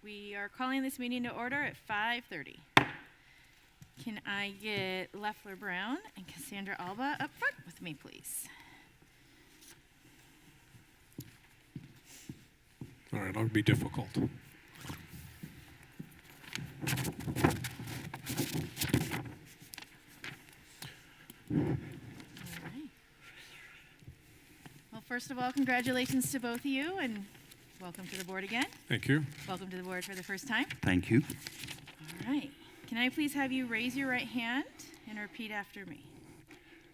We are calling this meeting to order at 5:30. Can I get Leffler Brown and Cassandra Alba up front with me, please? All right, I'll be difficult. All right. Well, first of all, congratulations to both of you, and welcome to the board again. Thank you. Welcome to the board for the first time. Thank you. All right. Can I please have you raise your right hand and repeat after me?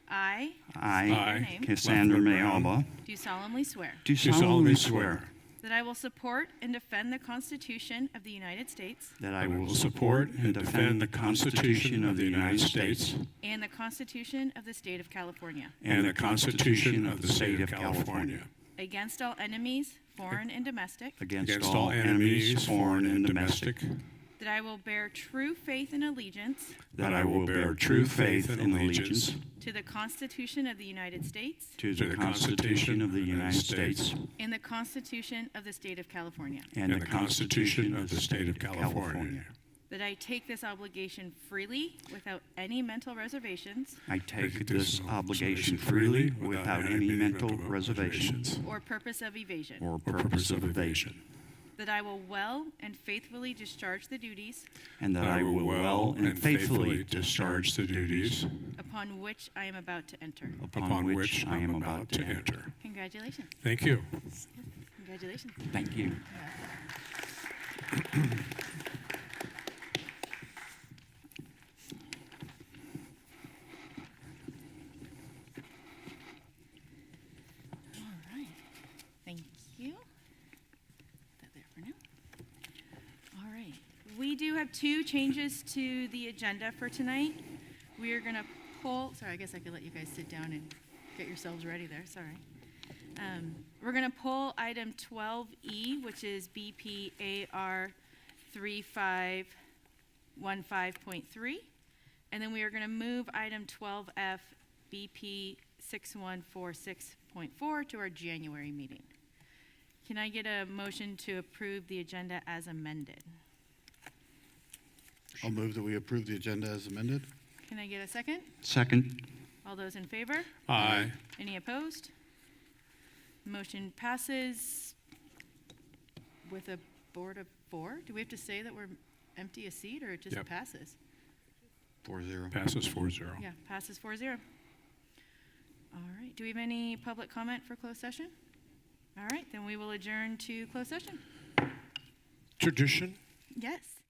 I, I, name. Cassandra May Alba, do solemnly swear do solemnly swear that I will support and defend the Constitution of the United States that I will will support and defend the Constitution of the United States and the Constitution of the State of California and the Constitution of the State of California against all enemies, foreign and domestic, against all enemies, foreign and domestic, that I will bear true faith and allegiance that I will bear true faith and allegiance to the Constitution of the United States to the Constitution of the United States and the Constitution of the State of California, and the Constitution of the State of California. that I take this obligation freely without any mental reservations I take this obligation freely without any mental reservations or purpose of evasion, or purpose of evasion, that I will well and faithfully discharge the duties and that I will well and faithfully discharge the duties upon which I am about to enter. upon which I am about to enter. Congratulations. Thank you. Congratulations. Thank you. All right. Thank you. Put that there for now. All right. We do have two changes to the agenda for tonight. We are going to pull, sorry, I guess I could let you guys sit down and get yourselves ready there. Sorry. We're going to pull item 12E, which is BPAR 3515.3. And then we are going to move item 12F, BP 6146.4 to our January meeting. Can I get a motion to approve the agenda as amended? I'll move that we approve the agenda as amended. Can I get a second? Second. All those in favor? Aye. Any opposed? Motion passes with a board of 4. Do we have to say that we're empty a seat, or it just Yep. passes? 4-0. Passes 4-0. Yeah, passes 4-0. All right. Do we have any public comment for closed session? All right, then we will adjourn to closed session. Tradition. Yes.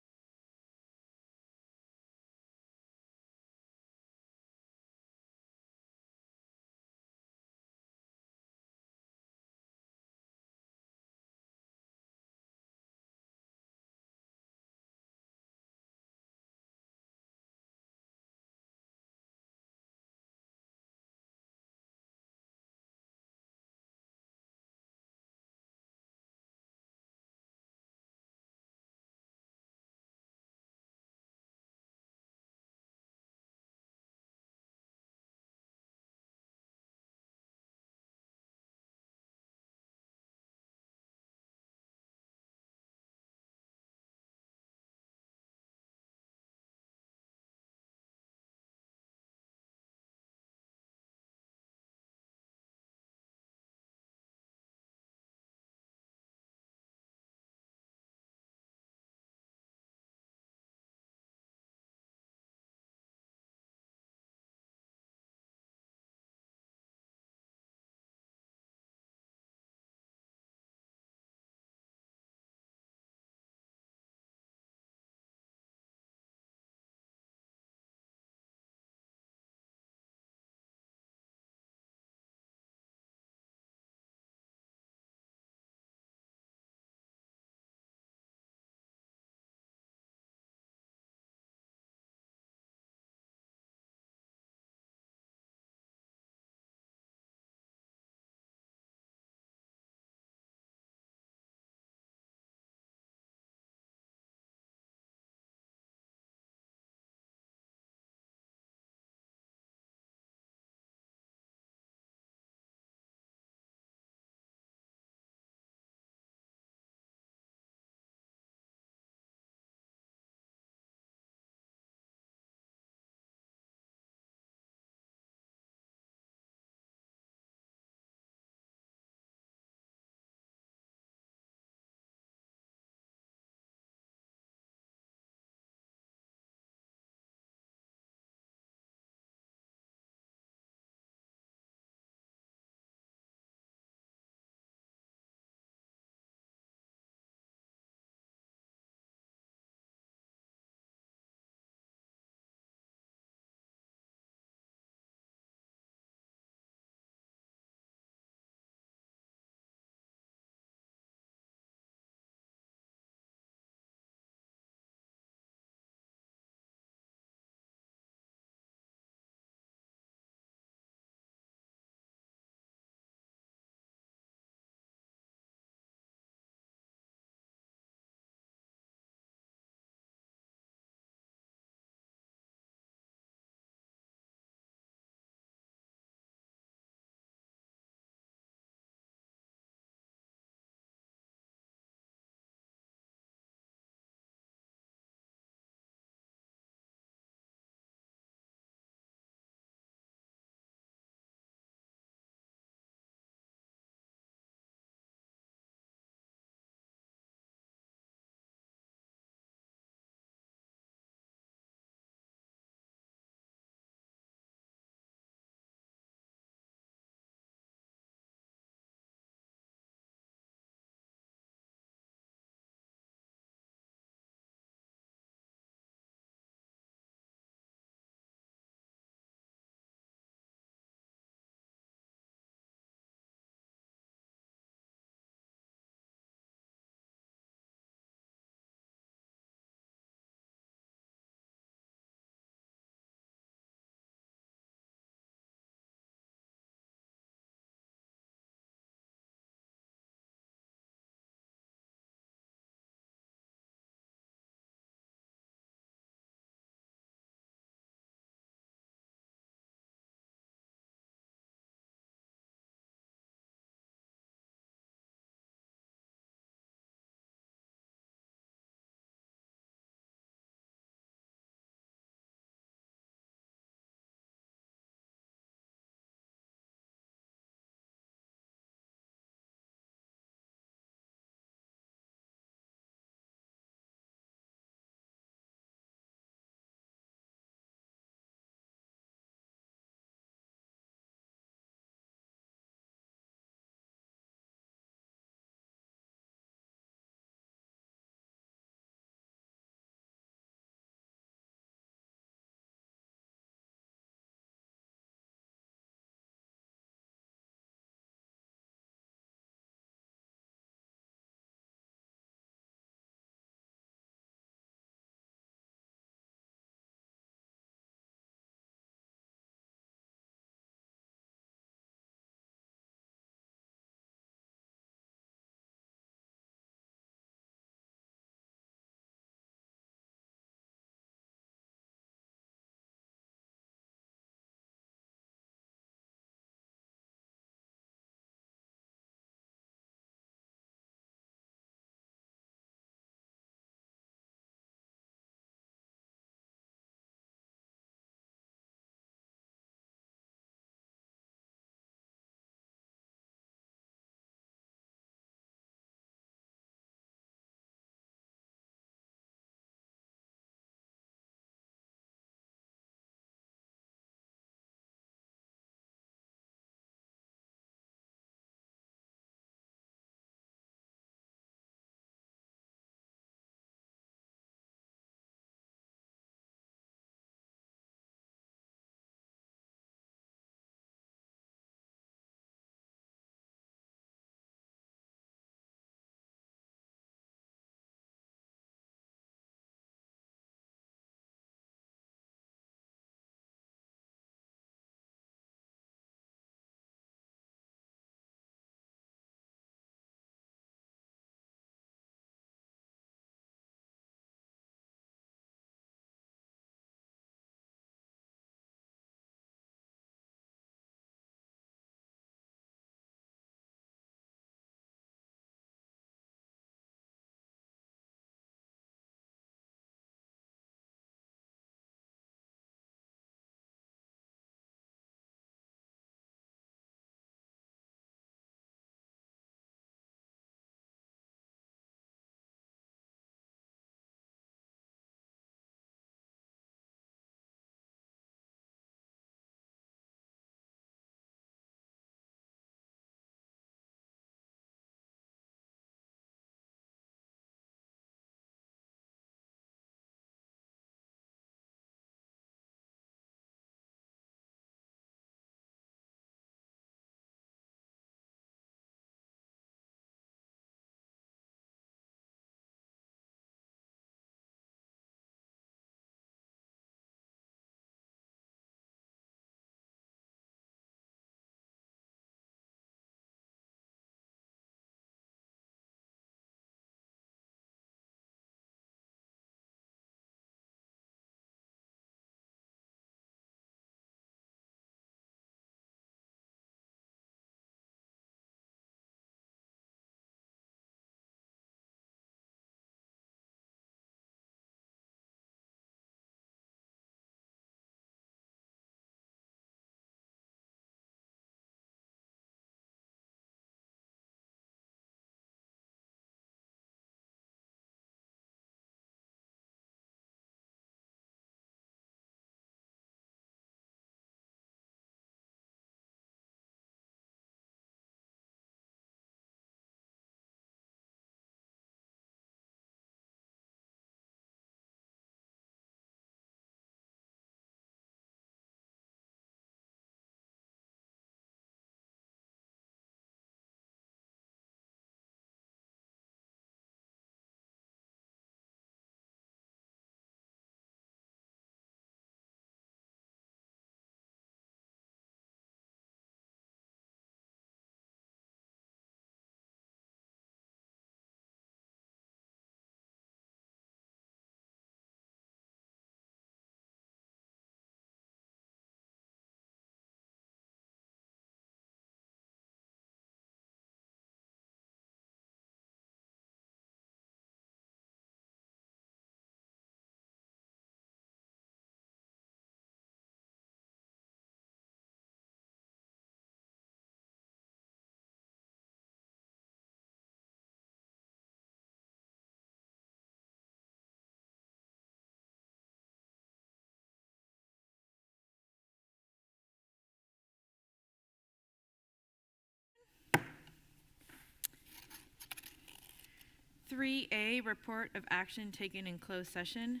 3A, report of action taken in closed session.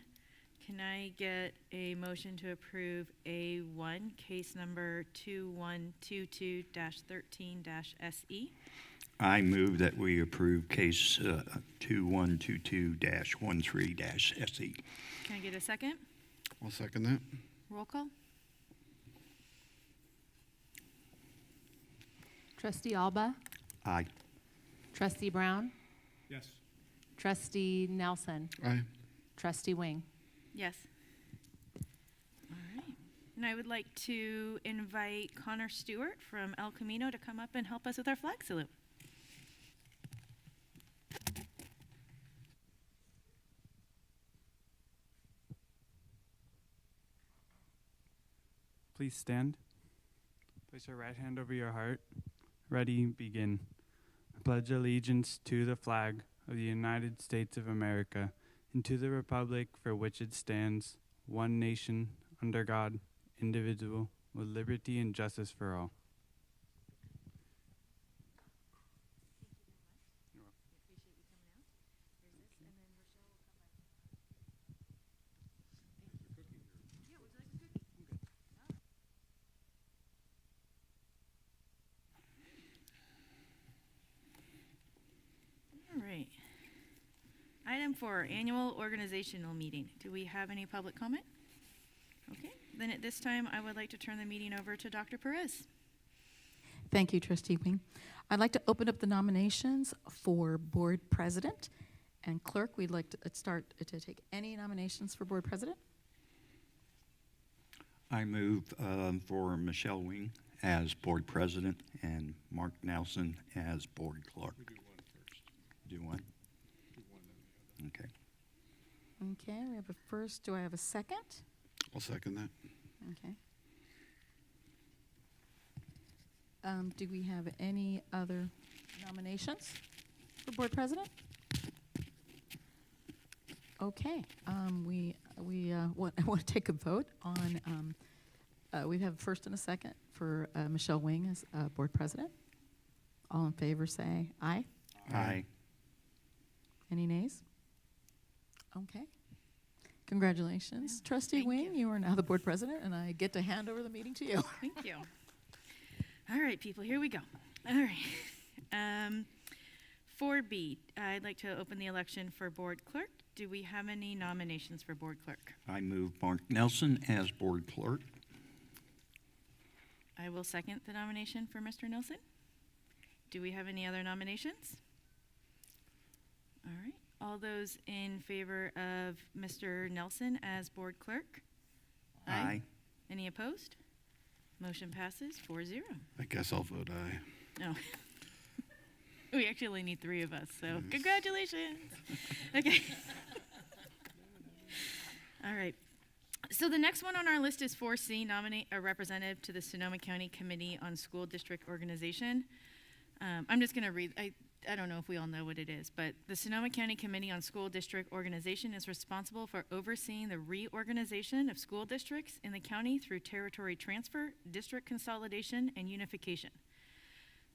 Can I get a motion to approve A1, case number 2122-13-SE? I move that we approve case 2122-13-SE. Can I get a second? I'll second that. Roll call? Trustee Alba, Aye. Trustee Brown, Yes. Trustee Nelson, Aye. Trustee Wing. Yes. All right. And I would like to invite Connor Stewart from El Camino to come up and help us with our flag salute. Please stand. Place your right hand over your heart. Ready, begin. I pledge allegiance to the flag of the United States of America and to the republic for which it stands, one nation, under God, indivisible, with liberty and justice for all. All right. Item 4, annual organizational meeting. Do we have any public comment? Okay, then at this time, I would like to turn the meeting over to Dr. Perez. Thank you, Trustee Wing. I'd like to open up the nominations for Board President and Clerk. We'd like to start to take any nominations for Board President. I move for Michelle Wing as Board President and Mark Nelson as Board Clerk. We do one first. Do one? Do one then the other. Okay, we have a first. Do I have a second? I'll second that. Okay. Do we have any other nominations for Board President? Okay, we want to take a vote on, we have a first and a second for Michelle Wing as Board President. All in favor say aye. Aye. Any nays? Okay. Congratulations, Yeah, Trustee thank Wing. you. You are now the Board President, and I get to hand over the meeting to you. Thank you. All right, people, here we go. All right. 4B, I'd like to open the election for Board Clerk. Do we have any nominations for Board Clerk? I move Mark Nelson as Board Clerk. I will second the nomination for Mr. Nelson. Do we have any other nominations? All right. All those in favor of Mr. Nelson as Board Clerk? Aye. Any opposed? Motion passes 4-0. I guess I'll vote aye. No. We actually need 3 of us, so congratulations. Okay. All right. So the next one on our list is 4C, nominate a representative to the Sonoma County Committee on School District Organization. I'm just going to read. I don't know if we all know what it is, but the Sonoma County Committee on School District Organization is responsible for overseeing the reorganization of school districts in the county through territory transfer, district consolidation, and unification.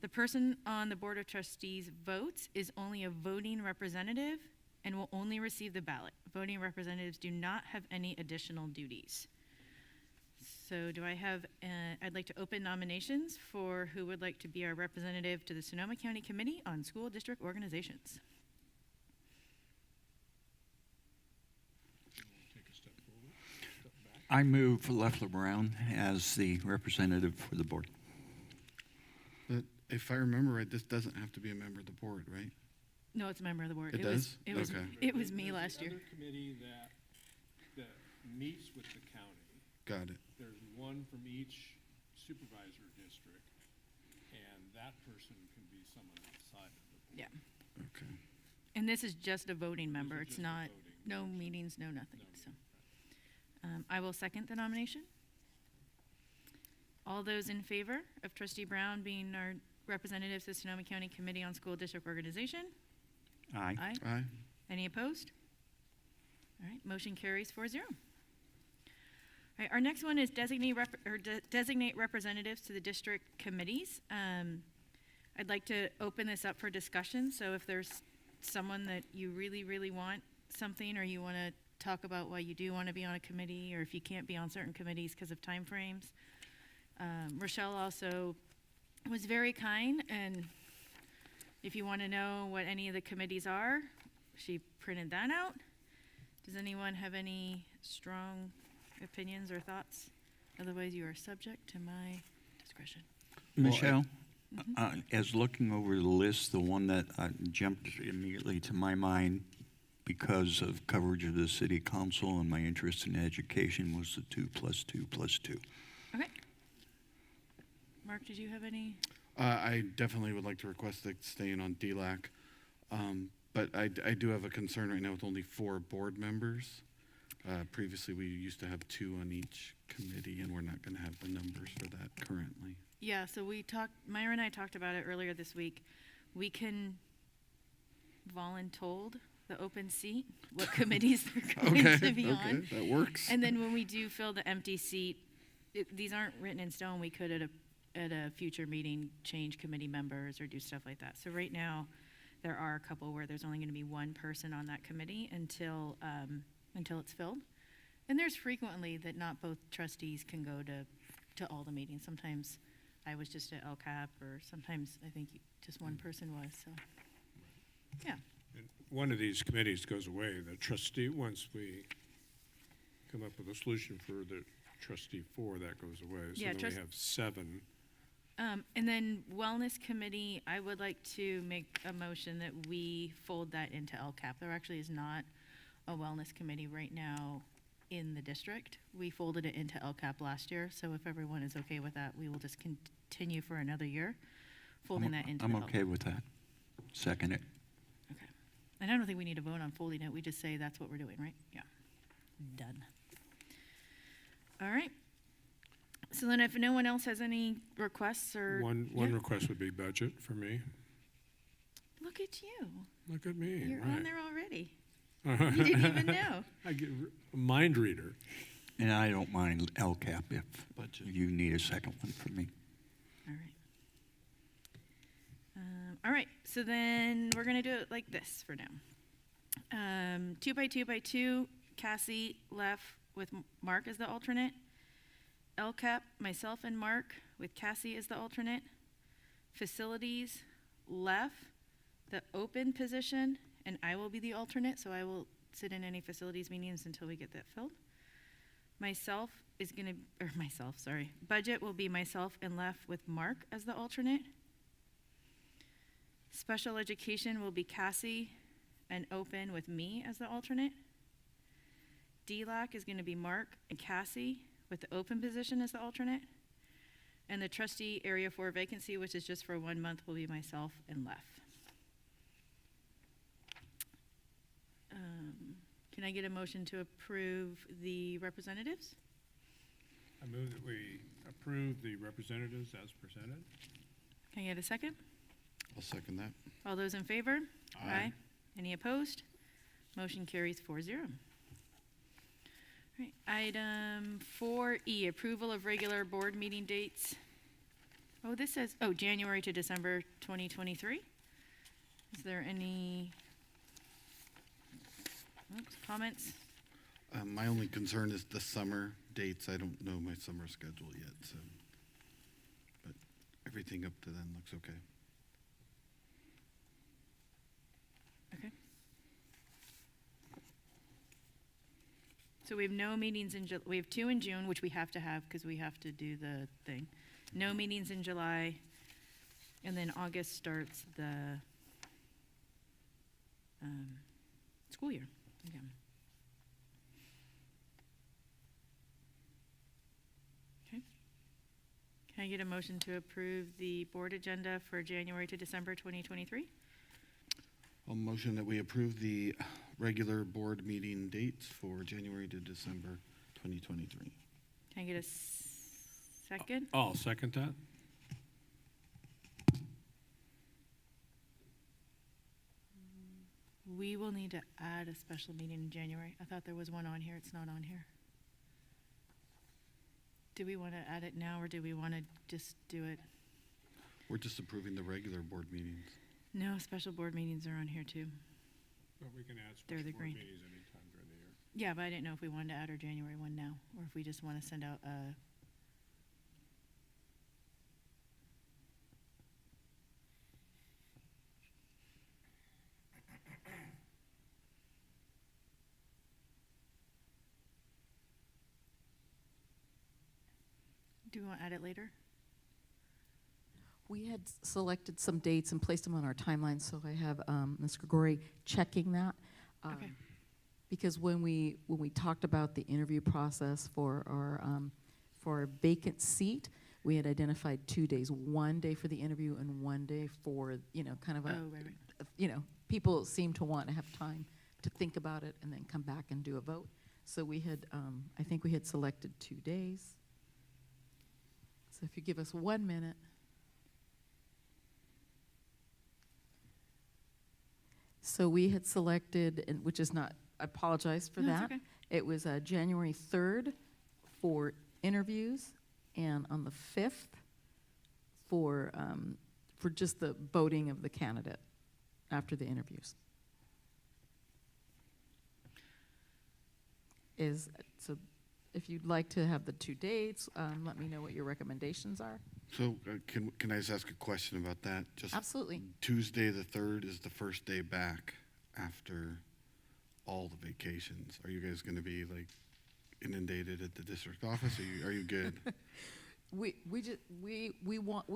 The person on the Board of Trustees votes is only a voting representative and will only receive the ballot. Voting representatives do not have any additional duties. So do I have, I'd like to open nominations for who would like to be our representative to the Sonoma County Committee on School District Organizations. Take a step forward, step back. I move Leffler Brown as the representative for the board. But if I remember right, this doesn't have to be a member of the board, right? No, it's a member of the board. It was- does? It was, Okay. it was me last year. There's another committee that meets with the county. Got it. There's one from each supervisor district, and that person can be someone outside of the board. Yeah. Okay. And this is just a voting member. is It's just a not, voting no person. meetings, no nothing, No so. meeting, I will second the nomination. All those in favor of Trustee Brown being our representative to the Sonoma County Committee on School District Organization? Aye. Aye. Aye. Any opposed? All right, motion carries 4-0. All right, our next one is designate representatives to the district committees. I'd like to open this up for discussion, so if there's someone that you really, really want something, or you want to talk about why you do want to be on a committee, or if you can't be on certain committees because of timeframes. Rochelle also was very kind, and if you want to know what any of the committees are, she printed that out. Does anyone have any strong opinions or thoughts? Otherwise, you are subject to my discretion. Michelle, as looking over the list, the one that jumped immediately to my mind because of coverage of the city council and my interest in education was the 2+2+2. Okay. Mark, did you have any? I definitely would like to request that staying on DLAC. But I do have a concern right now with only 4 board members. Previously, we used to have 2 on each committee, and we're not going to have the numbers for that currently. Yeah, so Myra and I talked about it earlier this week. We can voluntold the open seat, what committees they're going to be on. That works. And then when we do fill the empty seat, these aren't written in stone. We could at a future meeting change committee members or do stuff like that. So right now, there are a couple where there's only going to be one person on that committee until it's filled. And there's frequently that not both trustees can go to all the meetings. Sometimes I was just at LCAP, or sometimes I think just one person was. So, yeah. And one of these committees goes away, the trustee, once we come up with a solution for the trustee 4, that goes away. So Yeah, then we have 7. And then Wellness Committee, I would like to make a motion that we fold that into LCAP. There actually is not a Wellness Committee right now in the district. We folded it into LCAP last year, so if everyone is okay with that, we will just continue for another year, folding that into I'm the okay with that. Second it. Okay. And I don't think we need to vote on folding it. We just say that's what we're doing, right? Yeah. Done. All right. So then if no one else has any requests or. One Yeah. request would be budget for me. Look at you. Look at me. You're right. on there already. You didn't even know. I get a mind reader. And I don't mind LCAP if you need a second one from me. All right. All right, so then we're gonna do it like this for now. 2 by 2 by 2, Cassie left with Mark as the alternate. LCAP, myself and Mark with Cassie as the alternate. Facilities, left the open position, and I will be the alternate, so I will sit in any facilities meetings until we get that filled. Budget will be myself and left with Mark as the alternate. Special education will be Cassie and open with me as the alternate. DLAC is going to be Mark and Cassie with the open position as the alternate. And the trustee area 4 vacancy, which is just for 1 month, will be myself and Lef. Can I get a motion to approve the representatives? I move that we approve the representatives as presented. Can I get a second? I'll second that. All those in favor? Aye. Any opposed? Motion carries 4-0. Right, item 4E, approval of regular board meeting dates. Oh, this says, January to December 2023. Is there any comments? My only concern is the summer dates. I don't know my summer schedule yet, so. But everything up to then looks okay. Okay. So we have no meetings in, we have 2 in June, which we have to have because we have to do the thing. No meetings in July, and then August starts the school year again. Okay. Can I get a motion to approve the board agenda for January to December 2023? I'll motion that we approve the regular board meeting dates for January to December 2023. Can I get a second? I'll second that. We will need to add a special meeting in January. I thought there was one on here. It's not on here. Do we want to add it now, or do we want to just do it? We're just approving the regular board meetings. No, special board meetings are on here too. But we can add They're special the board green. meetings anytime during the year. Yeah, but I didn't know if we wanted to add our January one now, or if we just want to send out a. Do we want to add it later? We had selected some dates and placed them on our timeline, so I have Ms. Grigori checking that. Okay. Because when we talked about the interview process for our vacant seat, we had identified 2 days, 1 day for the interview and 1 day for, kind of Oh, right. people seem to want to have time to think about it and then come back and do a vote. So we had, I think we had selected 2 days. So if you give us 1 minute. So we had selected, and which is not, I apologize for No, it's that. okay. It was January 3rd for interviews, and on the 5th for just the voting of the candidate after the interviews. So if you'd like to have the 2 dates, let me know what your recommendations are. So can I just ask a question about that? Just Absolutely. Tuesday the 3rd is the first day back after all the vacations. Are you guys going to be like inundated at the district office? Are you good? We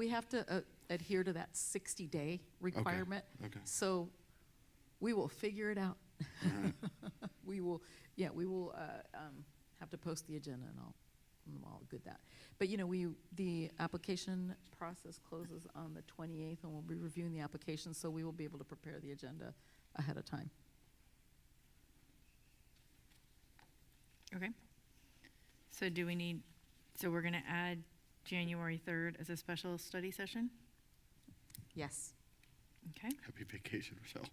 have to adhere to that 60-day requirement. Okay. So we will figure it out. All right. We will have to post the agenda and I'll good that. But the application process closes on the 28th and we'll be reviewing the application, so we will be able to prepare the agenda ahead of time. Okay. So we're going to add January 3rd as a special study session? Yes. Okay. Happy vacation, Rochelle.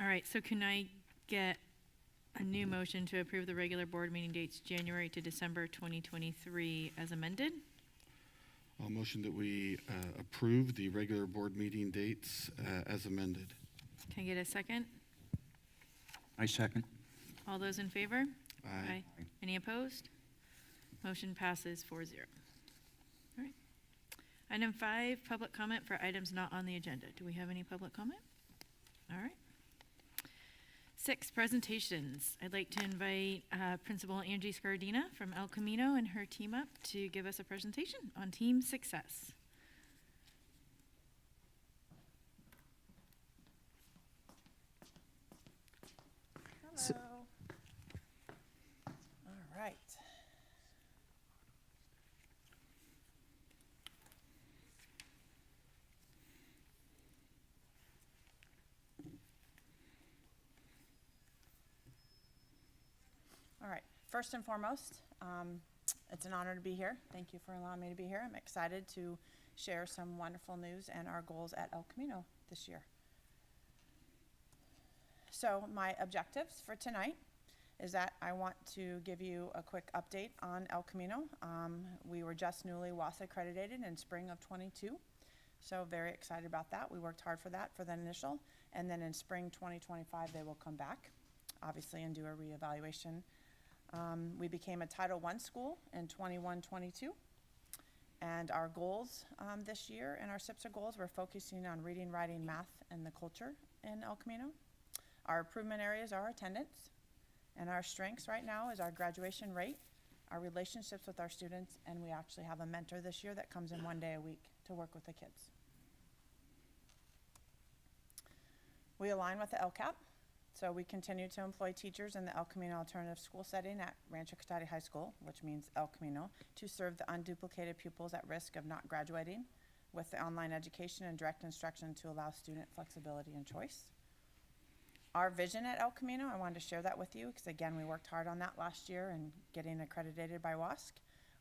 All right, so can I get a new motion to approve the regular board meeting dates January to December 2023 as amended? I'll motion that we approve the regular board meeting dates as amended. Can I get a second? I second. All those in favor? Aye. Any opposed? Motion passes 4-0. All right. Item 5, public comment for items not on the agenda. Do we have any public comment? All right. 6, presentations. I'd like to invite Principal Angie Scardina from El Camino and her team up to give us a presentation on team success. So- All right. All right. First and foremost, it's an honor to be here. Thank you for allowing me to be here. I'm excited to share some wonderful news and our goals at El Camino this year. So my objectives for tonight is that I want to give you a quick update on El Camino. We were just newly WASA accredited in spring of '22, so very excited about that. We worked hard for that for the initial, and then in spring 2025 they will come back, obviously, and do a reevaluation. We became a Title I school in 21-22, and our goals this year and our SIPSA goals, we're focusing on reading, writing, math, and the culture in El Camino. Our improvement areas are attendance, and our strengths right now is our graduation rate, our relationships with our students, and we actually have a mentor this year that comes in 1 day a week to work with the kids. We align with the LCAP, so we continue to employ teachers in the El Camino Alternative School setting at Rancho Cotati High School, which means El Camino, to serve the unduplicated pupils at risk of not graduating with the online education and direct instruction to allow student flexibility and choice. Our vision at El Camino, I wanted to share that with you because, again, we worked hard on that last year and getting accredited by WASC.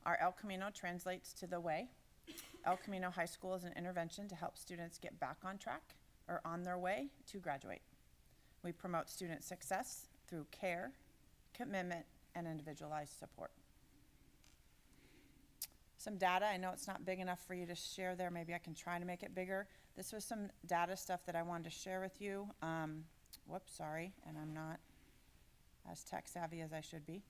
Our El Camino translates to the way. El Camino High School is an intervention to help students get back on track or on their way to graduate. We promote student success through care, commitment, and individualized support. Some data, I know it's not big enough for you to share there. Maybe I can try to make it bigger. this was some data stuff that I wanted to share with you. Whoops, sorry, and I'm not as tech savvy as I should be.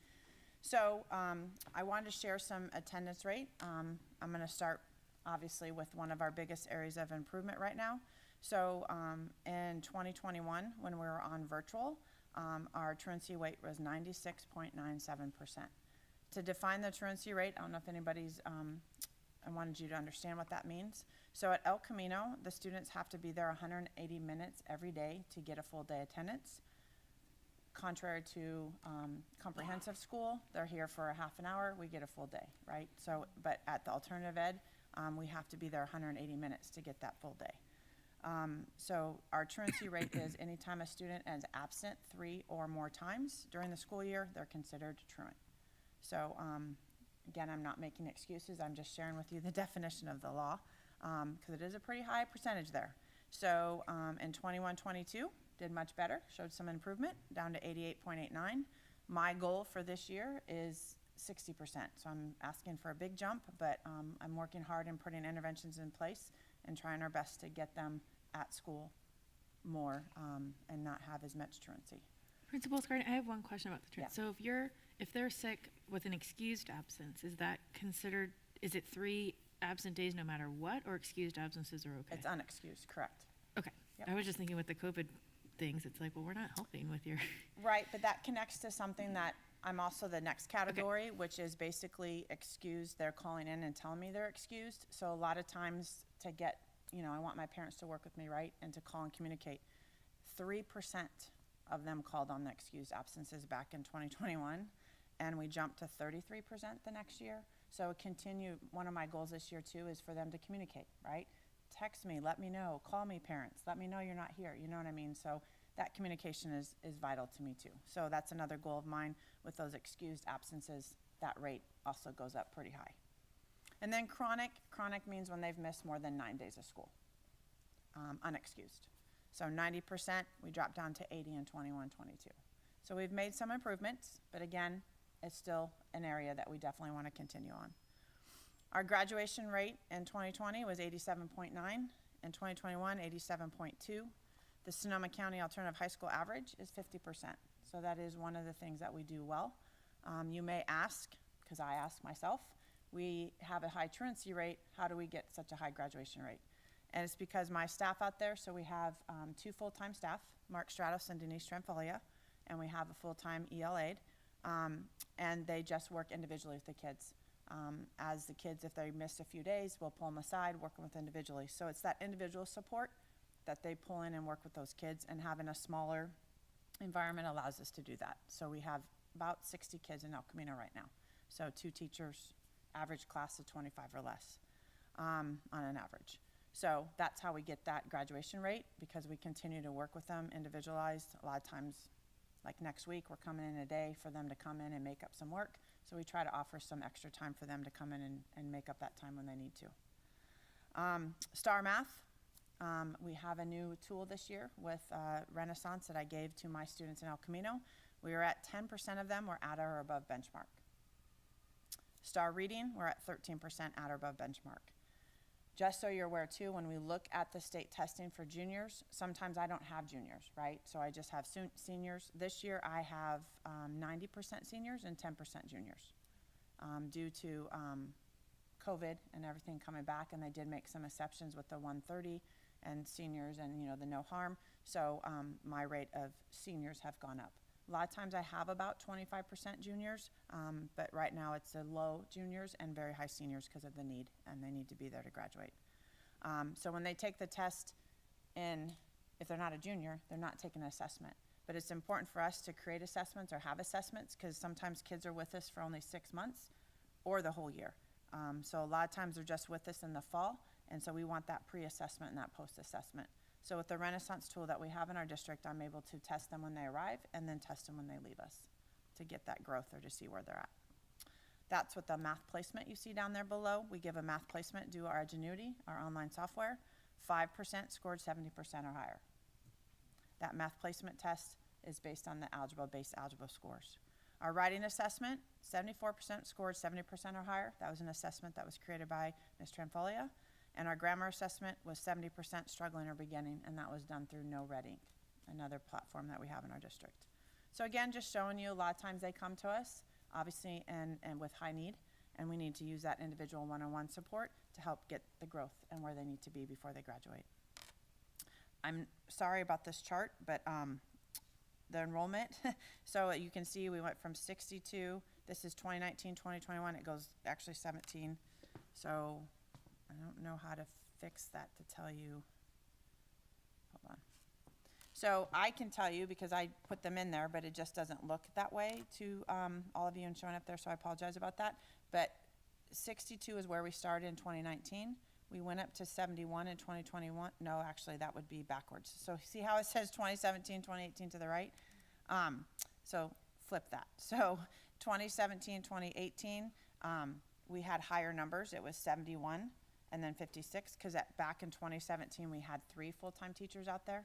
So I wanted to share some attendance rate. I'm going to start, obviously, with one of our biggest areas of improvement right now. So in 2021, when we were on virtual, our truancy rate was 96.97%. To define the truancy rate, I don't know if anybody's, I wanted you to understand what that means. So at El Camino, the students have to be there 180 minutes every day to get a full day attendance. Contrary to comprehensive school, they're here for a half an hour, we get a full day, right? So, but at the alternative ed, we have to be there 180 minutes to get that full day. So our truancy rate is anytime a student is absent 3 or more times during the school year, they're considered truant. So again, I'm not making excuses, I'm just sharing with you the definition of the law, because it is a pretty high percentage there. So in 21-22, did much better, showed some improvement, down to 88.89. My goal for this year is 60%, so I'm asking for a big jump, but I'm working hard and putting interventions in place and trying our best to get them at school more and not have as much truancy. Principal Scarden, I have one question about the truancy. Yeah. So if they're sick with an excused absence, is that considered, is it 3 absent days no matter what, or excused absences are okay? It's unexcused, correct. Okay. Yep. I was just thinking with the COVID things, it's like, well, we're not helping with your. Right, but that connects to something that I'm also the next category, which is basically excused. They're calling in and telling me they're excused. So a lot of times to get, I want my parents to work with me, right, and to call and communicate. 3% of them called on the excused absences back in 2021, and we jumped to 33% the next year. So one of my goals this year too is for them to communicate, right? Text me, let me know, call me parents, let me know you're not here, you know what I mean? So that communication is vital to me too. So that's another goal of mine with those excused absences, that rate also goes up pretty high. And then chronic means when they've missed more than 9 days of school, unexcused. So 90%, we dropped down to 80 in 21-22. So we've made some improvements, but again, it's still an area that we definitely want to continue on. Our graduation rate in 2020 was 87.9. In 2021, 87.2. The Sonoma County Alternative High School average is 50%. So that is one of the things that we do well. You may ask, because I ask myself, we have a high truancy rate, how do we get such a high graduation rate? And it's because my staff out there, so we have 2 full-time staff, Mark Stratos and Denise Tranfolia, and we have a full-time EL aide, and they just work individually with the kids. As the kids, if they miss a few days, we'll pull them aside, working with individually. So it's that individual support that they pull in and work with those kids, and having a smaller environment allows us to do that. So we have about 60 kids in El Camino right now. So 2 teachers, average class of 25 or less on an average. So that's how we get that graduation rate, because we continue to work with them individualized. A lot of times, like next week, we're coming in a day for them to come in and make up some work. So we try to offer some extra time for them to come in and make up that time when they need to. Star Math, we have a new tool this year with Renaissance that I gave to my students in El Camino. We were at 10% of them were at or above benchmark. Star Reading, we're at 13% at or above benchmark. Just so you're aware too, when we look at the state testing for juniors, sometimes I don't have juniors, right? So I just have seniors. This year I have 90% seniors and 10% juniors due to COVID and everything coming back, and they did make some exceptions with the 130 and seniors and the no harm. So my rate of seniors have gone up. A lot of times I have about 25% juniors, but right now it's a low juniors and very high seniors because of the need, and they need to be there to graduate. So when they take the test if they're not a junior, they're not taking an assessment. But it's important for us to create assessments or have assessments, because sometimes kids are with us for only 6 months or the whole year. So a lot of times they're just with us in the fall, and so we want that pre-assessment and that post-assessment. So with the Renaissance tool that we have in our district, I'm able to test them when they arrive and then test them when they leave us to get that growth or to see where they're at. That's what the math placement you see down there below. We give a math placement due our Ingenuity, our online software. 5% scored 70% or higher. That math placement test is based on the base algebra scores. Our writing assessment, 74% scored 70% or higher. That was an assessment that was created by Ms. Tranfolia. And our grammar assessment was 70% struggling or beginning, and that was done through No Ready, another platform that we have in our district. So again, just showing you, a lot of times they come to us, obviously, and with high need, and we need to use that individual one-on-one support to help get the growth and where they need to be before they graduate. I'm sorry about this chart, but the enrollment, so you can see we went from 62, this is 2019, 2021, it goes actually 17. So I don't know how to fix that to tell you. Hold on. So I can tell you because I put them in there, but it just doesn't look that way to all of you and showing up there, so I apologize about that. But 62 is where we started in 2019. We went up to 71 in 2021. No, actually, that would be backwards. So see how it says 2017, 2018 to the right? So flip that. So 2017, 2018, we had higher numbers. It was 71 and then 56, because back in 2017, we had 3 full-time teachers out there.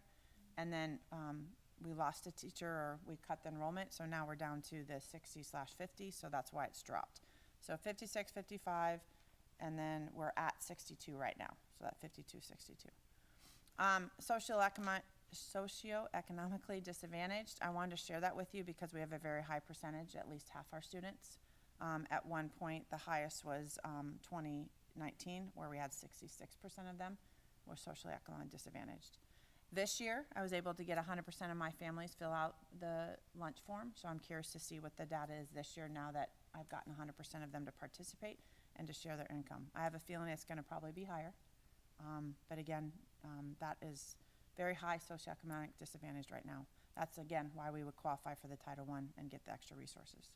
And then we lost a teacher, or we cut the enrollment, so now we're down to the 60/50, so that's why it's dropped. So 56, 55, and then we're at 62 right now, so that 52, 62. Socioeconomically disadvantaged, I wanted to share that with you because we have a very high percentage, at least half our students. At one point, the highest was 2019, where we had 66% of them were socially economically disadvantaged. This year, I was able to get 100% of my families fill out the lunch form, so I'm curious to see what the data is this year now that I've gotten 100% of them to participate and to share their income. I have a feeling it's going to probably be higher, but again, that is very high socioeconomic disadvantaged right now. That's, again, why we would qualify for the Title I and get the extra resources.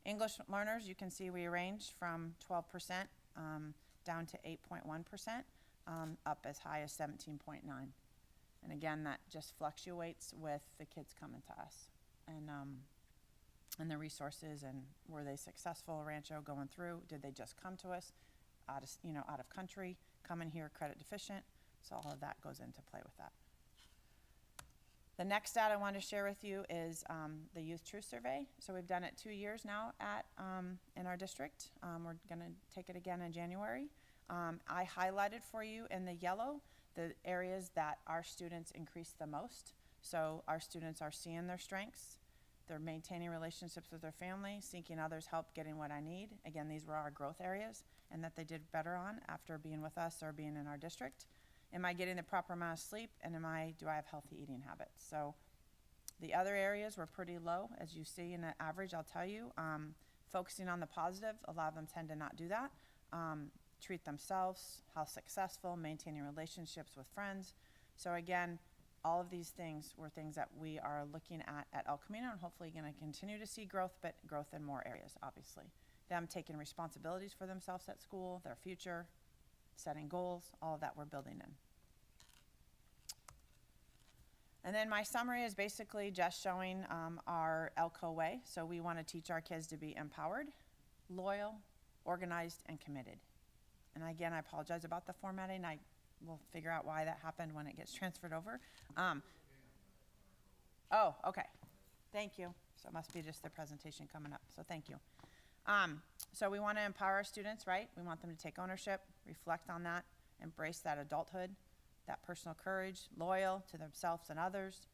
English learners, you can see we range from 12% down to 8.1%, up as high as 17.9%. And again, that just fluctuates with the kids coming to us and the resources, and were they successful, Rancho, going through? Did they just come to us out of country, come in here credit deficient? So all of that goes into play with that. The next stat I wanted to share with you is the Youth Truth Survey. So we've done it 2 years now in our district. We're going to take it again in January. I highlighted for you in the yellow the areas that our students increase the most. So our students are seeing their strengths, they're maintaining relationships with their family, seeking others' help, getting what I need. Again, these were our growth areas and that they did better on after being with us or being in our district. Am I getting the proper amount of sleep, and do I have healthy eating habits? So the other areas were pretty low, as you see in the average, I'll tell you. Focusing on the positive, a lot of them tend to not do that. Treat themselves, how successful, maintaining relationships with friends. So again, all of these things were things that we are looking at El Camino, and hopefully going to continue to see growth, but growth in more areas, obviously. Them taking responsibilities for themselves at school, their future, setting goals, all of that we're building in. And then my summary is basically just showing our ELCO way. So we want to teach our kids to be empowered, loyal, organized, and committed. And again, I apologize about the formatting. I will figure out why that happened when it gets transferred over. Oh, okay. Thank you. So it must be just the presentation coming up. So thank you. So we want to empower our students, right? We want them to take ownership, reflect on that, embrace that adulthood, that personal courage, loyal to themselves and others.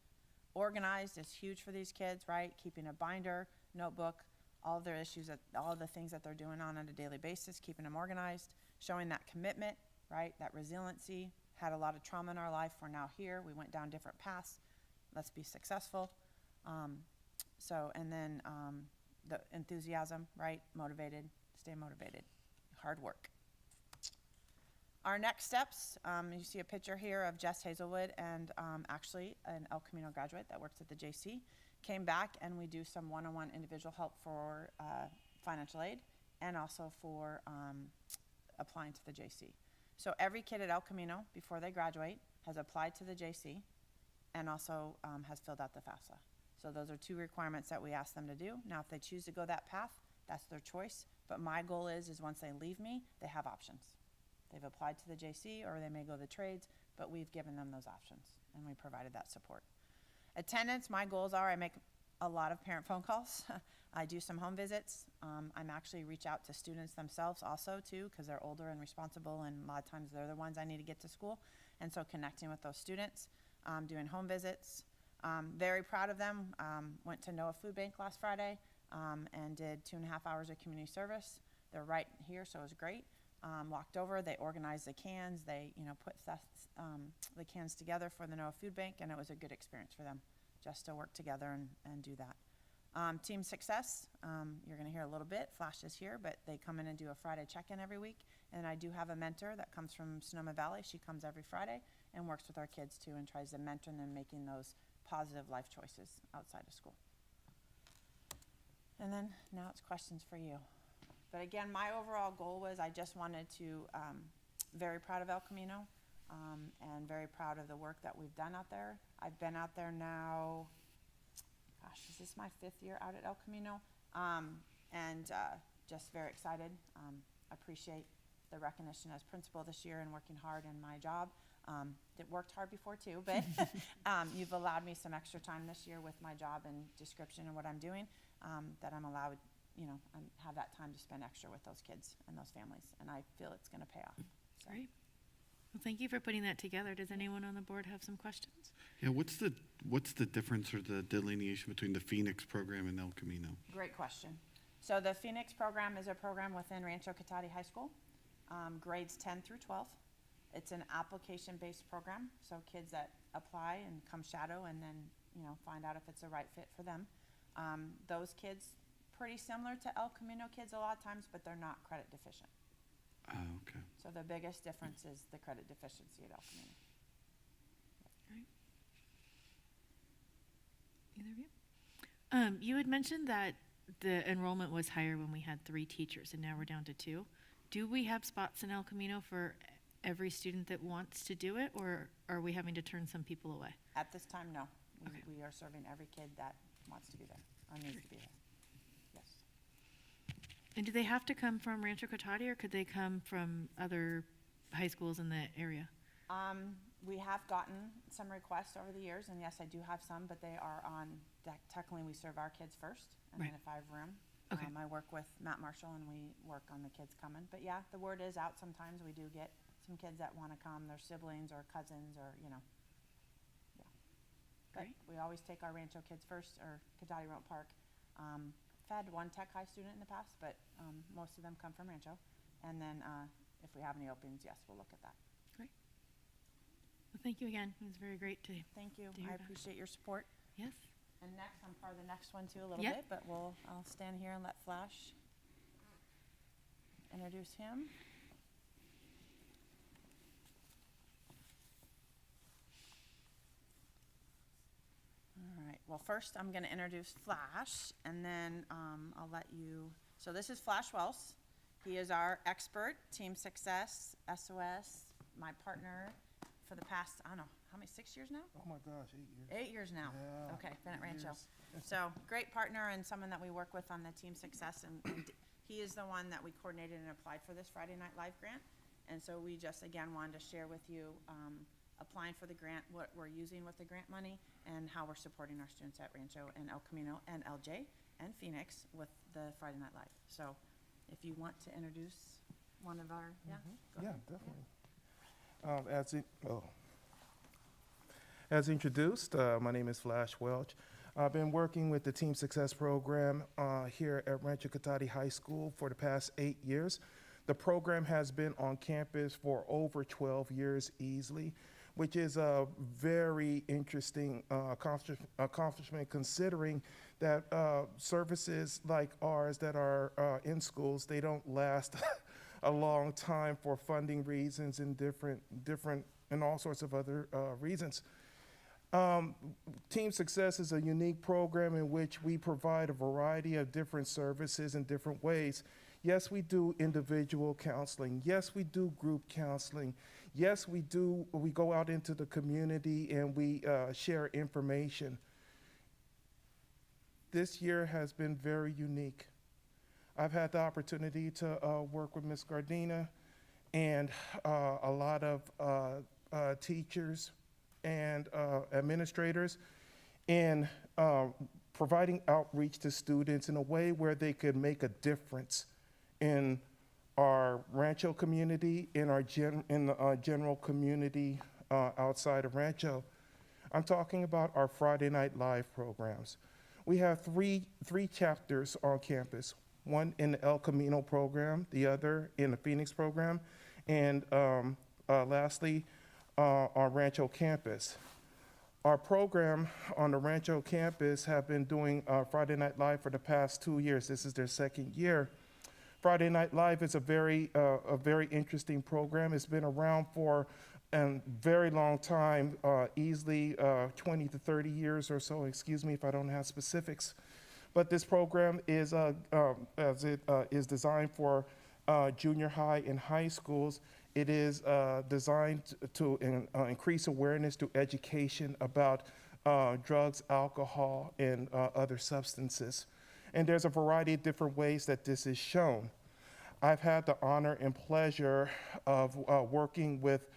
Organized is huge for these kids, right? Keeping a binder, notebook, all of their issues, all of the things that they're doing on a daily basis, keeping them organized, showing that commitment, right? That resiliency. Had a lot of trauma in our life. We're now here. We went down different paths. Let's be successful. And then the enthusiasm, right? Motivated, stay motivated, hard work. Our next steps, you see a picture here of Jess Hazelwood and actually an El Camino graduate that works at the JC. Came back and we do some one-on-one individual help for financial aid and also for applying to the JC. So every kid at El Camino, before they graduate, has applied to the JC and also has filled out the FAFSA. So those are 2 requirements that we ask them to do. Now, if they choose to go that path, that's their choice. But my goal is once they leave me, they have options. They've applied to the JC or they may go the trades, but we've given them those options and we provided that support. Attendance, my goals are I make a lot of parent phone calls. I do some home visits. I'm actually reach out to students themselves also too, because they're older and responsible, and a lot of times they're the ones I need to get to school. And so connecting with those students, doing home visits. Very proud of them. Went to Noah Food Bank last Friday and did 2.5 hours of community service. They're right here, so it was great. Walked over, they organized the cans, they put the cans together for the Noah Food Bank, and it was a good experience for them just to work together and do that. Team Success, you're going to hear a little bit, Flash is here, but they come in and do a Friday check-in every week. And I do have a mentor that comes from Sonoma Valley. She comes every Friday and works with our kids too and tries to mentor them making those positive life choices outside of school. And then now it's questions for you. But again, my overall goal was I just wanted to, very proud of El Camino and very proud of the work that we've done out there. I've been out there now, gosh, is this my 5th year out at El Camino? Just very excited. Appreciate the recognition as principal this year and working hard in my job. It worked hard before too, but you've allowed me some extra time this year with my job and description and what I'm doing, that I'm allowed, have that time to spend extra with those kids and those families, and I feel it's going to pay off. So. Great. Well, thank you for putting that together. Does anyone on the board have some questions? Yeah, what's the difference or the delineation between the Phoenix program and El Camino? Great question. So the Phoenix program is a program within Rancho Cotati High School, grades 10 through 12. It's an application-based program, so kids that apply and come shadow and then, find out if it's a right fit for them. Those kids, pretty similar to El Camino kids a lot of times, but they're not credit deficient. Okay. So the biggest difference is the credit deficiency at El Camino. Great. Either of you? You had mentioned that the enrollment was higher when we had 3 teachers, and now we're down to 2. Do we have spots in El Camino for every student that wants to do it, or are we having to turn some people away? At this time, no. Okay. We are serving every kid that wants to be there or needs to be there. Yes. And do they have to come from Rancho Cotati, or could they come from other high schools in the area? We have gotten some requests over the years, and yes, I do have some, but they are on deck. Technically, we serve our kids first, and Right. then if I have room, Okay. I work with Matt Marshall, and we work on the kids coming. But yeah, the word is out sometimes. We do get some kids that want to come, their siblings or cousins or, yeah. But Great. we always take our Rancho kids first, or Cotati Road Park. I've had one Tech High student in the past, but most of them come from Rancho. And then if we have any openings, yes, we'll look at that. Great. Well, thank you again. It was very great to, Thank you. To hear I that. appreciate your support. yes. And next, I'm part of the next one too a little Yep. bit, but I'll stand here and let Flash introduce him. All right, well, first I'm gonna introduce Flash, and then I'll let you, so this is Flash Wells. He is our expert, Team Success, SOS, my partner for the past, I don't know, how many, 6 years now? Oh my gosh, 8 years. 8 years now. Yeah, Okay, been at 8 Rancho. years. So, great partner and someone that we work with on the Team Success, and he is the one that we coordinated and applied for this Friday Night Live grant. And so we just, again, wanted to share with you, applying for the grant, what we're using with the grant money, and how we're supporting our students at Rancho and El Camino and LJ and Phoenix with the Friday Night Live. So, if you want to introduce one of our, go Yeah, ahead. definitely. As introduced, my name is Flash Welch. I've been working with the Team Success program here at Rancho Cotati High School for the past 8 years. The program has been on campus for over 12 years easily, which is a very interesting accomplishment considering that services like ours that are in schools, they don't last a long time for funding reasons and different and all sorts of other reasons. Team Success is a unique program in which we provide a variety of different services in different ways. Yes, we do individual counseling. Yes, we do group counseling. Yes, we go out into the community and we share information. This year has been very unique. I've had the opportunity to work with Ms. Gardina and a lot of teachers and administrators in providing outreach to students in a way where they could make a difference in our Rancho community, in our general community outside of Rancho. I'm talking about our Friday Night Live programs. We have three chapters on campus, one in the El Camino program, the other in the Phoenix program, and lastly, on Rancho campus. Our program on the Rancho campus have been doing Friday Night Live for the past 2 years. This is their second year. Friday Night Live is a very interesting program. It's been around for a very long time, easily 20 to 30 years or so. Excuse me if I don't have specifics. But this program is, as it is designed for junior high and high schools, it is designed to increase awareness through education about drugs, alcohol, and other substances. And there's a variety of different ways that this is shown. I've had the honor and pleasure of working with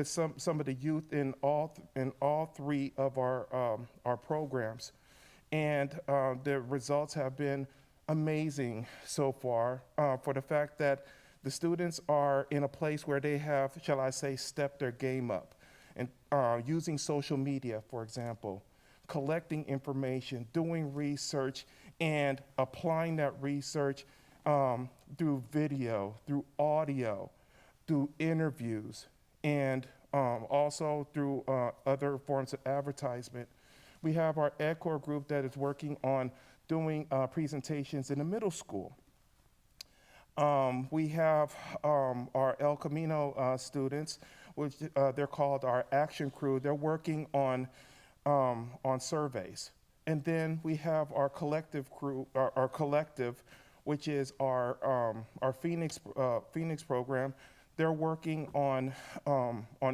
some of the youth in all three of our programs. And the results have been amazing so far for the fact that the students are in a place where they have, shall I say, stepped their game up. And using social media, for example, collecting information, doing research, and applying that research through video, through audio, through interviews, and also through other forms of advertisement. We have our EdCore group that is working on doing presentations in the middle school. We have our El Camino students, which they're called our action crew. They're working on surveys. And then we have our collective crew, our collective, which is our Phoenix program. They're working on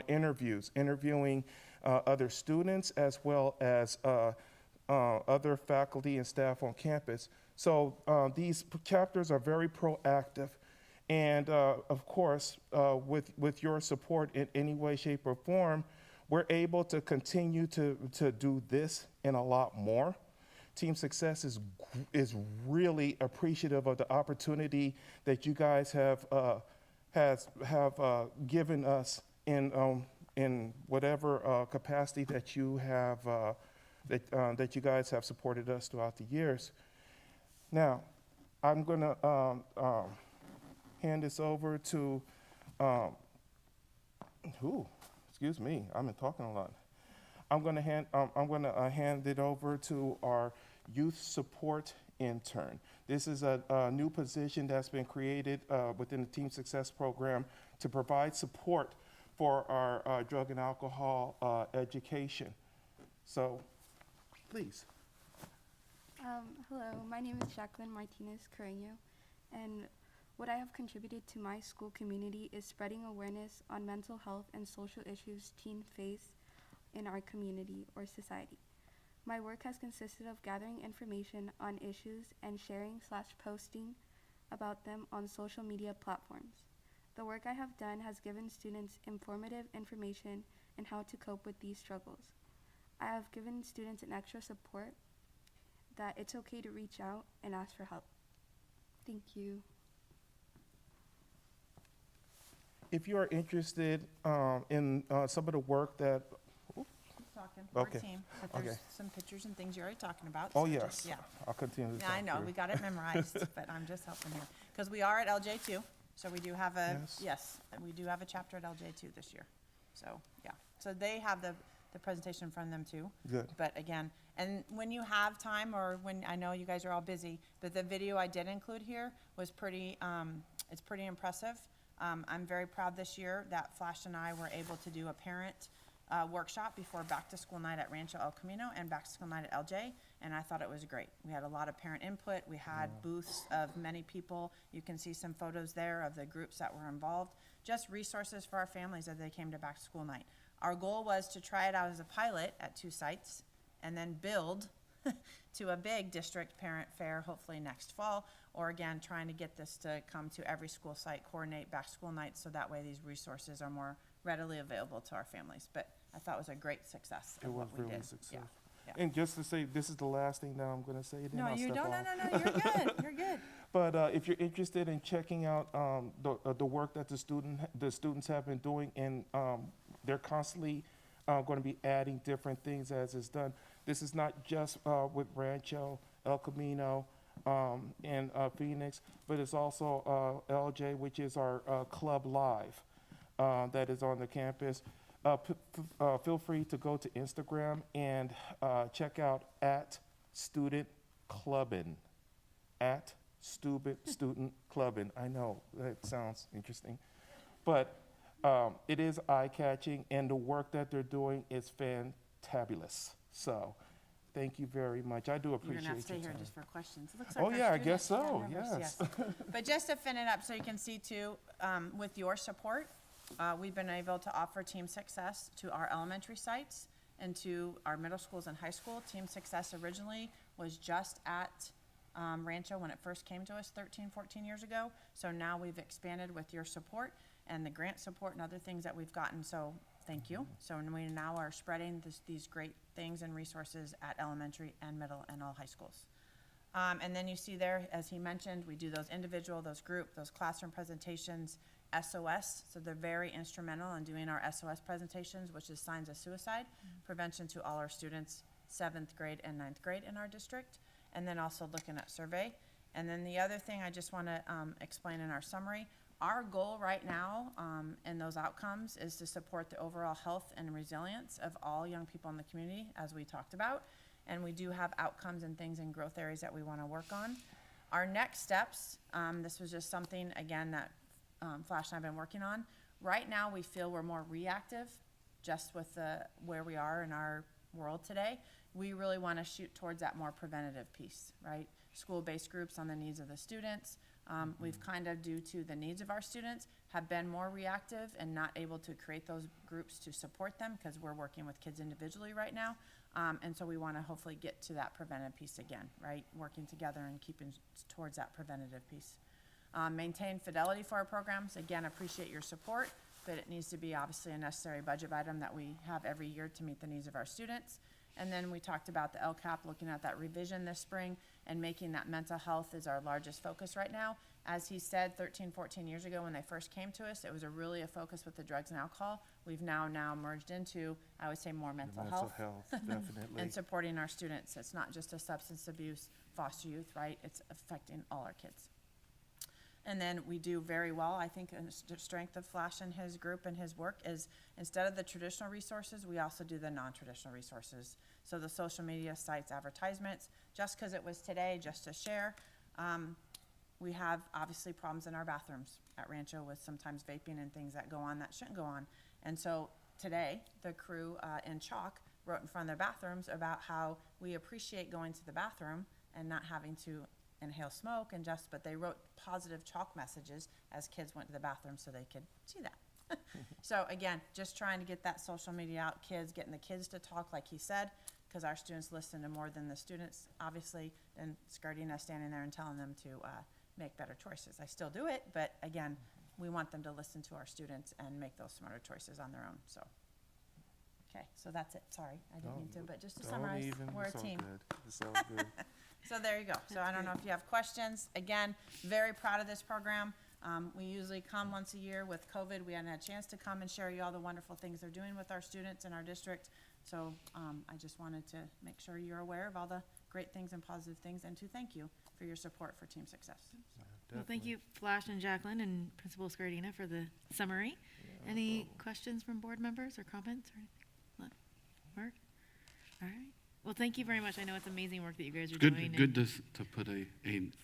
interviews, interviewing other students as well as other faculty and staff on campus. So these chapters are very proactive. And of course, with your support in any way, shape, or form, we're able to continue to do this and a lot more. Team Success is really appreciative of the opportunity that you guys have given us in whatever capacity that you have that you guys have supported us throughout the years. Now, I'm going to hand this over to. Excuse me, I've been talking a lot. I'm going to hand it over to our youth support intern. This is a new position that's been created within the Team Success program to provide support for our drug and alcohol education. So, please. Hello, my name is Jacqueline Martinez Carreño, and what I have contributed to my school community is spreading awareness on mental health and social issues teens face in our community or society. My work has consisted of gathering information on issues and sharing/posting about them on social media platforms. The work I have done has given students informative information on how to cope with these struggles. I have given students an extra support that it's okay to reach out and ask for help. Thank you. If you are interested in some of the work that, Talking, we're Okay. a team, but there's Okay. some pictures and things you're already talking about. oh so yes, just- Yeah, I'll continue to yeah, I talk know, through. we got it memorized, but I'm just helping here. Because we are at LJ2, so we do have Yes. we do have a chapter at LJ2 this year. So, yeah, so they have the presentation from them too. Good. But again, and when you have time, or when, I know you guys are all busy, but the video I did include here was pretty, it's pretty impressive. I'm very proud this year that Flash and I were able to do a parent workshop before back to school night at Rancho El Camino and back to school night at LJ, and I thought it was great. We had a lot of parent input. We had booths of many people. You can see some photos there of the groups that were involved. Just resources for our families as they came to back to school night. Our goal was to try it out as a pilot at 2 sites and then build to a big district parent fair, hopefully next fall, or again, trying to get this to come to every school site, coordinate back to school nights, so that way these resources are more readily available to our families. But I thought it was a great success It of was what we really did. successful. Yeah. Yeah. And just to say, this is the last thing that I'm gonna say, then No, I'll you step don't, off. no, you're good, you're good. But if you're interested in checking out the work that the students have been doing, and they're constantly going to be adding different things as it's done. This is not just with Rancho, El Camino, and Phoenix, but it's also LJ, which is our Club Live that is on the campus. Feel free to go to Instagram and check out @StudentClubbin, @Student Clubbin. I know that sounds interesting, but it is eye-catching, and the work that they're doing is fantabulous. So, thank you very much. I do You're appreciate gonna have to stay your here time. just for questions. It looks like Oh our yeah, I guess students so. have numbers, Yes. But just to fin it up, so you can see too, with your support, we've been able to offer Team Success to our elementary sites and to our middle schools and high school. Team Success originally was just at Rancho when it first came to us 13, 14 years ago. So now we've expanded with your support and the grant support and other things that we've gotten. So thank you. So we now are spreading these great things and resources at elementary and middle and all high schools. And then you see there, as he mentioned, we do those individual, those group, those classroom presentations, SOS. So they're very instrumental in doing our SOS presentations, which is signs of suicide prevention to all our students, 7th grade and 9th grade in our district. And then also looking at survey. And then the other thing I just want to explain in our summary, our goal right now in those outcomes is to support the overall health and resilience of all young people in the community, as we talked about. And we do have outcomes and things in growth areas that we want to work on. Our next steps, this was just something, again, that Flash and I have been working on. Right now, we feel we're more reactive, just with where we are in our world today. We really want to shoot towards that more preventative piece, right? School-based groups on the needs of the students. We've kind of, due to the needs of our students, have been more reactive and not able to create those groups to support them because we're working with kids individually right now. And so we want to hopefully get to that preventative piece again, right? Working together and keeping towards that preventative piece. Maintain fidelity for our programs. Again, appreciate your support, but it needs to be obviously a necessary budget item that we have every year to meet the needs of our students. And then we talked about the LCAP, looking at that revision this spring and making that mental health is our largest focus right now. As he said, 13, 14 years ago when they first came to us, it was really a focus with the drugs and alcohol. We've now merged into, I would say, more mental health. Definitely. And supporting our students. It's not just a substance abuse, foster youth, right? It's affecting all our kids. And then we do very well, I think, and the strength of Flash and his group and his work is instead of the traditional resources, we also do the non-traditional resources. So the social media sites, advertisements, just because it was today, just to share, we have obviously problems in our bathrooms at Rancho with sometimes vaping and things that go on that shouldn't go on. And so today, the crew in Chalk wrote in front of their bathrooms about how we appreciate going to the bathroom and not having to inhale smoke but they wrote positive chalk messages as kids went to the bathroom so they could see that. So again, just trying to get that social media out, getting the kids to talk like he said, because our students listen to more than the students, obviously, and Scardina standing there and telling them to make better choices. I still do it, but again, we want them to listen to our students and make those smarter choices on their own, so. Okay, so that's it, sorry, I didn't mean to, but just to summarize, we're a team. It's all good. So there you go. So I don't know if you have questions. Again, very proud of this program. We usually come once a year. With COVID, we hadn't had a chance to come and share you all the wonderful things they're doing with our students in our district. So I just wanted to make sure you're aware of all the great things and positive things, and to thank you for your support for Team Success. Well, thank you, Flash and Jacqueline and Principal Scardina for the summary. Any questions from board members or comments or anything? Mark? All right. Well, thank you very much. I know it's amazing work that you guys are doing. Good to put a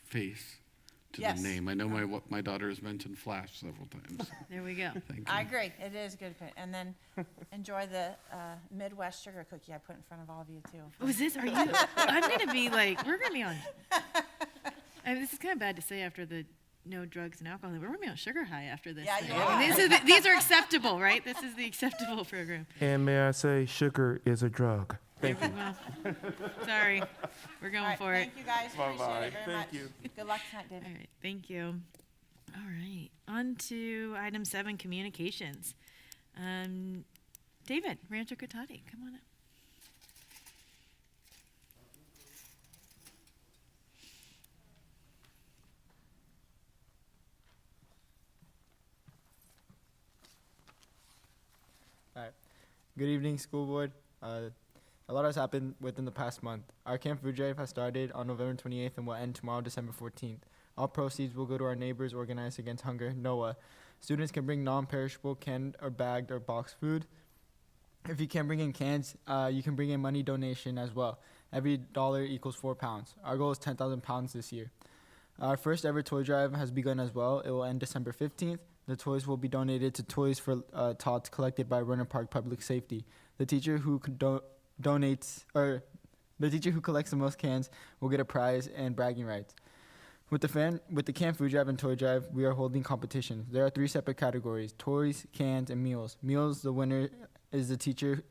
face to Yes. the name. I know my daughter has mentioned Flash several times. There we go. Thank you. I agree. It is good. And then enjoy the Midwest sugar cookie I put in front of all of you, too. Oh, is this, are you, I'm going to be like, we're going to be on, I mean, this is kind of bad to say after the no drugs and alcohol. We're going to be on sugar high after this. Yeah, thing. you I mean, these are acceptable, right? This is the acceptable program. And may I say, sugar is a drug. Thank you. Well, sorry. We're going All right, for it. thank you, guys. Appreciate it very Thank much. you. Good luck tonight, David. All right, thank you. All right, on to item 7, communications. David, Rancho Cotati, come on up. Good evening, school board. A lot has happened within the past month. Our Camp Food Drive has started on November 28th and will end tomorrow, December 14th. All proceeds will go to our neighbors organized against hunger, NOAA. Students can bring non-perishable canned or bagged or boxed food. If you can't bring in cans, you can bring in money donation as well. Every dollar equals 4 pounds. Our goal is 10,000 pounds this year. Our first ever toy drive has begun as well. It will end December 15th. The toys will be donated to Toys for Tots collected by Runner Park Public Safety. The teacher who the teacher who collects the most cans will get a prize and bragging rights. With the Camp Food Drive and Toy Drive, we are holding competitions. There are 3 separate categories: toys, cans, and meals. Meals, the winner is the teacher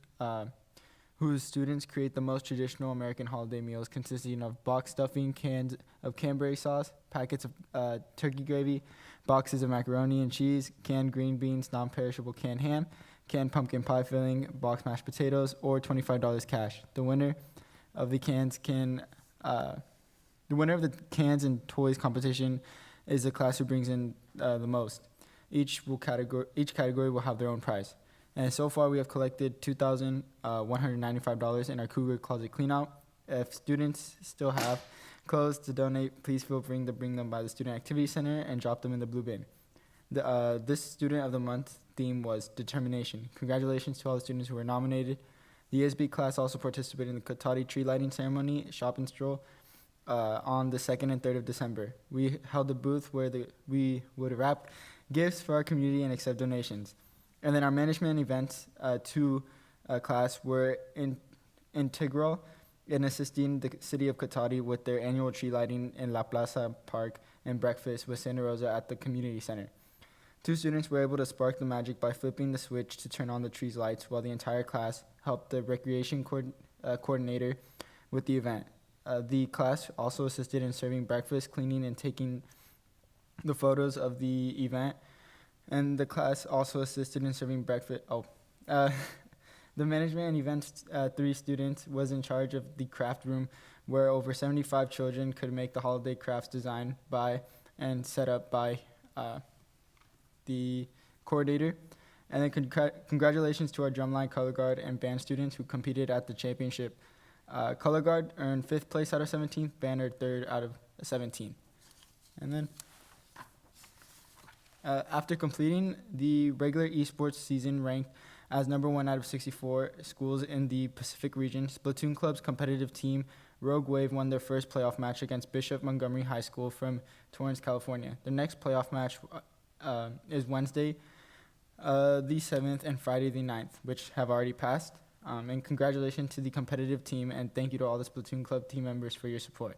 whose students create the most traditional American holiday meals, consisting of box stuffing, cans of cranberry sauce, packets of turkey gravy, boxes of macaroni and cheese, canned green beans, non-perishable canned ham, canned pumpkin pie filling, boxed mashed potatoes, or $25 cash. The winner of the cans and toys competition is the class who brings in the most. Each category will have their own prize. And so far, we have collected $2,195 in our Cougar Closet Cleanout. If students still have clothes to donate, please feel free to bring them by the Student Activity Center and drop them in the blue bin. This Student of the Month theme was determination. Congratulations to all the students who were nominated. The ESB class also participated in the Cotati tree lighting ceremony, shop and stroll, on the 2nd and 3rd of December. We held a booth where we would wrap gifts for our community and accept donations. And then our management events to class were integral in assisting the city of Cotati with their annual tree lighting in La Plaza Park and breakfast with Santa Rosa at the community center. 2 students were able to spark the magic by flipping the switch to turn on the tree's lights, while the entire class helped the recreation coordinator with the event. The class also assisted in serving breakfast, cleaning, and taking the photos of the event. And the class also assisted in serving breakfast. The management and events 3 students was in charge of the craft room, where over 75 children could make the holiday crafts designed by and set up by the coordinator. And then congratulations to our drumline, color guard, and band students who competed at the championship. Color guard earned 5th place out of 17, band earned 3rd out of 17. And then after completing the regular esports season ranked as number 1 out of 64 schools in the Pacific region, Splatoon Club's competitive team, Rogue Wave, won their first playoff match against Bishop Montgomery High School from Torrance, California. The next playoff match is Wednesday, the 7th, and Friday, the 9th, which have already passed. And congratulations to the competitive team, and thank you to all the Splatoon Club team members for your support.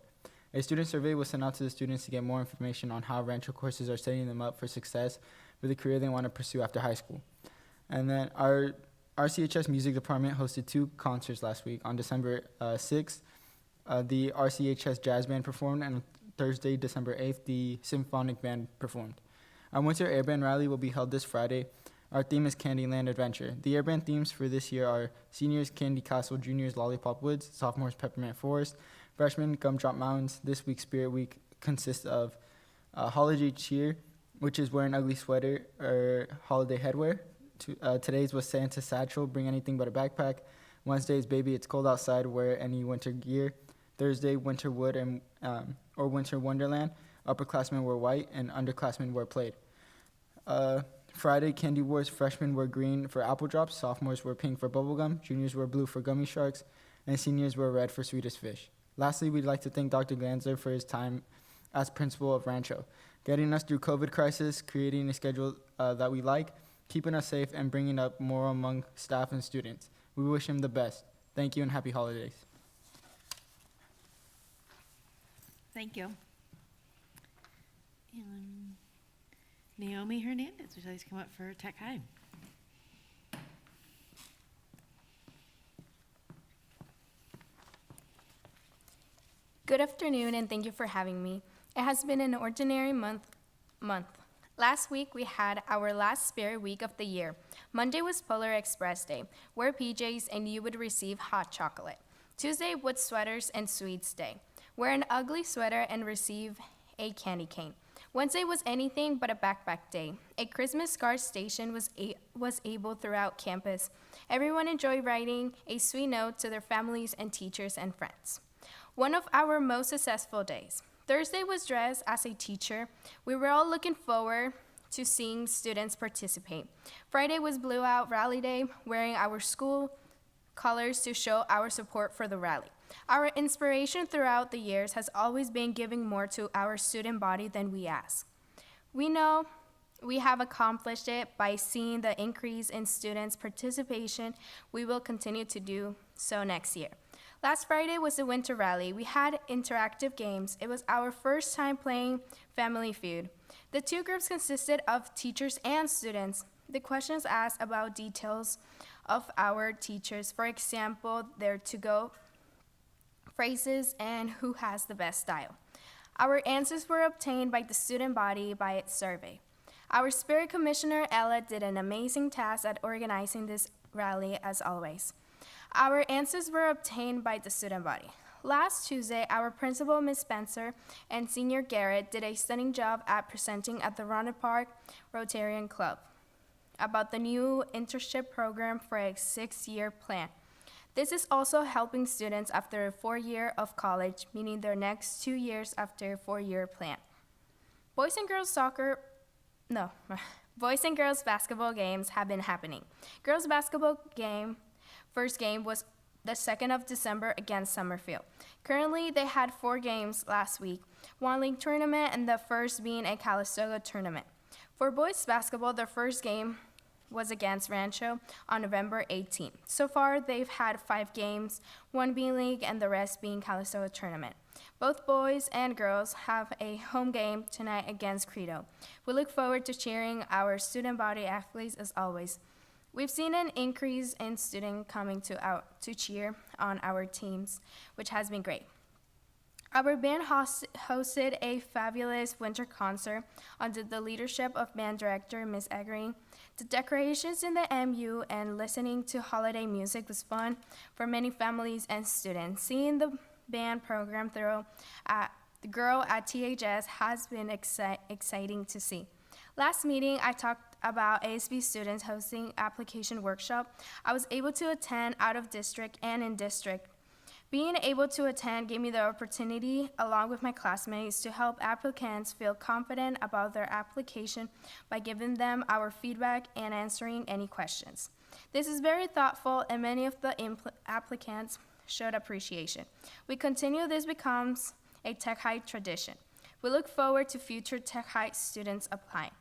A student survey was sent out to the students to get more information on how Rancho courses are setting them up for success with the career they want to pursue after high school. And then our RCHS Music Department hosted 2 concerts last week. On December 6th, the RCHS Jazz Band performed, and on Thursday, December 8th, the Symphonic Band performed. Our Winter Airband Rally will be held this Friday. Our theme is Candyland Adventure. The airband themes for this year are seniors Candy Castle, juniors Lollipop Woods, sophomores Peppermint Forest, freshmen Gumdrop Mountains. This week's Spirit Week consists of holiday cheer, which is wear an ugly sweater or holiday headwear. Today's was Santa Satchel, bring anything but a backpack. Wednesday's Baby It's Cold Outside, wear any winter gear. Thursday, Winter Wood and or Winter Wonderland. Upperclassmen wear white and underclassmen wear plaid. Friday, Candy Wars, freshmen wear green for Apple Drops, sophomores wear pink for bubblegum, juniors wear blue for Gummy Sharks, and seniors wear red for Sweetest Fish. Lastly, we'd like to thank Dr. Glanzer for his time as principal of Rancho, getting us through COVID crisis, creating a schedule that we like, keeping us safe, and bringing up more among staff and students. We wish him the best. Thank you and happy holidays. Thank you. Naomi Hernandez, would you like to come up for Tech High? Good afternoon, and thank you for having me. It has been an ordinary month. Last week, we had our last Spirit Week of the year. Monday was Polar Express Day. Wear PJs and you would receive hot chocolate. Tuesday was Sweaters and Sweets Day. Wear an ugly sweater and receive a candy cane. Wednesday was anything but a backpack day. A Christmas card station was able throughout campus. Everyone enjoyed writing a sweet note to their families and teachers and friends. One of our most successful days. Thursday was dressed as a teacher. We were all looking forward to seeing students participate. Friday was Blue Out Rally Day, wearing our school colors to show our support for the rally. Our inspiration throughout the years has always been giving more to our student body than we ask. We know we have accomplished it by seeing the increase in students' participation. We will continue to do so next year. Last Friday was the winter rally. We had interactive games. It was our first time playing Family Feud. The two groups consisted of teachers and students. The questions asked about details of our teachers, for example, their to-go phrases and who has the best style. Our answers were obtained by the student body by its survey. Our Spirit Commissioner, Ella, did an amazing task at organizing this rally as always. Our answers were obtained by the student body. Last Tuesday, our principal, Ms. Spencer, and senior Garrett did a stunning job at presenting at the Rohnert Park Rotarian Club about the new internship program for a 6-year plan. This is also helping students after a 4-year of college, meaning their next 2 years after a 4-year plan. Boys and girls basketball games have been happening. Girls basketball first game was the 2nd of December against Summerfield. Currently, they had 4 games last week, one league tournament and the first being a Calistoga tournament. For boys basketball, their first game was against Rancho on November 18th. So far, they've had 5 games, 1 being league and the rest being Calistoga tournament. Both boys and girls have a home game tonight against Credo. We look forward to cheering our student body athletes as always. We've seen an increase in students coming to cheer on our teams, which has been great. Our band hosted a fabulous winter concert under the leadership of band director Ms. Eggering. The decorations in the MU and listening to holiday music was fun for many families and students. Seeing the band program through at the Girl at THS has been exciting to see. Last meeting, I talked about ASB students hosting application workshop. I was able to attend out of district and in district. Being able to attend gave me the opportunity, along with my classmates, to help applicants feel confident about their application by giving them our feedback and answering any questions. This is very thoughtful, and many of the applicants showed appreciation. We continue, this becomes a Tech High tradition. We look forward to future Tech High students applying.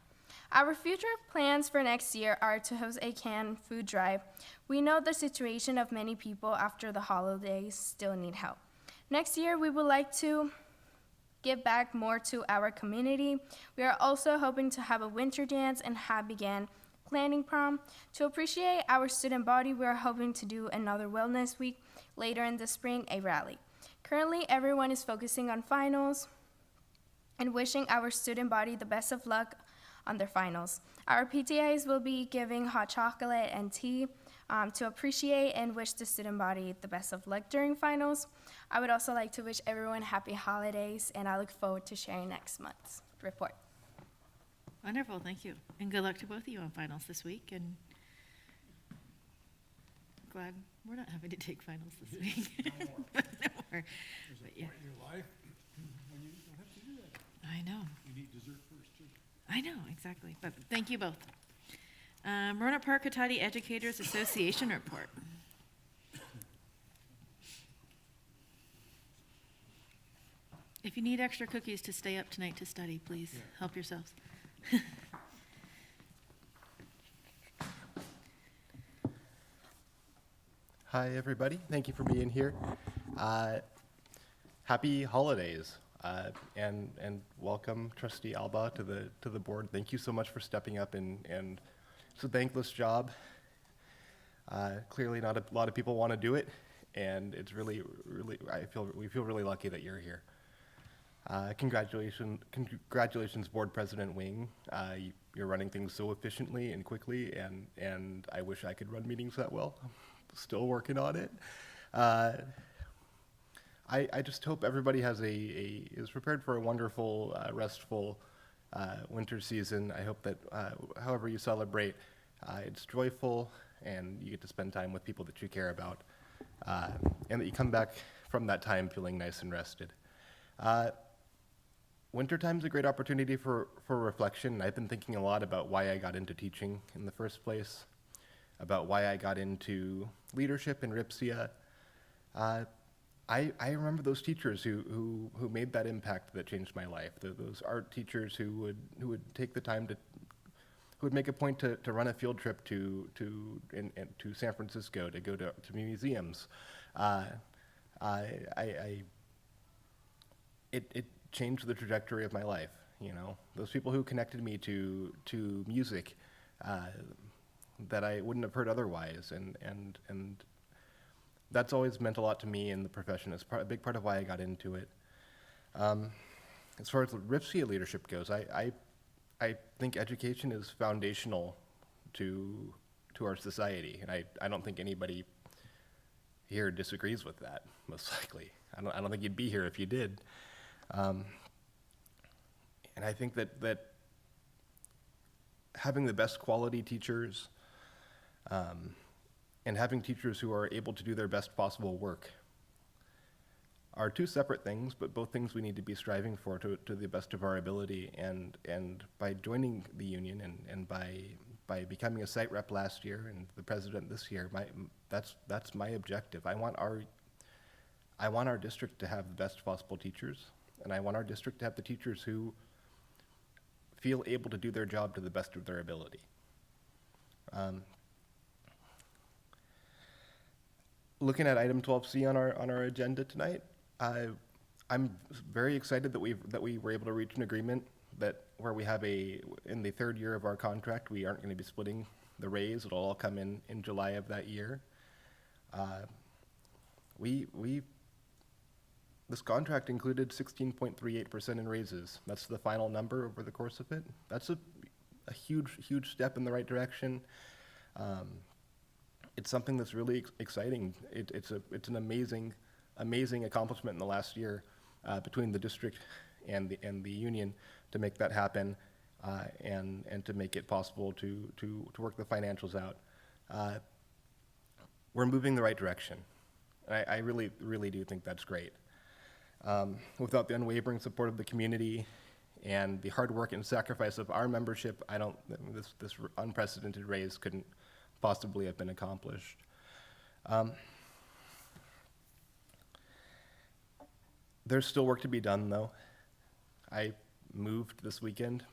Our future plans for next year are to host a canned food drive. We know the situation of many people after the holidays still need help. Next year, we would like to give back more to our community. We are also hoping to have a winter dance and have began planning prom. To appreciate our student body, we are hoping to do another wellness week, later in the spring, a rally. Currently, everyone is focusing on finals and wishing our student body the best of luck on their finals. Our PTAs will be giving hot chocolate and tea to appreciate and wish the student body the best of luck during finals. I would also like to wish everyone happy holidays, and I look forward to sharing next month's report. Wonderful, thank you. And good luck to both of you on finals this week, and glad we're not having to take finals this week. No more. But yeah. Your life when you don't have to do that. I know. You eat dessert first too. I know, exactly. But thank you both. Rohnert Park Cotati Educators Association report. If you need extra cookies to stay up tonight to study, please help yourselves. Hi, everybody. Thank you for being here. Happy holidays, and welcome, Trustee Alba, to the board. Thank you so much for stepping up, and it's a thankless job. Clearly, not a lot of people want to do it, and it's really, we feel really lucky that you're here. Congratulations, Board President Wing. You're running things so efficiently and quickly, and I wish I could run meetings that well. I'm still working on it. I just hope everybody has is prepared for a wonderful, restful winter season. I hope that however you celebrate, it's joyful and you get to spend time with people that you care about, and that you come back from that time feeling nice and rested. Wintertime's a great opportunity for reflection. I've been thinking a lot about why I got into teaching in the first place, about why I got into leadership in RIPSIA. I remember those teachers who made that impact that changed my life. Those art teachers who would take the time who would make a point to run a field trip to San Francisco, to go to museums. It changed the trajectory of my life. You know, those people who connected me to music that I wouldn't have heard otherwise, and that's always meant a lot to me in the profession. It's a big part of why I got into it. As far as the RIPSIA leadership goes, I think education is foundational to our society, and I don't think anybody here disagrees with that. Most likely, I don't think you'd be here if you did. And I think that having the best quality teachers, and having teachers who are able to do their best possible work are two separate things, but both things we need to be striving for to the best of our ability. And by joining the union and by becoming a site rep last year and the president this year, that's my objective. I want our district to have the best possible teachers, and I want our district to have the teachers who feel able to do their job to the best of their ability. Looking at item 12C on our agenda tonight, I'm very excited that we were able to reach an agreement that where we have in the third year of our contract, we aren't going to be splitting the raise. It'll all come in July of that year. This contract included 16.38% in raises. That's the final number over the course of it. That's a huge step in the right direction. It's something that's really exciting. It's an amazing accomplishment in the last year between the district and the union to make that happen, and to make it possible to work the financials out. We're moving the right direction. I really do think that's great. Without the unwavering support of the community and the hard work and sacrifice of our membership, this unprecedented raise couldn't possibly have been accomplished. There's still work to be done, though. I moved this weekend.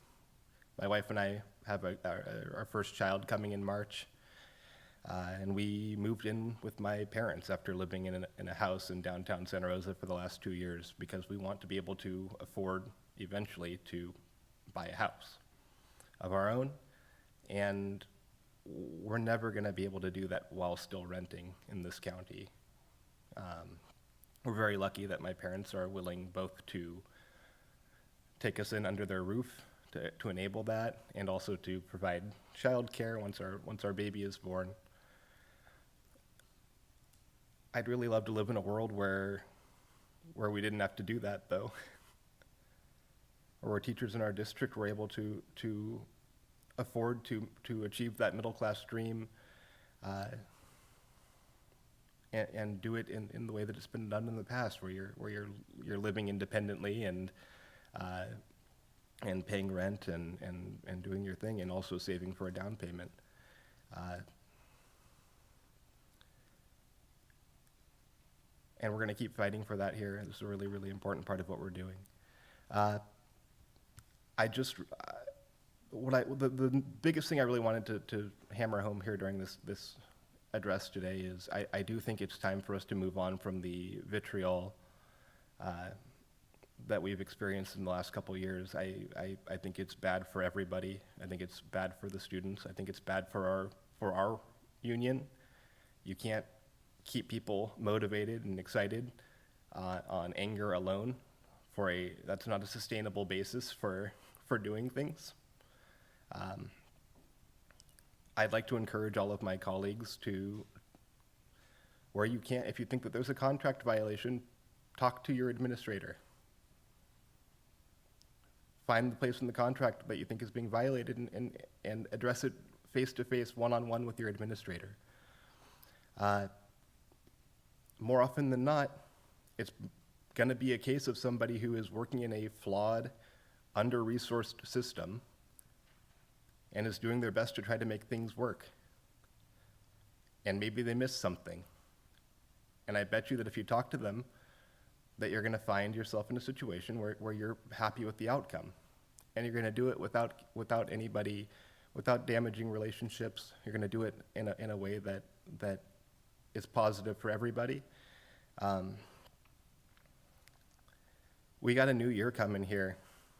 My wife and I have our first child coming in March, and we moved in with my parents after living in a house in downtown Santa Rosa for the last 2 years, because we want to be able to afford eventually to buy a house of our own, and we're never going to be able to do that while still renting in this county. We're very lucky that my parents are willing both to take us in under their roof to enable that, and also to provide childcare once our baby is born. I'd really love to live in a world where we didn't have to do that, though, or where teachers in our district were able to afford to achieve that middle class dream, and do it in the way that it's been done in the past, where you're living independently and paying rent and doing your thing, and also saving for a down payment. And we're going to keep fighting for that here. This is a really, really important part of what we're doing. The biggest thing I really wanted to hammer home here during this address today is I do think it's time for us to move on from the vitriol that we've experienced in the last couple of years. I think it's bad for everybody. I think it's bad for the students. I think it's bad for our union. You can't keep people motivated and excited on anger alone. That's not a sustainable basis for doing things. I'd like to encourage all of my colleagues to, where you can't, if you think that there's a contract violation, talk to your administrator. find the place in the contract that you think is being violated and address it face-to-face, one-on-one with your administrator. More often than not, it's going to be a case of somebody who is working in a flawed, under-resourced system and is doing their best to try to make things work. And maybe they missed something. And I bet you that if you talk to them, that you're going to find yourself in a situation where you're happy with the outcome. And you're going to do it without anybody, without damaging relationships. You're going to do it in a way that is positive for everybody. We got a new year coming here.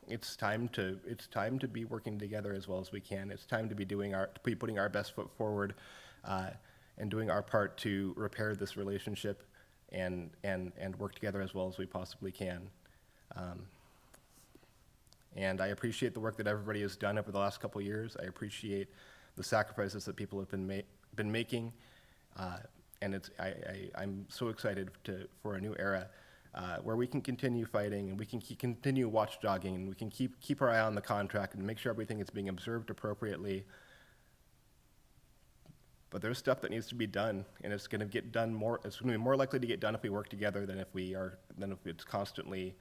It's time to be working together as well as we can. It's time to be putting our best foot forward, and doing our part to repair this relationship and work together as well as we possibly can. And I appreciate the work that everybody has done over the last couple of years. I appreciate the sacrifices that people have been making, and I'm so excited for a new era where we can continue fighting and we can continue watchdogging and we can keep our eye on the contract and make sure everything is being observed appropriately. But there's stuff that needs to be done, and it's going to get done more. It's going to be more likely to get done if we work together than if it's constantly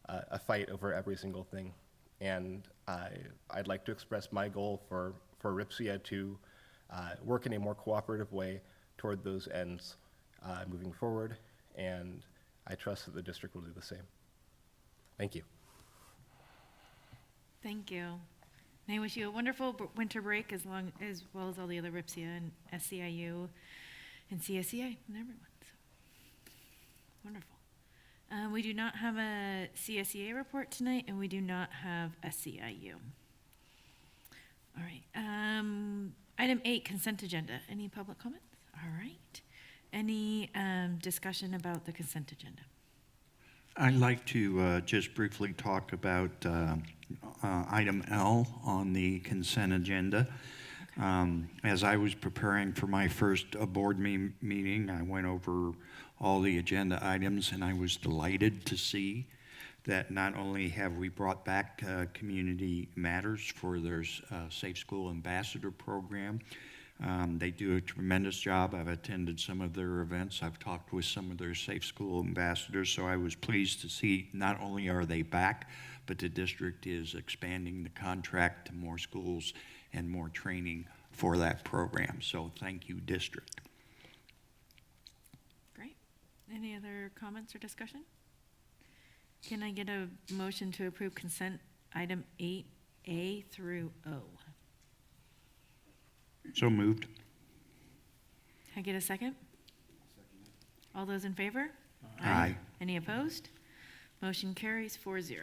a fight over every single thing. And I'd like to express my goal for RIPSIA to work in a more cooperative way toward those ends moving forward, and I trust that the district will do the same. Thank you. Thank you. And I wish you a wonderful winter break as well as all the other RIPSIA and SCIU and CSEA and everyone. So, wonderful. We do not have a CSEA report tonight, and we do not have SCIU. All right. Item 8, consent agenda. Any public comments? All right. Any discussion about the consent agenda? I'd like to just briefly talk about item L on the consent agenda. As I was preparing for my first board meeting, I went over all the agenda items, and I was delighted to see that not only have we brought back Community Matters for their Safe School Ambassador program. They do a tremendous job. I've attended some of their events. I've talked with some of their Safe School ambassadors, so I was pleased to see not only are they back, but the district is expanding the contract to more schools and more training for that program. So thank you, district. Great. Any other comments or discussion? Can I get a motion to approve consent item 8A through O? So moved. Can I get a second? All those in favor? Aye. Any opposed? Motion carries 4-0.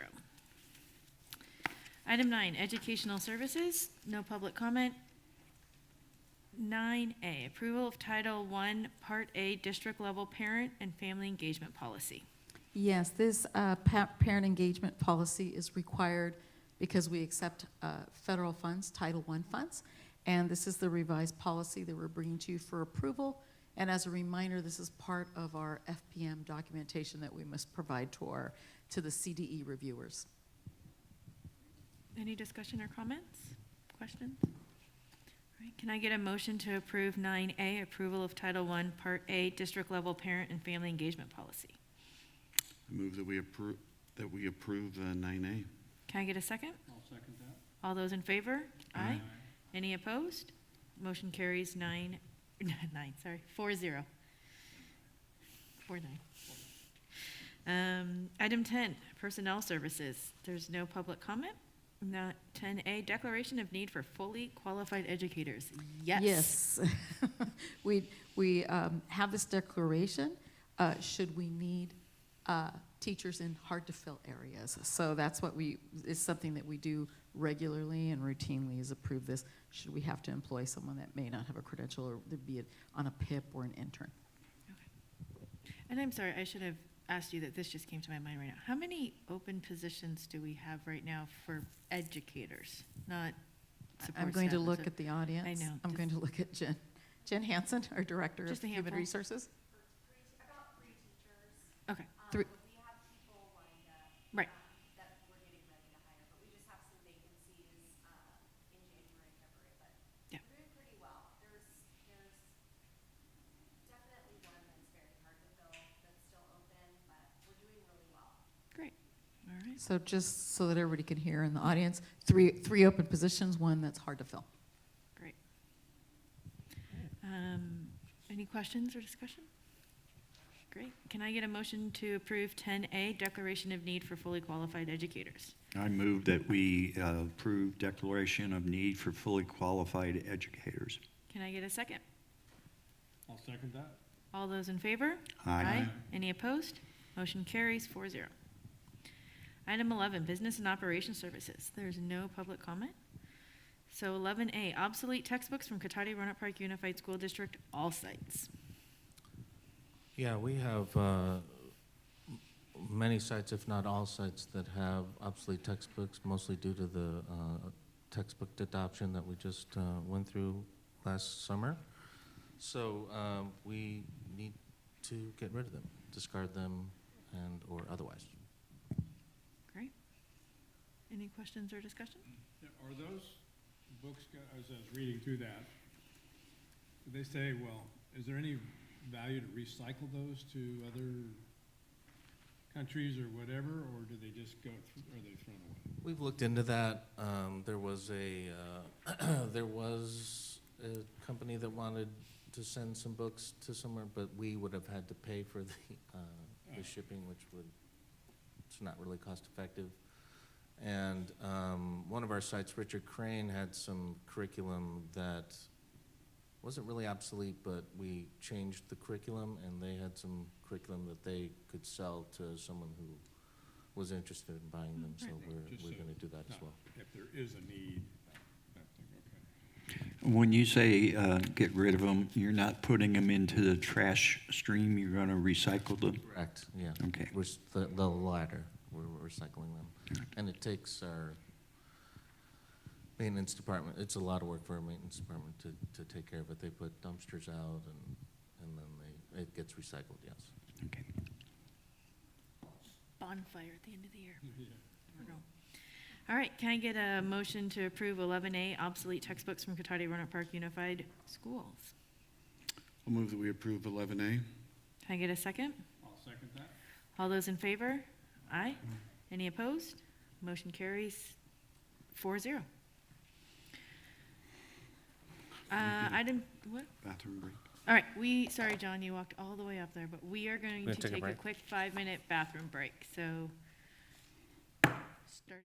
Item 9, educational services. No public comment. 9A, approval of Title I, Part A, district level parent and family engagement policy. Yes, this parent engagement policy is required because we accept federal funds, Title I funds, and this is the revised policy that we're bringing to you for approval. And as a reminder, this is part of our FPM documentation that we must provide to the CDE reviewers. Any discussion or comments? Questions? All right, can I get a motion to approve 9A, approval of Title I, Part A, district level parent and family engagement policy? I move that we approve the 9A. Can I get a second? I'll second that. All those in favor? Aye. Any opposed? Motion carries 4-0. 4-9. Item 10, personnel services. There's no public comment. Not 10A, declaration of need for fully qualified educators. Yes. Yes. We have this declaration should we need teachers in hard-to-fill areas. So that's what it's something that we do regularly and routinely is approve this should we have to employ someone that may not have a credential or be it on a PIP or an intern. Okay. And I'm sorry, I should have asked you that. This just came to my mind right now. How many open positions do we have right now for educators, not support I'm going to staff? look at the audience. I know. I'm going to look at Jen Hansen, our Director of Just a Human handful? Resources. About 3 teachers. Okay. Three. We have people lined up Right. that we're getting ready to hire, but we just So just so that everybody can hear in the audience, three open positions, one that's hard to fill. Great. Any questions or discussion? Great. Can I get a motion to approve 10A, Declaration of Need for Fully Qualified Educators? I move that we approve declaration of need for fully qualified educators. Can I get a second? I'll second that. All those in favor? Aye. Any opposed? Motion carries 4-0. Item 11, Business and Operations Services. There's no public comment. So 11A, obsolete textbooks from Cotati Roanoke Park Unified School District, all sites. Yeah, we have many sites, if not all sites, that have obsolete textbooks, mostly due to the textbook adoption that we just went through last summer. So we need to get rid of them, discard them, and or otherwise. Great. Any questions or discussion? Yeah, are those books, as I was reading through that, did they say, well, is there any value to recycle those to other countries or whatever, or do they just go, are they thrown away? We've looked into that. There was a there was a company that wanted to send some books to somewhere, but we would have had to pay for the shipping, which it's not really cost effective. And one of our sites, Richard Crane, had some curriculum that wasn't really obsolete, but we changed the curriculum, and they had some curriculum that they could sell to someone who was interested in buying them. So we're going to do that as well. If there is a need, that thing, okay. When you say get rid of them, you're not putting them into the trash stream, you're going to recycle them? Correct, yeah. Okay. The latter, we're recycling them. And it takes our maintenance department, it's a lot of work for our maintenance department to take care of it. They put dumpsters out and then it gets recycled, yes. Okay. Bonfire at the end of the year. Never know. All right, can I get a motion to approve 11A, obsolete textbooks from Cotati Roanoke Park Unified Schools? I'll move that we approve 11A. Can I get a second? I'll second that. All those in favor? Aye. Any opposed? Motion carries 4-0. Item, what? Bathroom break. All right, sorry, John, you walked all the way up there, but we are going Gonna to take a take a break? quick 5-minute bathroom break, so start.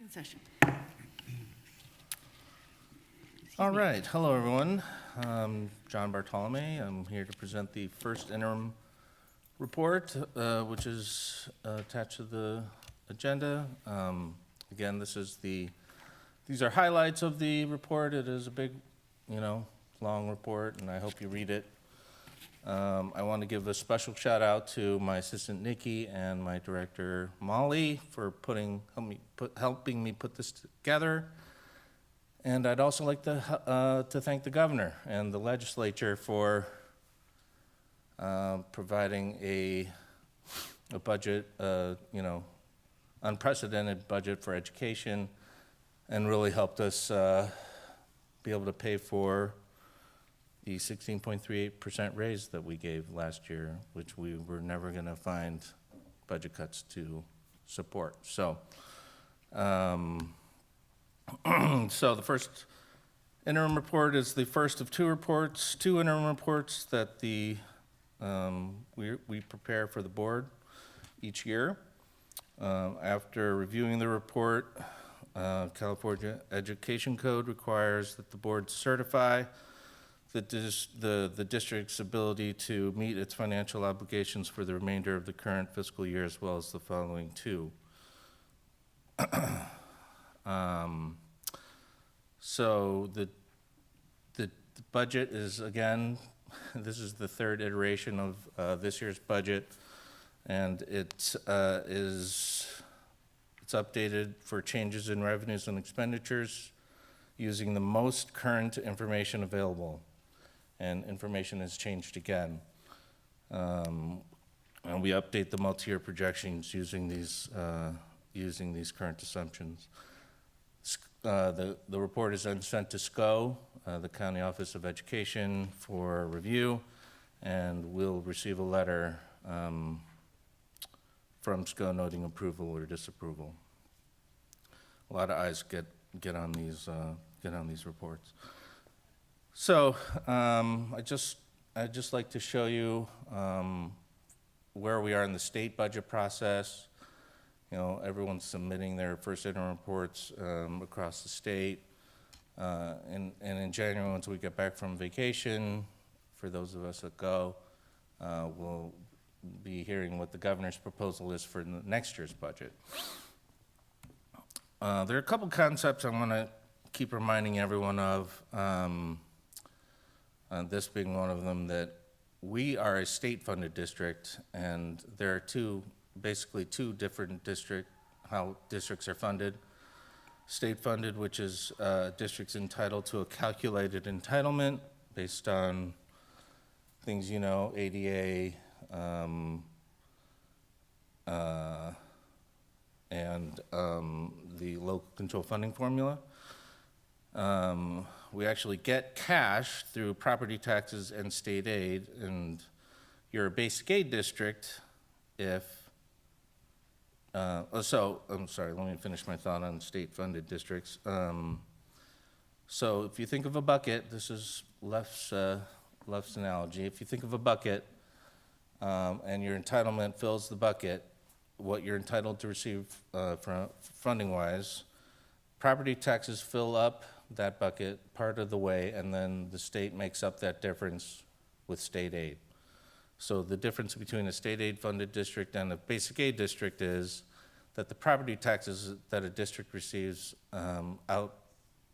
In session. All right, hello, everyone. John Bartolome. I'm here to present the first interim report, which is attached to the agenda. Again, these are highlights of the report. It is a big, long report, and I hope you read it. I want to give a special shout out to my assistant Nikki and my director Molly for helping me put this together. And I'd also like to thank the governor and the legislature for providing a budget, unprecedented budget for education, and really helped us be able to pay for the 16.38% raise that we gave last year, which we were never going to find budget cuts to support. So, so the first interim report is the first of two interim reports that we prepare for the board each year. After reviewing the report, California Education Code requires that the board certify the district's ability to meet its financial obligations for the remainder of the current fiscal year, as well as the following two. So the budget is, again, this is the third iteration of this year's budget, and it's updated for changes in revenues and expenditures using the most current information available. And information has changed again. And we update the multi-year projections using these current assumptions. The report is then sent to SCO, the County Office of Education, for review, and we'll receive a letter from SCO noting approval or disapproval. A lot of eyes get on these reports. So I'd just like to show you where we are in the state budget process. Everyone's submitting their first interim reports across the state. And in January, once we get back from vacation, for those of us that go, we'll be hearing what the governor's proposal is for next year's budget. There are a couple concepts I want to keep reminding everyone of. This being one of them, that we are a state-funded district, and there are basically two different how districts are funded. State-funded, which is districts entitled to a calculated entitlement based on things, ADA, and the local control funding formula. We actually get cash through property taxes and state aid, and you're a basic aid district if, I'm sorry, let me finish my thought on state-funded districts. So if you think of a bucket, this is Left's analogy. If you think of a bucket and your entitlement fills the bucket, what you're entitled to receive funding-wise, property taxes fill up that bucket part of the way, and then the state makes up that difference with state aid. So the difference between a state aid funded district and a basic aid district is that the property taxes that a district receives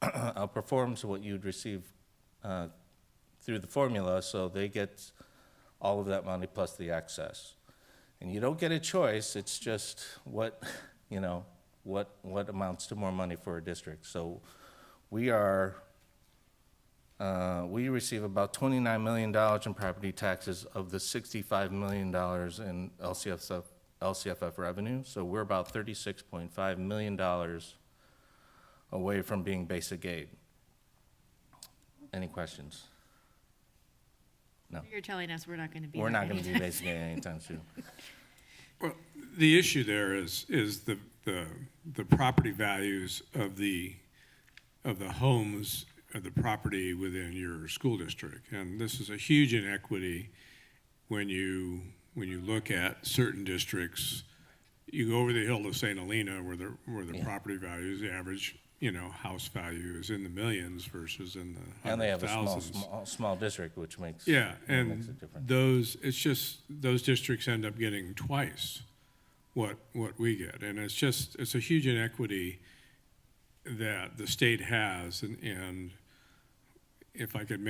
outperforms what you'd receive through the formula, so they get all of that money plus the excess. And you don't get a choice, it's just what amounts to more money for a district. So we receive about $29 million in property taxes of the $65 million in LCFF revenue. So we're about $36.5 million away from being basic aid. Any questions? No. You're telling us we're not going to be. We're not going to be basic aid anytime soon. Well, the issue there is the property values of the homes of the property within your school district, and this is a huge inequity when you look at certain districts you go over the hill to St. Helena where the Yeah. property values, the average, house value is in the millions versus in the And they have a thousands. small district, which makes. Yeah, makes a and difference. those districts end up getting twice what we get. And it's a huge inequity that the state has, and if I could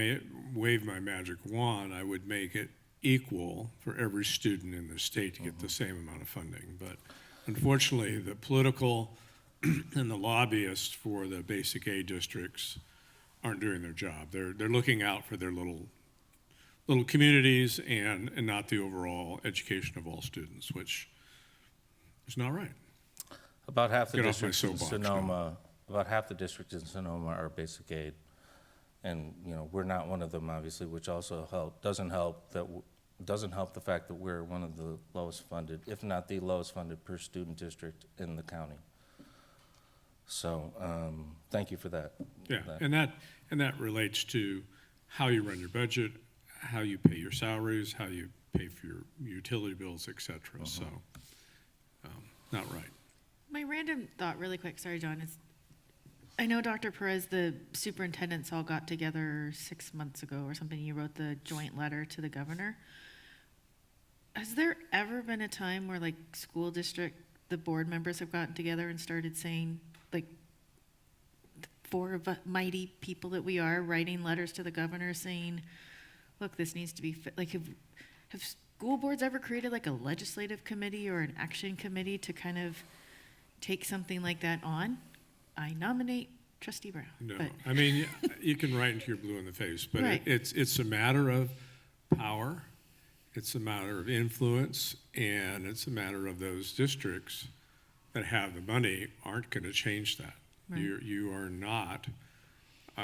wave my magic wand, I would make it equal for every student in the state to get the same amount of funding. But unfortunately, the political and the lobbyists for the basic aid districts aren't doing their job. They're looking out for their little communities and not the overall education of all students, which is not right. About half the Get off my districts in soapbox Sonoma, about half the districts in Sonoma are basic aid. And, we're not one of them, obviously, which also doesn't help the fact that we're one of the lowest funded, if not the lowest funded per student district in the county. So, thank you for that. Yeah, and that relates to how you run your budget, how you pay your salaries, how you pay for your utility bills, et cetera. So, not right. My random thought, really quick, sorry, John, is I know Dr. Perez, the superintendents all got together 6 months ago or something. You wrote the joint letter to the governor. Has there ever been a time where, like, school district, the board members have gotten together and started saying, like, four of mighty people that we are, writing letters to the governor saying, look, this needs to be, like, have school boards ever created, like, a legislative committee or an action committee to kind of take something like that on? I nominate Trustee Brown. No, but- I mean, you can write into your blue in the face, but Right. it's a matter of power, it's a matter of influence, and it's a matter of those districts that have the money aren't going to change that. Right. You are not.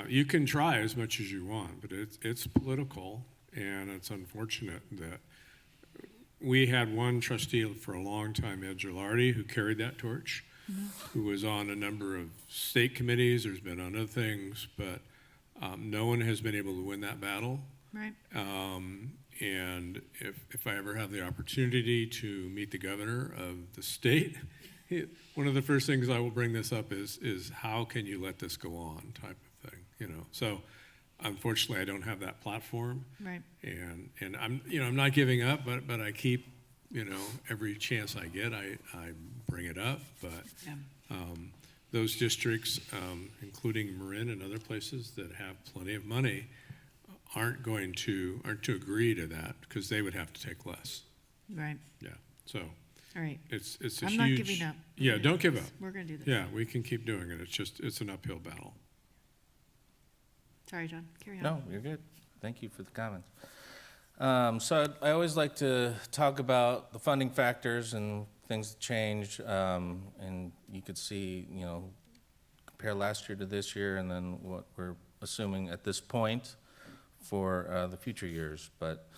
You can try as much as you want, but it's political, and it's unfortunate that we had one trustee for a long time, Ed Gilardi, who carried that torch. Who was on a number of state committees. There's been other things, but no one has been able to win that battle. Right. And if I ever have the opportunity to meet the governor of the state, one of the first things I will bring this up is how can you let this go on type of thing, So unfortunately, I don't have that platform. Right. And I'm not giving up, but I keep, every chance I get, I bring it up. But those districts, including Marin and other places that have plenty of money, aren't to agree to that because they would have to take less. Right. Yeah. So All right. it's a huge. I'm not giving up. Yeah, don't give up. We're going to do this. Yeah, we can keep doing it. It's an uphill battle. Sorry, John. Carry on. No, you're good. Thank you for the comments. So I always like to talk about the funding factors and things that change. And you could see, compare last year to this year and then what we're assuming at this point for the future years. But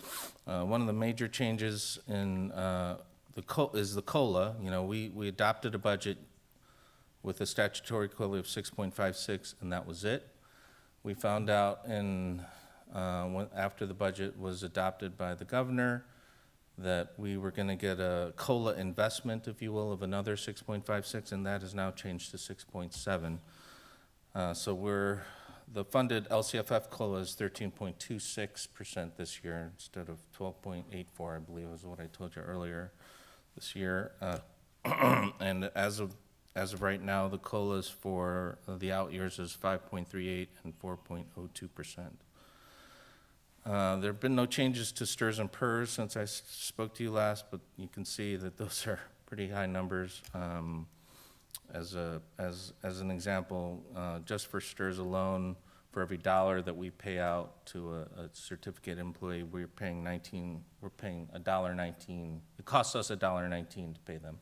one of the major changes in is the COLA. We adopted a budget with a statutory COLA of 6.56, and that was it. We found out after the budget was adopted by the governor that we were going to get a COLA investment, if you will, of another 6.56, and that has now changed to 6.7. So the funded LCFF COLA is 13.26% this year instead of 12.84, I believe is what I told you earlier this year. And as of right now, the COLAs for the out years is 5.38 and 4.02%. There have been no changes to STRS and PERS since I spoke to you last, but you can see that those are pretty high numbers. As an example, just for STRS alone, for every dollar that we pay out to a certificate employee, we're paying $1.19. It costs us $1.19 to pay them.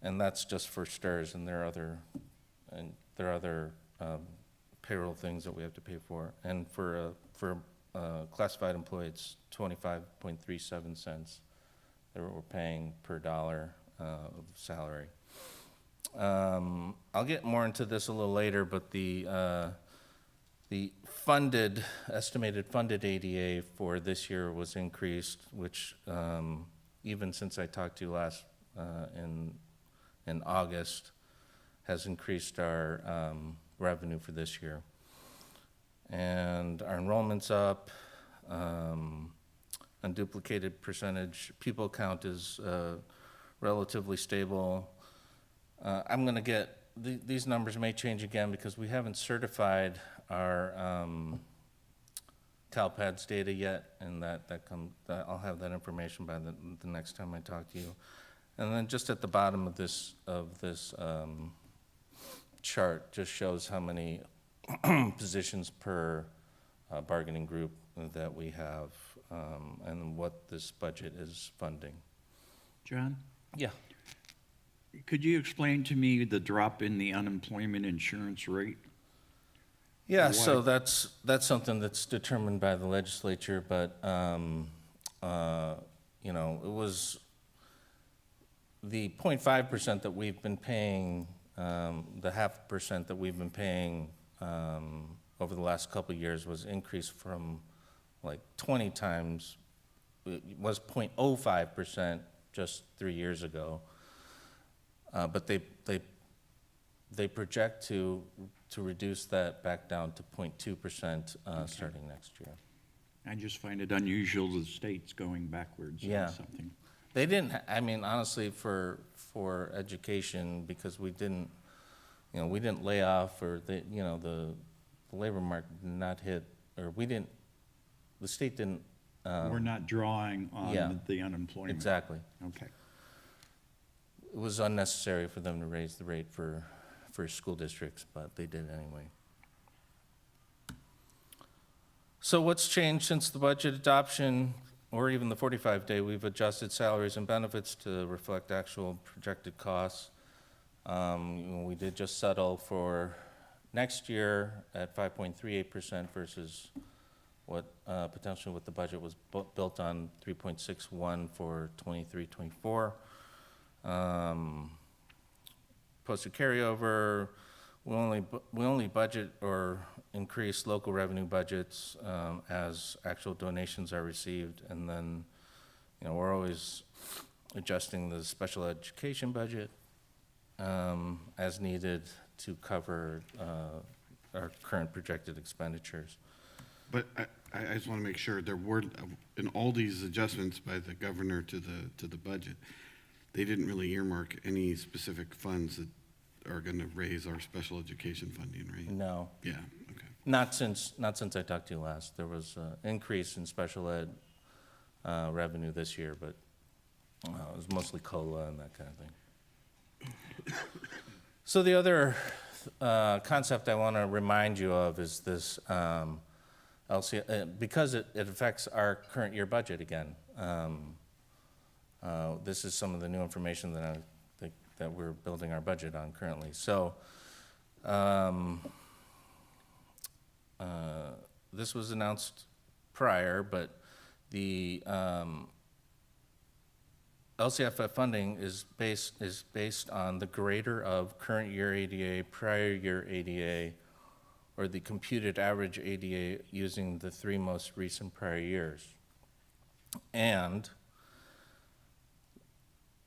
And that's just for STRS, and there are other payroll things that we have to pay for. And for a classified employee, it's 25.37 cents that we're paying per dollar of salary. I'll get more into this a little later, but the estimated funded ADA for this year was increased, which even since I talked to you last, in August has increased our revenue for this year. And our enrollment's up, unduplicated percentage, pupil count is relatively stable. I'm gonna get, these numbers may change again because we haven't certified our CalPADS data yet, and I'll have that information by the next time I talk to you. And then just at the bottom of this chart just shows how many positions per bargaining group that we have, and what this budget is funding. John? Yeah. Could you explain to me the drop in the unemployment insurance rate? Yeah, Why? so that's something that's determined by the legislature, but, you know, it was the 0.5% that we've been paying, the 0.5% that we've been paying over the last couple of years was increased from like 20 times, it was 0.05% just 3 years ago. But they project to reduce that back down to 0.2% starting next year. I just find it unusual the state's going backwards Yeah. on something. They didn't, I mean, honestly, for education, because we didn't lay off, or the labor market did not hit, or the state didn't. We're not drawing on the unemployment. Exactly. Okay. It was unnecessary for them to raise the rate for school districts, but they did anyway. So what's changed since the budget adoption, or even the 45-day? We've adjusted salaries and benefits to reflect actual projected costs. We did just settle for next year at 5.38% versus what potentially what the budget was built on, 3.61 for 23-24. Posted carryover, we only budget or increase local revenue budgets as actual donations are received, and then we're always adjusting the special education budget as needed to cover our current projected expenditures. But I just want to make sure, there were, in all these adjustments by the governor to the budget, they didn't really earmark any specific funds that are going to raise our special education funding, right? No. Yeah, okay. Not since I talked to you last. There was an increase in special ed revenue this year, but it was mostly COLA and that kind of thing. So the other concept I want to remind you of is this because it affects our current year budget again. This is some of the new information that we're building our budget on currently. So this was announced prior, but the LCFF funding is based on the greater of current year ADA, prior year ADA, or the computed average ADA using the 3 most recent prior years. And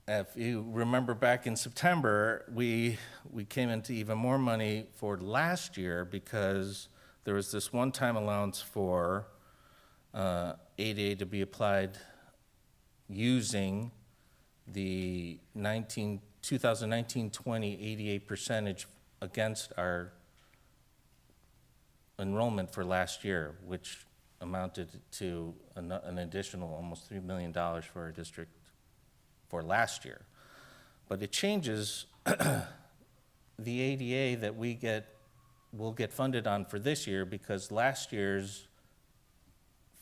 if you remember back in September, we came into even more money for last year because there was this one-time allowance for ADA to be applied using the 2019-20 ADA percentage against our enrollment for last year, which amounted to an additional almost $3 million for our district for last year. But it changes the ADA that will get funded on for this year, because last year's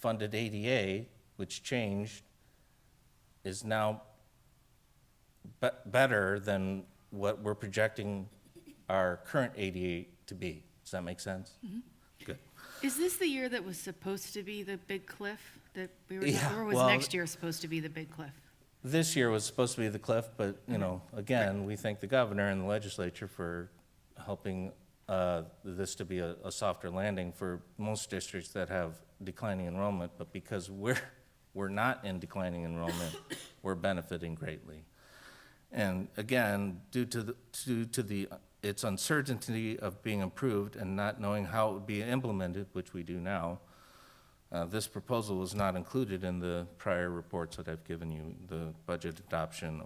funded ADA, which changed, is now better than what we're projecting our current ADA to be. Does that make sense? Mm-hmm. Good. Is this the year that was supposed to be the big cliff that we were, Yeah, or was well, next year supposed to be the big cliff? This year was supposed to be the cliff, but, again, we thank the governor and the legislature for helping this to be a softer landing for most districts that have declining enrollment, but because we're not in declining enrollment, we're benefiting greatly. And again, due to its uncertainty of being approved and not knowing how it would be implemented, which we do now, this proposal was not included in the prior reports that I've given you, the budget adoption,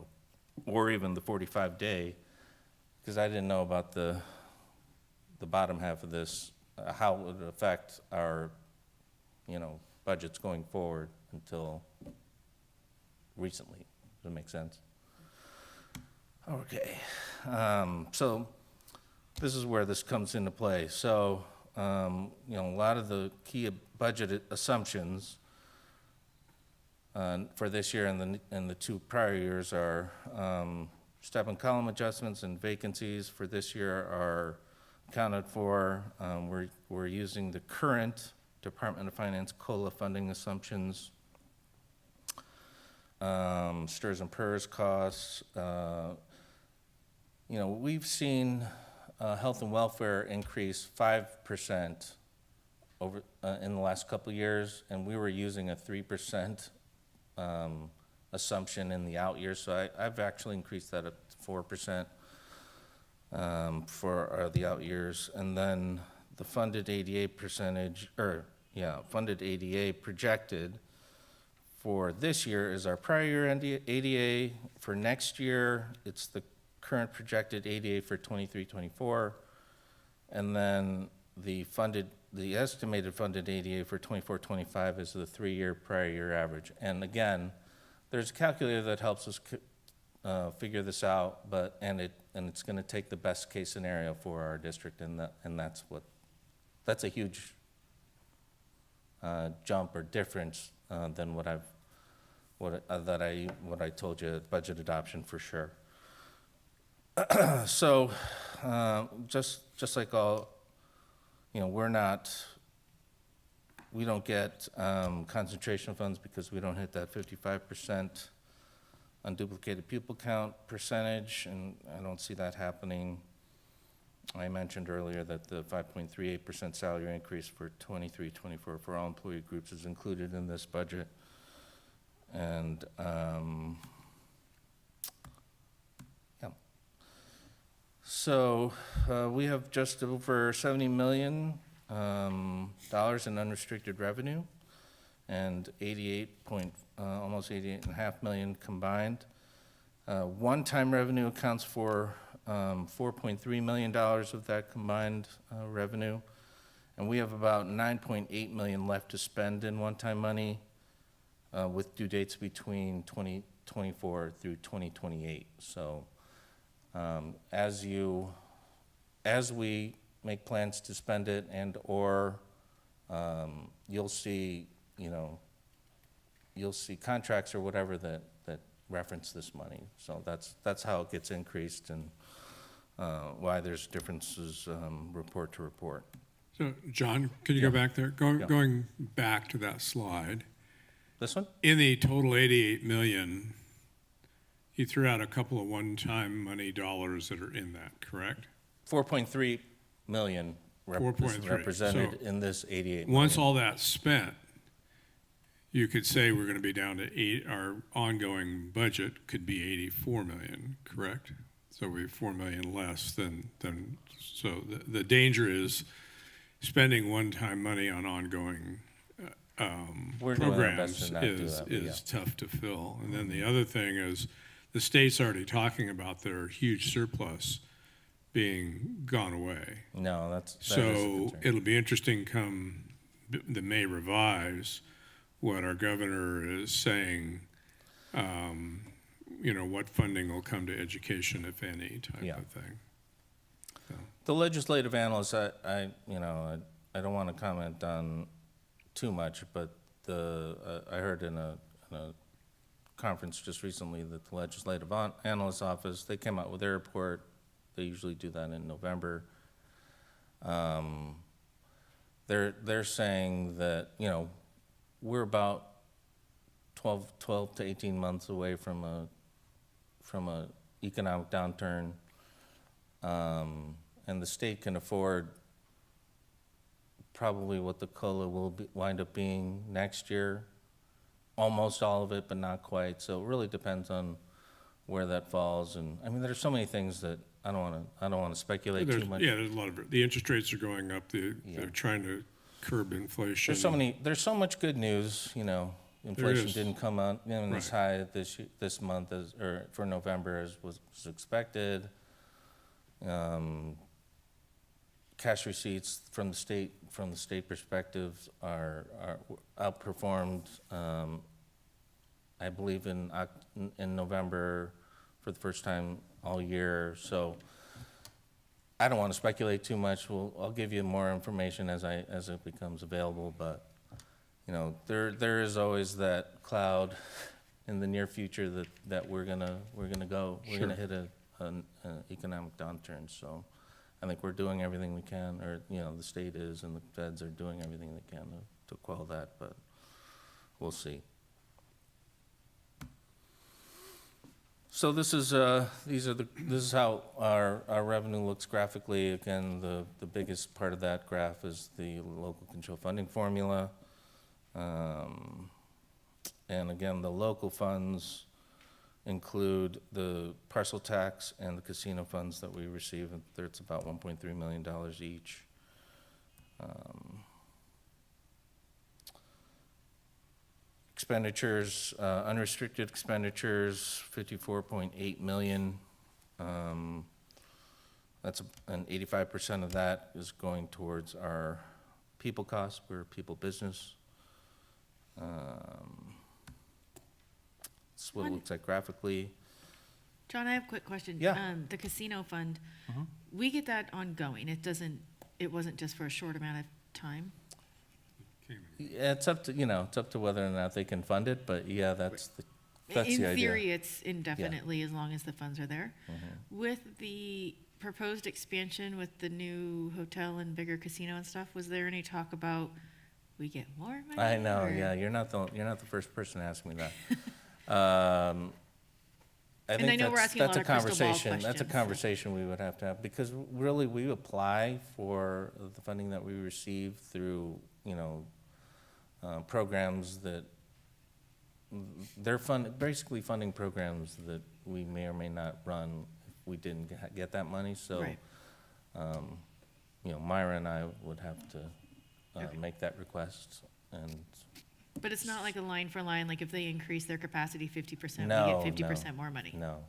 or even the 45-day, because I didn't know about the bottom half of this, how it would affect our, budgets going forward until recently. Does that make sense? Okay. So this is where this comes into play. So, a lot of the key budget assumptions for this year and the two prior years are step and column adjustments and vacancies for this year are accounted for. We're using the current Department of Finance COLA funding assumptions, STRS and PERS costs. We've seen health and welfare increase 5% over in the last couple of years, and we were using a 3% assumption in the out years. So I've actually increased that up to 4% for the out years, and then the funded ADA funded ADA projected for this year is our prior year ADA. For next year, it's the current projected ADA for 23-24, and then the estimated funded ADA for 24-25 is the 3-year prior year average. And again, there's a calculator that helps us figure this out, and it's going to take the best case scenario for our district, and that's a huge jump or difference than what I told you, budget adoption for sure. So, just like all, we don't get concentration funds because we don't hit that 55% unduplicated pupil count percentage, and I don't see that happening. I mentioned earlier that the 5.38% salary increase for 23-24 for all employee groups is included in this budget. And so we have just over $70 million in unrestricted revenue, and almost $88.5 million combined. One-time revenue accounts for $4.3 million of that combined revenue, and we have about $9.8 million left to spend in one-time money with due dates between 2024 through 2028. So as we make plans to spend it, and or you'll see contracts or whatever that reference this money. So that's how it gets increased, and why there's differences report to report. So, John, can you go back there? Going back to that slide. This one? In the total $88 million, you threw out a couple of one-time money dollars that are in that, correct? 4.3 million represented So in this 88 million. once all that's spent, you could say we're going to be down to our ongoing budget could be 84 million, correct? So we have 4 million less so the danger is spending one-time money on ongoing programs is tough to fill. And then the other thing is the state's already talking about their huge surplus being gone away. No, that is a so concern. it'll be interesting come the May revise what our governor is saying, what funding will come to education, if any, type of thing. So. The legislative analysts, I don't want to comment on too much, but I heard in a conference just recently that the legislative analyst office, they came out with their report. They usually do that in November. They're saying that we're about 12 to 18 months away from a economic downturn, and the state can afford probably what the COLA will wind up being next year, almost all of it, but not quite. So it really depends on where that falls. And, I mean, there's so many things that I don't want to speculate There's, too much. yeah, there's a lot of, the interest rates are going up, they're trying to curb inflation. There's so much good news, you know. Inflation is. didn't come out as Right. high this month or for November as was expected. Cash receipts from the state perspective are outperformed. I believe in November for the first time all year. So I don't want to speculate too much. I'll give you more information as it becomes available. But you know, there is always that cloud in the near future that we're gonna hit an economic downturn. So I think we're doing everything we can, or you know, the state is and the feds are doing everything they can to quell that. But we'll see. So this is how our revenue looks graphically. Again, the biggest part of that graph is the local control funding formula. And again, the local funds include the parcel tax and the casino funds that we receive. It's about $1.3 million each. Expenditures, unrestricted expenditures, 54.8 million. That's and 85% of that is going towards our people costs. We're a people business. That's what it looks like graphically. John, I have a quick question. Yeah. The casino fund, Mhm. we get that ongoing. It wasn't just for a short amount of time. Yeah, it's up to whether or not they can fund it, but yeah, that's the In idea. theory, it's indefinitely as long as the funds are there. Mhm. With the proposed expansion with the new hotel and bigger casino and stuff, was there any talk about we get more money? I know, or- yeah, you're not the first person to ask me that. I And I think know we're asking a that's lot of crystal ball conversation. That's a questions, so- conversation we would have to have, because really we apply for the funding that we receive through, programs that they're basically funding programs that we may or may not run if we didn't get that money. So, Right. Myra and I would have to Okay. make that request, and But it's not like a line for line, like if they increase their capacity 50%, we No, get 50% more money. no.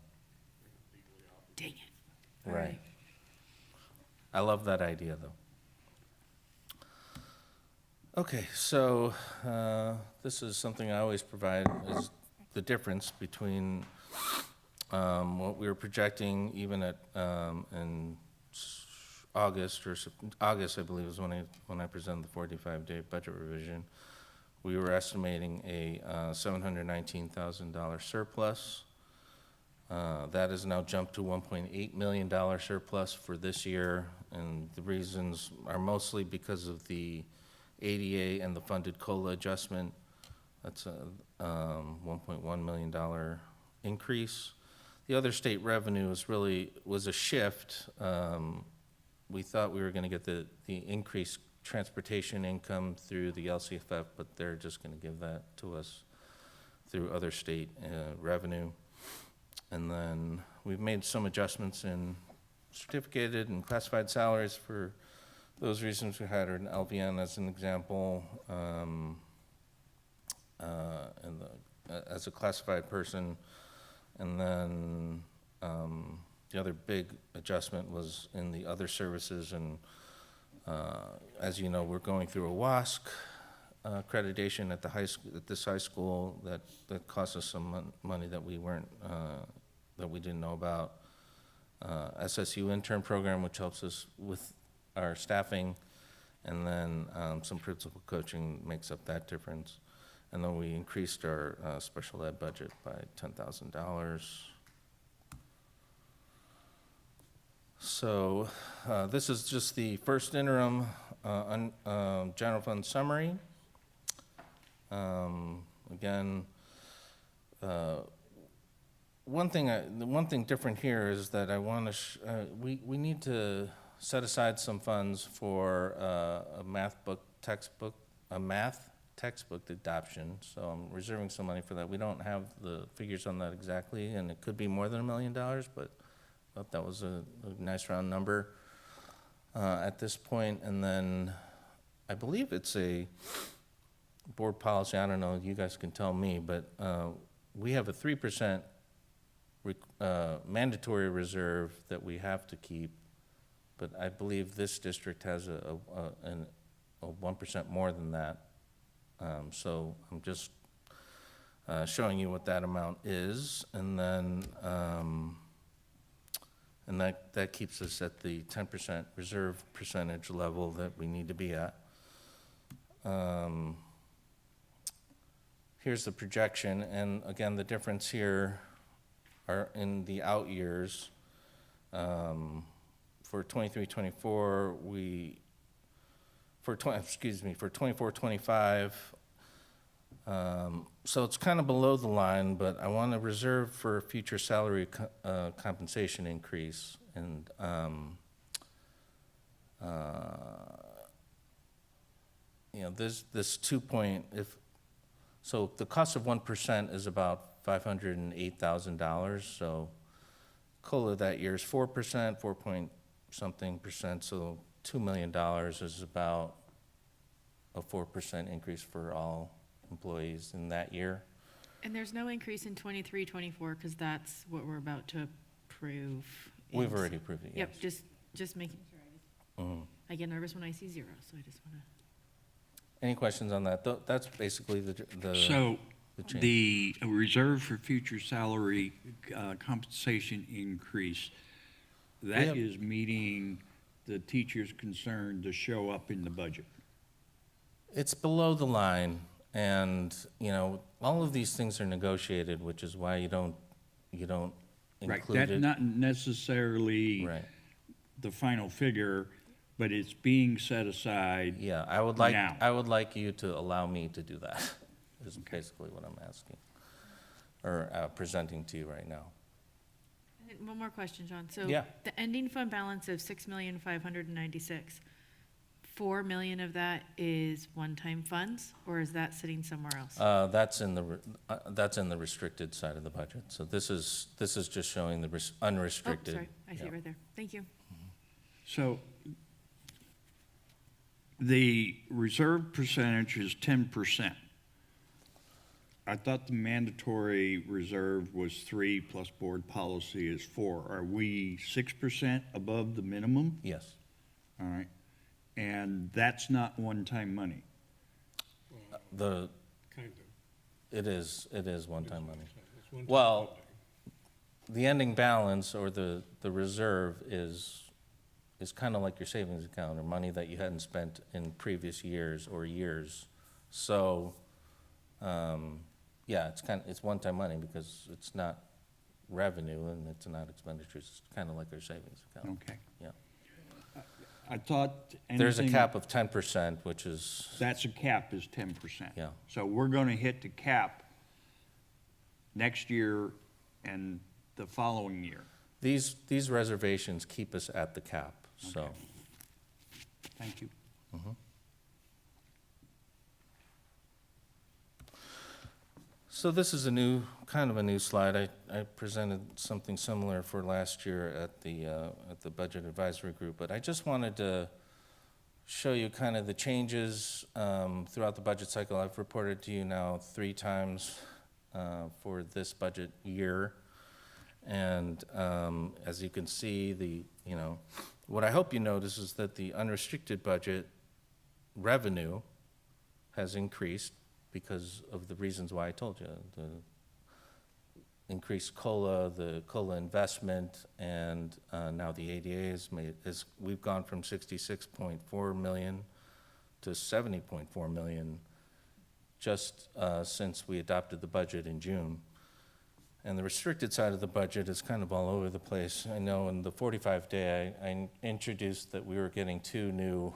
Dang it. All Right. I love that idea, though. Okay, so this is something I always provide, is the difference between what we were projecting even at in August, August, I believe, is when I presented the 45-day budget revision. We were estimating a $719,000 surplus. That has now jumped to $1.8 million surplus for this year, and the reasons are mostly because of the ADA and the funded COLA adjustment. That's a $1.1 million increase. The other state revenue was a shift. We thought we were going to get the increased transportation income through the LCFF, but they're just going to give that to us through other state revenue. And then we've made some adjustments in certificated and classified salaries for those reasons. We had an LVN as an example, as a classified person. And then the other big adjustment was in the other services. And as you know, we're going through a WASC accreditation at this high school that cost us some money that we didn't know about. SSU intern program, which helps us with our staffing, and then some principal coaching makes up that difference. And then we increased our special ed budget by $10,000. So this is just the first interim general fund summary. Again, the one thing different here is that I want to. We need to set aside some funds for a math textbook adoption, so I'm reserving some money for that. We don't have the figures on that exactly, and it could be more than $1 million, but I thought that was a nice round number at this point. And then I believe it's a board policy, I don't know, you guys can tell me, but we have a 3% mandatory reserve that we have to keep, but I believe this district has a 1% more than that. So I'm just showing you what that amount is, and then that keeps us at the 10% reserve percentage level that we need to be at. Here's the projection, and again, the difference here are in the out years. For 23-24, for 24-25, so it's kind of below the line, but I want to reserve for a future salary compensation increase. And you know, this 2 point, so the cost of 1% is about $508,000. So COLA that year is 4%, 4 point something percent. So $2 million is about a 4% increase for all employees in that year. And there's no increase in 23-24 because that's what we're about to approve. We've already approved it, yes. Yep, just making sure. I get nervous when I see zero, so I just want to. Any questions on that? That's basically the So change. the reserve for future salary compensation increase, that is meeting the teacher's concern to show up in the budget. It's below the line, and you know, all of these things are negotiated, which is why you don't Right, include that's it. not necessarily the final figure, but it's being set aside. Yeah, I would like you to allow me to do that, is basically what I'm asking, or presenting to you right now. And one more question, John. So Yeah. the ending fund balance of $6,596,000, $4 million of that is one-time funds, or is that sitting somewhere else? That's in the restricted side of the budget. So this is just showing the unrestricted. Oh, sorry, I see it right there. Thank you. So the reserve percentage is 10%. I thought the mandatory reserve was 3 plus board policy is 4. Are we 6% above the minimum? Yes. All right. And that's not one-time money. Kind of. It is one-time money. Well, the ending balance or the reserve is kind of like your savings account or money that you hadn't spent in previous years or years. So, yeah, it's one-time money because it's not revenue and it's not expenditures. It's kind of like our savings account. Okay. Yeah. I thought There's a anything- cap of 10%, which is. That's a cap is 10%. Yeah. So we're going to hit the cap next year and the following year. These reservations keep us at the cap, so. Okay. Thank you. So this is kind of a new slide. I presented something similar for last year at the Budget Advisory Group, but I just wanted to show you kind of the changes throughout the budget cycle. I've reported to you now 3 times for this budget year. And as you can see, what I hope you notice is that the unrestricted budget revenue has increased because of the reasons why I told you. The increased COLA, the COLA investment, and now the ADA we've gone from $66.4 million to $70.4 million just since we adopted the budget in June. And the restricted side of the budget is kind of all over the place. I know in the 45-day, I introduced that we were getting 2 new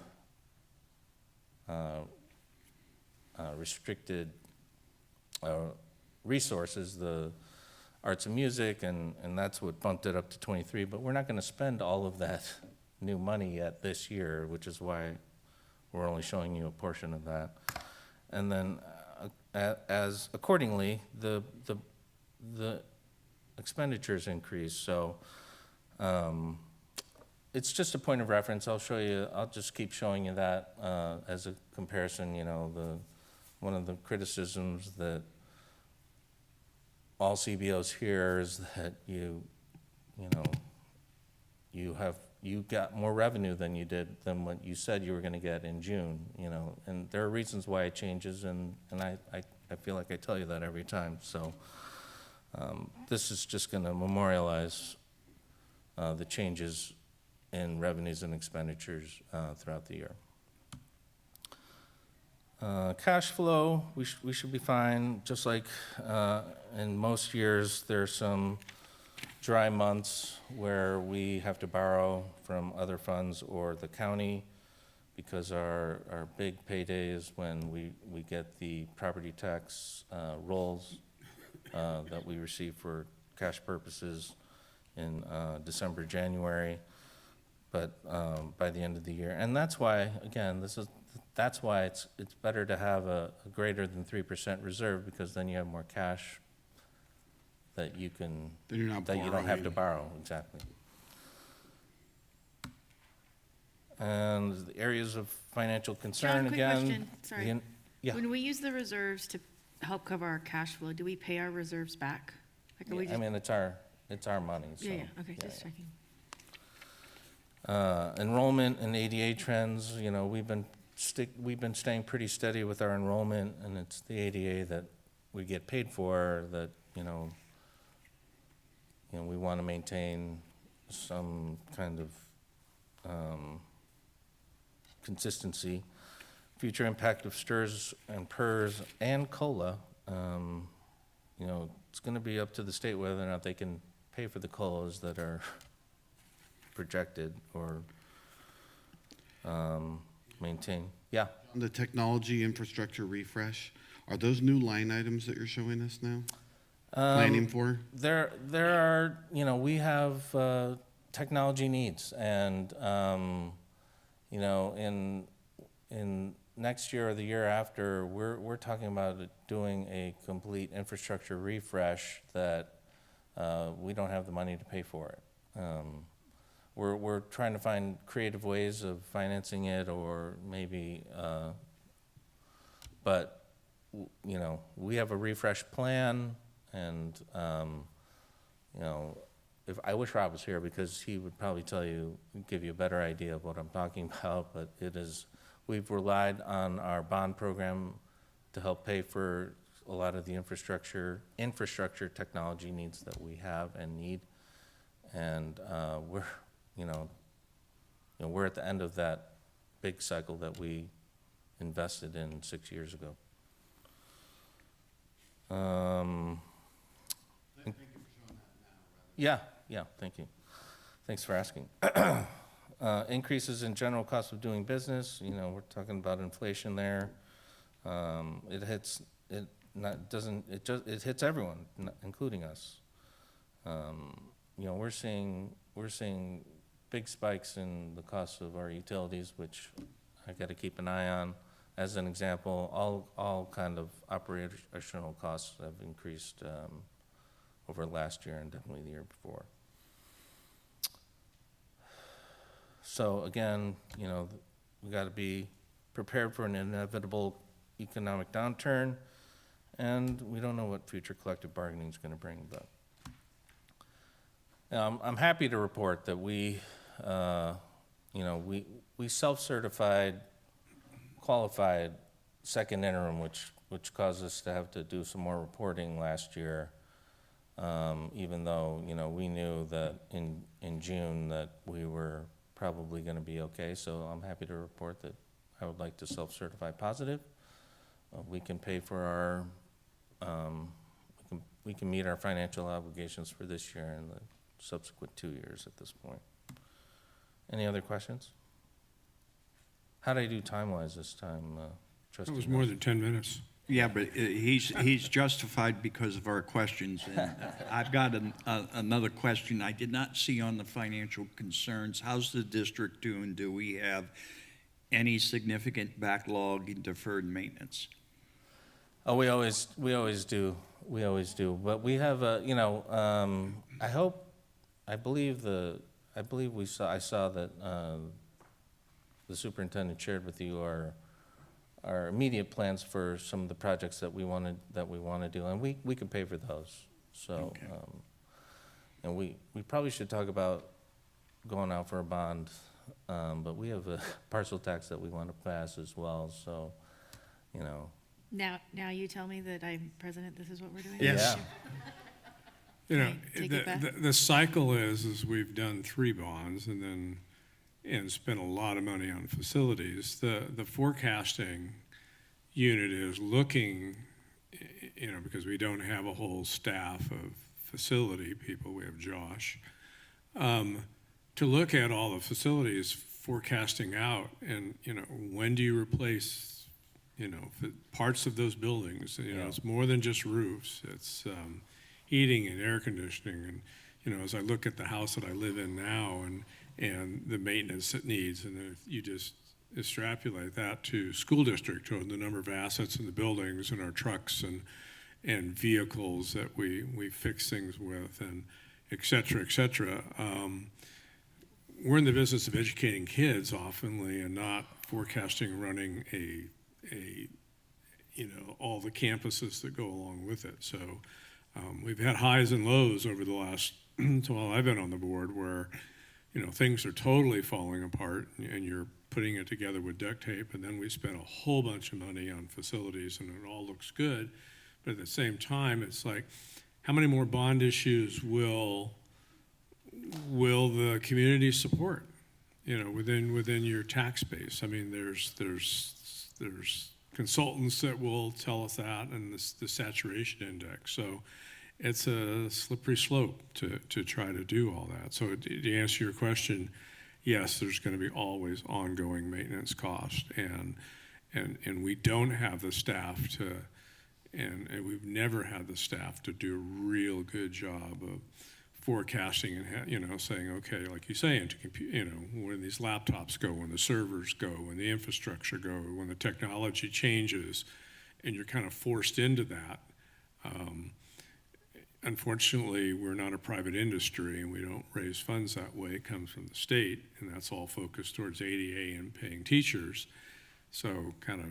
restricted resources, the arts and music, and that's what bumped it up to 23. But we're not going to spend all of that new money yet this year, which is why we're only showing you a portion of that. and then as accordingly, the expenditures increase. So it's just a point of reference. I'll show you, I'll just keep showing you that as a comparison. You know, one of the criticisms that all CBOs hear is that you got more revenue than you did than what you said you were going to get in June. You know, and there are reasons why it changes, and I feel like I tell you that every time. So this is just going to memorialize the changes in revenues and expenditures throughout the year. Cash flow, we should be fine. Just like in most years, there's some dry months where we have to borrow from other funds or the county, because our big payday is when we get the property tax rolls that we receive for cash purposes in December, January, but by the end of the year. And that's why, again, that's why it's better to have a greater than 3% reserve, because then you have more cash that you can, Then you're not that you don't have to borrowing. borrow, exactly. And the areas of financial concern, John, quick again. question, sorry. Yeah. When we use the reserves to help cover our cash flow, do we pay our reserves back? Like, are we I just- mean, it's our money, so. Yeah, okay, just checking. Enrollment and ADA trends, you know, we've been staying pretty steady with our enrollment, and it's the ADA that we get paid for that, you know, we want to maintain some kind of consistency. Future impact of STRS and PERS and COLA, you know, it's going to be up to the state whether or not they can pay for the COLAs that are projected or maintain. Yeah. The technology infrastructure refresh, are those new line items that you're showing us now? Planning for? There are, you know, we have technology needs, and you know, in next year or the year after, we're talking about doing a complete infrastructure refresh that we don't have the money to pay for it. We're trying to find creative ways of financing it, or maybe, but you know, we have a refresh plan, and you know, if I wish Rob was here, because he would probably give you a better idea of what I'm talking about. But it is, we've relied on our bond program to help pay for a lot of the infrastructure technology needs that we have and need, and we're at the end of that big cycle that we invested in 6 years ago. Yeah, thank you. Thanks for asking. Increases in general cost of doing business, you know, we're talking about inflation there. It hits everyone, including us. You know, we're seeing big spikes in the cost of our utilities, which I got to keep an eye on. As an example, all kind of operational costs have increased over last year and definitely the year before. So again, you know, we got to be prepared for an inevitable economic downturn, and we don't know what future collective bargaining is going to bring. But I'm happy to report that we self-certified, qualified second interim, which caused us to have to do some more reporting last year, even though, you know, we knew that in June that we were probably going to be okay. So I'm happy to report that I would like to self-certify positive. We can pay for our, we can meet our financial obligations for this year and the subsequent 2 years at this point. Any other questions? How did I do time-wise this time, Trustee? It was more than 10 minutes. Yeah, but he's justified because of our questions. And I've got another question I did not see on the financial concerns. How's the district doing? Do we have any significant backlog in deferred maintenance? Oh, we always do. We always do. But we have a, I believe I saw that the superintendent shared with you our immediate plans for some of the projects that we want to do, and we can pay for those. So, Okay. and we probably should talk about going out for a bond, but we have a parcel tax that we want to pass as well. So, Now you tell me that I'm president, this is what we're doing? Yes. You know, Okay, take it back. the cycle is we've done 3 bonds and spent a lot of money on facilities. The forecasting unit is looking, because we don't have a whole staff of facility people, we have Josh, to look at all the facilities forecasting out and, when do you replace, parts of those buildings? It's more than just roofs. It's heating and air conditioning. And, as I look at the house that I live in now and the maintenance it needs, and if you just extrapolate that to school district, or the number of assets in the buildings and our trucks and vehicles that we fix things with, and et cetera, we're in the business of educating kids oftenly and not forecasting running all the campuses that go along with it. So we've had highs and lows over the last, while I've been on the board, where, things are totally falling apart and you're putting it together with duct tape, and then we spent a whole bunch of money on facilities and it all looks good. But at the same time, it's like, how many more bond issues will the community support, within your tax base? I mean, there's consultants that will tell us that, and the saturation index. So it's a slippery slope to try to do all that. So to answer your question, yes, there's going to be always ongoing maintenance cost, and we don't have the staff to, and we've never had the staff to do a real good job of forecasting and saying, okay, like you say, when these laptops go, when the servers go, when the infrastructure go, when the technology changes, and you're kind of forced into that. Unfortunately, we're not a private industry, and we don't raise funds that way. It comes from the state, and that's all focused towards ADA and paying teachers. So kind of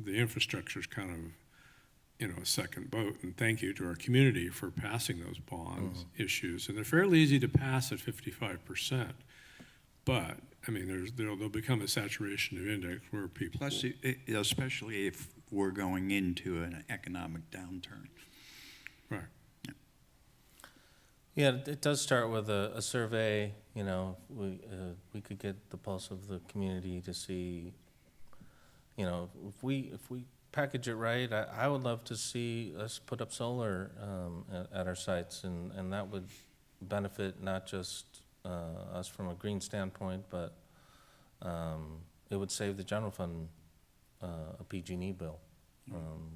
the infrastructure is kind of a second boat, and thank you to our community for passing those bonds issues. And they're fairly easy to pass at 55%, but I mean, there'll become a saturation of index where people. Plus, especially if we're going into an economic downturn. Right. Yeah, it does start with a survey. We could get the pulse of the community to see, if we package it right. I would love to see us put up solar at our sites, and that would benefit not just us from a green standpoint, but it would save the general fund a PG&E bill,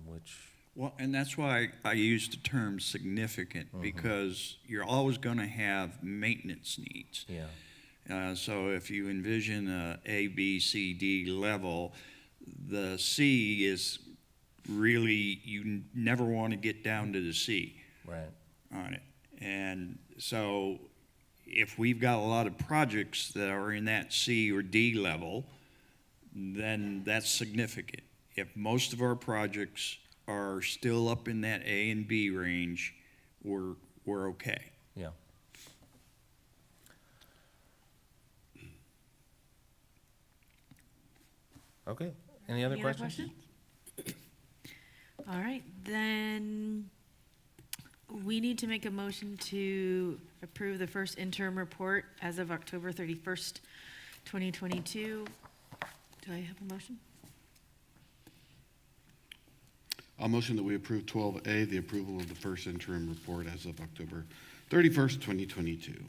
which. Well, and that's why I use the term significant, because you're always going to have maintenance needs. Yeah. So if you envision A, B, C, D level, the C is really, you never want to get down to the C. Right. On it. And so if we've got a lot of projects that are in that C or D level, then that's significant. If most of our projects are still up in that A and B range, we're okay. Yeah. Okay. Any other questions? All right, then we need to make a motion to approve the first interim report as of October 31st, 2022. Do I have a motion? I'll motion that we approve 12A, the approval of the first interim report as of October 31st, 2022. Can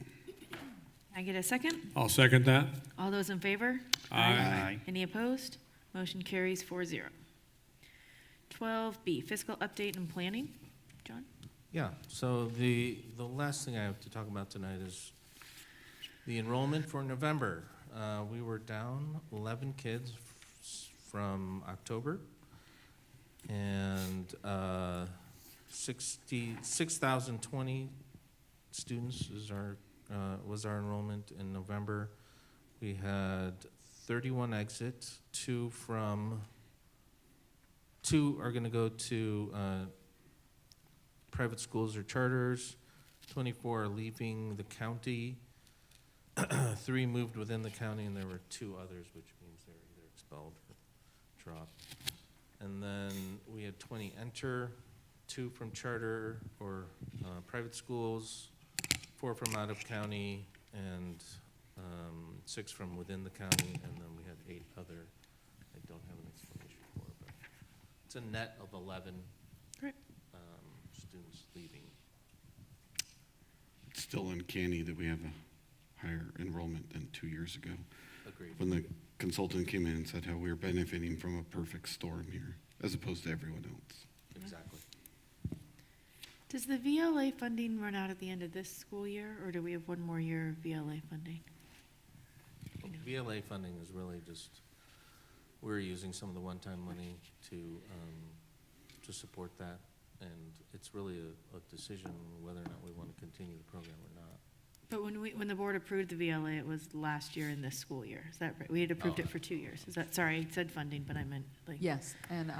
I get a second? I'll second that. All those in favor? Aye. Any opposed? Motion carries 4-0. 12B, fiscal update and planning. John? Yeah, so the last thing I have to talk about tonight is the enrollment for November. We were down 11 kids from October. And 6,020 students was our enrollment in November. We had 31 exits, two are going to go to private schools or charters, 24 are leaving the county, 3 moved within the county, and there were 2 others, which means they're either expelled or dropped. And then we had 20 enter, 2 from charter or private schools, 4 from out of county, and 6 from within the county, and then we had 8 other, I don't have an explanation for, but it's a net of 11 Great. Students leaving. It's still uncanny that we have a higher enrollment than 2 years ago. Agreed. When the consultant came in and said how we were benefiting from a perfect storm here, as opposed to everyone else. Exactly. Does the VLA funding run out at the end of this school year, or do we have one more year of VLA funding? VLA funding is really just, we're using some of the one-time money to support that, and it's really a decision whether or not we want to continue the program or not. But when the board approved the VLA, it was last year in this school year. Is that right? We had approved it for 2 years. Is that, sorry, I said funding, but I meant like. Yes, and,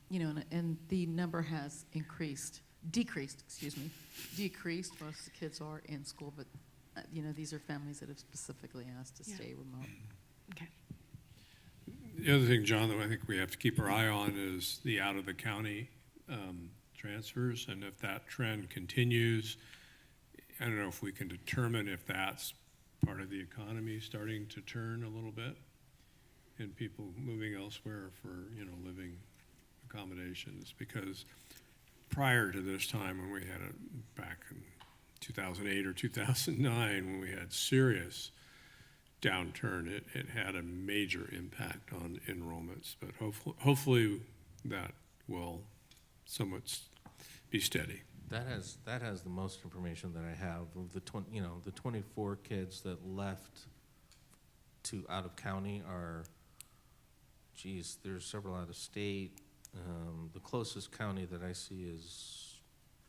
you know, and the number has decreased, most of the kids are in school, but, you know, these are families that have specifically asked to stay remote. Okay. The other thing, John, that I think we have to keep our eye on is the out-of-the-county transfers, and if that trend continues, I don't know if we can determine if that's part of the economy starting to turn a little bit, and people moving elsewhere for, you know, living accommodations, because prior to this time, when we had it back in 2008 or 2009, when we had serious downturn, it had a major impact on enrollments, but hopefully that will somewhat be steady. That has the most information that I have of the 24 kids that left to out of county are, geez, there's several out of state. The closest county that I see is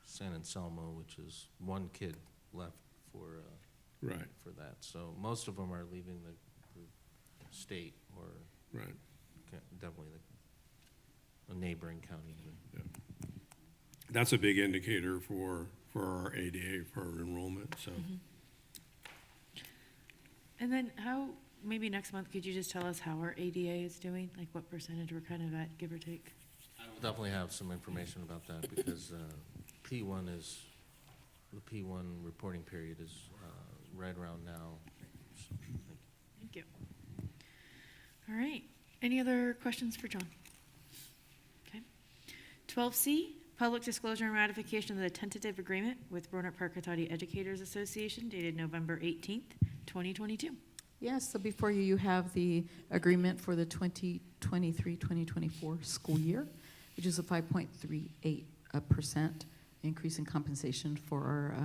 San Anselmo, which is 1 kid left for Right. for that. So most of them are leaving the state or Right. definitely a neighboring county. Yeah. That's a big indicator for our ADA, for our enrollment, so. And then maybe next month, could you just tell us how our ADA is doing? Like what percentage we're kind of at, give or take? I will definitely have some information about that because the P1 reporting period is right around now. So, Thank you. All right. Any other questions for John? Okay. 12C, public disclosure and ratification of the tentative agreement with Roanoke Park Cotati Educators Association dated November 18th, 2022. Yes, so before you, you have the agreement for the 2023-2024 school year, which is a 5.38% increase in compensation for our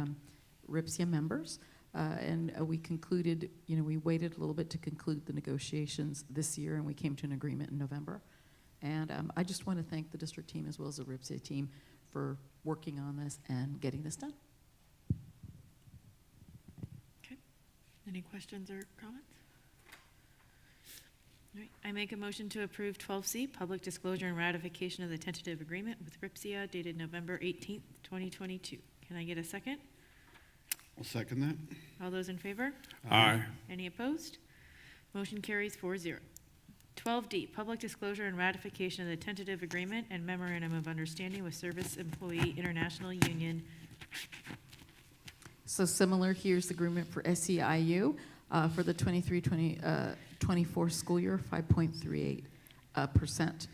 RIPSIA members. And we concluded, you know, we waited a little bit to conclude the negotiations this year, and we came to an agreement in November. And I just want to thank the district team as well as the RIPSIA team for working on this and getting this done. Okay. Any questions or comments? All right. I make a motion to approve 12C, public disclosure and ratification of the tentative agreement with RIPSIA dated November 18th, 2022. Can I get a second? I'll second that. All those in favor? Aye. Any opposed? Motion carries 4-0. 12D, public disclosure and ratification of the tentative agreement and memorandum of understanding with Service Employee International Union. So similar, here's the agreement for SEIU for the 23-24 school year, 5.38%.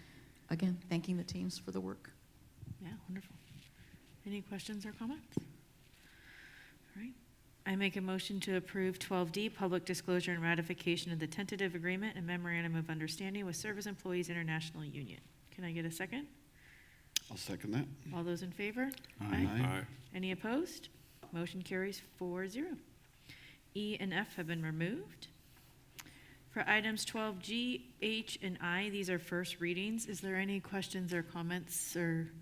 Again, thanking the teams for the work. Yeah, wonderful. Any questions or comments? All right. I make a motion to approve 12D, public disclosure and ratification of the tentative agreement and memorandum of understanding with Service Employees International Union. Can I get a second? I'll second that. All those in favor? Aye. Any opposed? Motion carries 4-0. E and F have been removed. For items 12G, H, and I, these are first readings. Is there any questions or comments or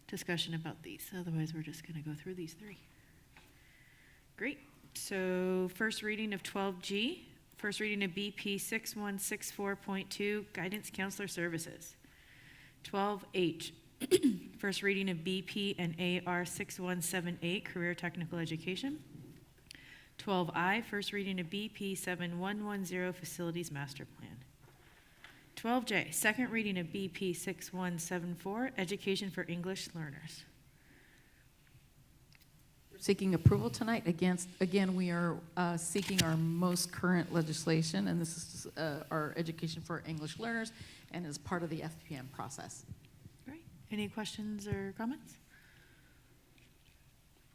discussion about these? Otherwise, we're just going to go through these three. Great. So first reading of 12G, first reading of BP 6164.2, Guidance Counselor Services. 12H, first reading of BP and AR 6178, Career Technical Education. 12I, first reading of BP 7110, Facilities Master Plan. 12J, second reading of BP 6174, Education for English Learners. Seeking approval tonight. Again, we are seeking our most current legislation, and this is our Education for English Learners, and is part of the FPM process. Great. Any questions or comments?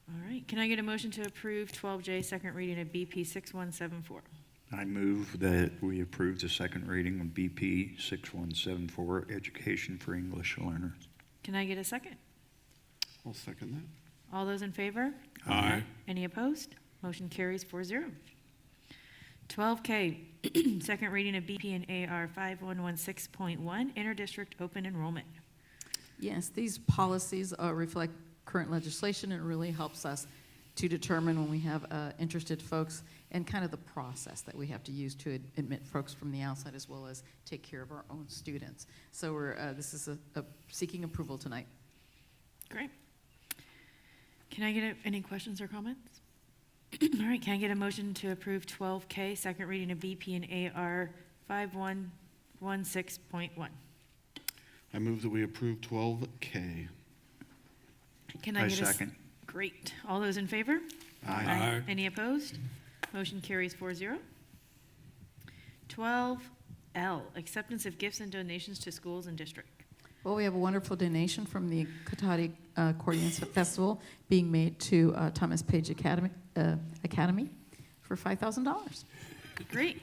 All right. Can I get a motion to approve 12J, second reading of BP 6174? I move that we approve the second reading of BP 6174, Education for English Learners. Can I get a second? I'll second that. All those in favor? Aye. Any opposed? Motion carries 4-0. 12K, second reading of BP and AR 5116.1, Interdistrict Open Enrollment. Yes, these policies reflect current legislation, and it really helps us to determine when we have interested folks and kind of the process that we have to use to admit folks from the outside as well as take care of our own students. So this is a seeking approval tonight. Great. Can I get any questions or comments? All right, can I get a motion to approve 12K, second reading of BP and AR 5116.1? I move that we approve 12K. Can I get a second. Great. All those in favor? Aye. Any opposed? Motion carries 4-0. 12L, acceptance of gifts and donations to schools and district. Well, we have a wonderful donation from the Cotati Accordion Festival being made to Thomas Page Academy for $5,000. Great.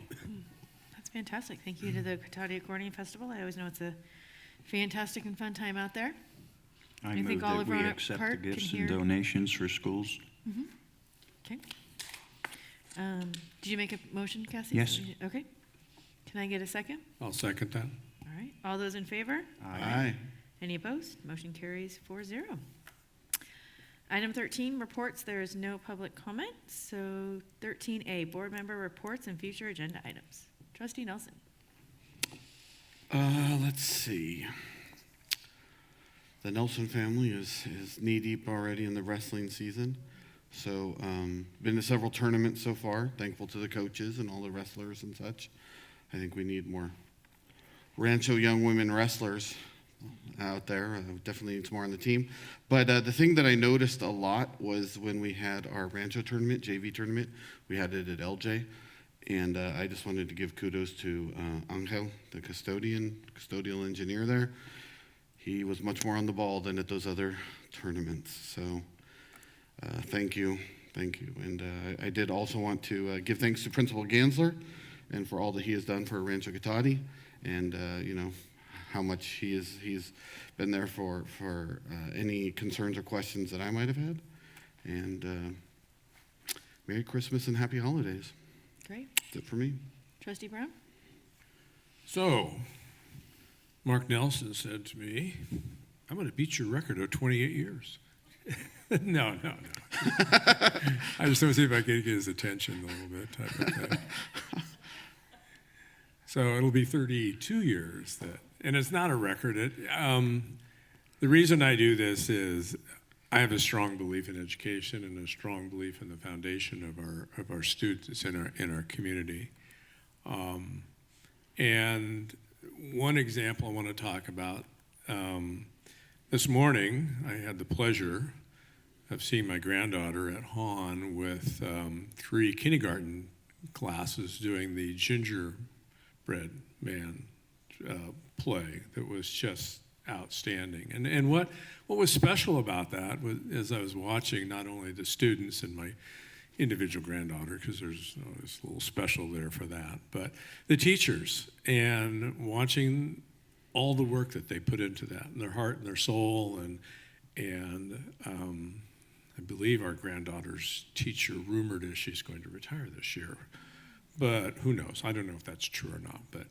That's fantastic. Thank you to the Cotati Accordion Festival. I always know it's a fantastic and fun time out there. I I move think that Oliver we on accept the Park can gifts hear. and donations for schools. Okay. Did you make a motion, Cassie? Yes. Okay. Can I get a second? I'll second that. All right. All those in favor? Aye. Any opposed? Motion carries 4-0. Item 13, reports. There is no public comment. So 13A, board member reports and future agenda items. Trustee Nelson. Let's see. The Nelson family is knee-deep already in the wrestling season. So, been to several tournaments so far. Thankful to the coaches and all the wrestlers and such. I think we need more Rancho young women wrestlers out there. Definitely needs more on the team. But the thing that I noticed a lot was when we had our Rancho tournament, JV tournament, we had it at LJ. And I just wanted to give kudos to Angel, the custodial engineer there. He was much more on the ball than at those other tournaments. So thank you. And I did also want to give thanks to Principal Gansler and for all that he has done for Rancho Cotati, and how much he's been there for any concerns or questions that I might have had. And Merry Christmas and Happy Holidays. Great. That's it for me. Trustee Brown? So, Mark Nelson said to me, I'm going to beat your record of 28 years. No. I just want to see if I can get his attention a little bit, type of thing. So it'll be 32 years and it's not a record. The reason I do this is I have a strong belief in education and a strong belief in the foundation of our students in our community. And one example I want to talk about, this morning I had the pleasure of seeing my granddaughter at Hahn with 3 kindergarten classes doing the gingerbread man play that was just outstanding. And what was special about that was, as I was watching not only the students and my individual granddaughter, because there's a little special there for that, but the teachers, and watching all the work that they put into that, and their heart and their soul, and I believe our granddaughter's teacher rumored is she's going to retire this year. but who knows? I don't know if that's true or not. But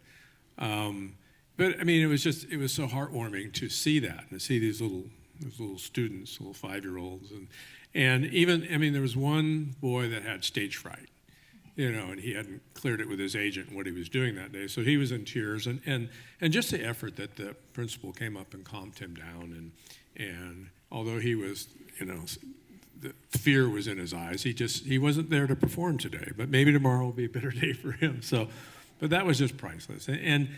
I mean, it was so heartwarming to see that and to see these little students, little 5-year-olds, and even, I mean, there was one boy that had stage fright, you know, and he hadn't cleared it with his agent what he was doing that day, so he was in tears, and just the effort that the principal came up and calmed him down, and although he was, you know, the fear was in his eyes, he wasn't there to perform today, but maybe tomorrow will be a better day for him. So, but that was just priceless, and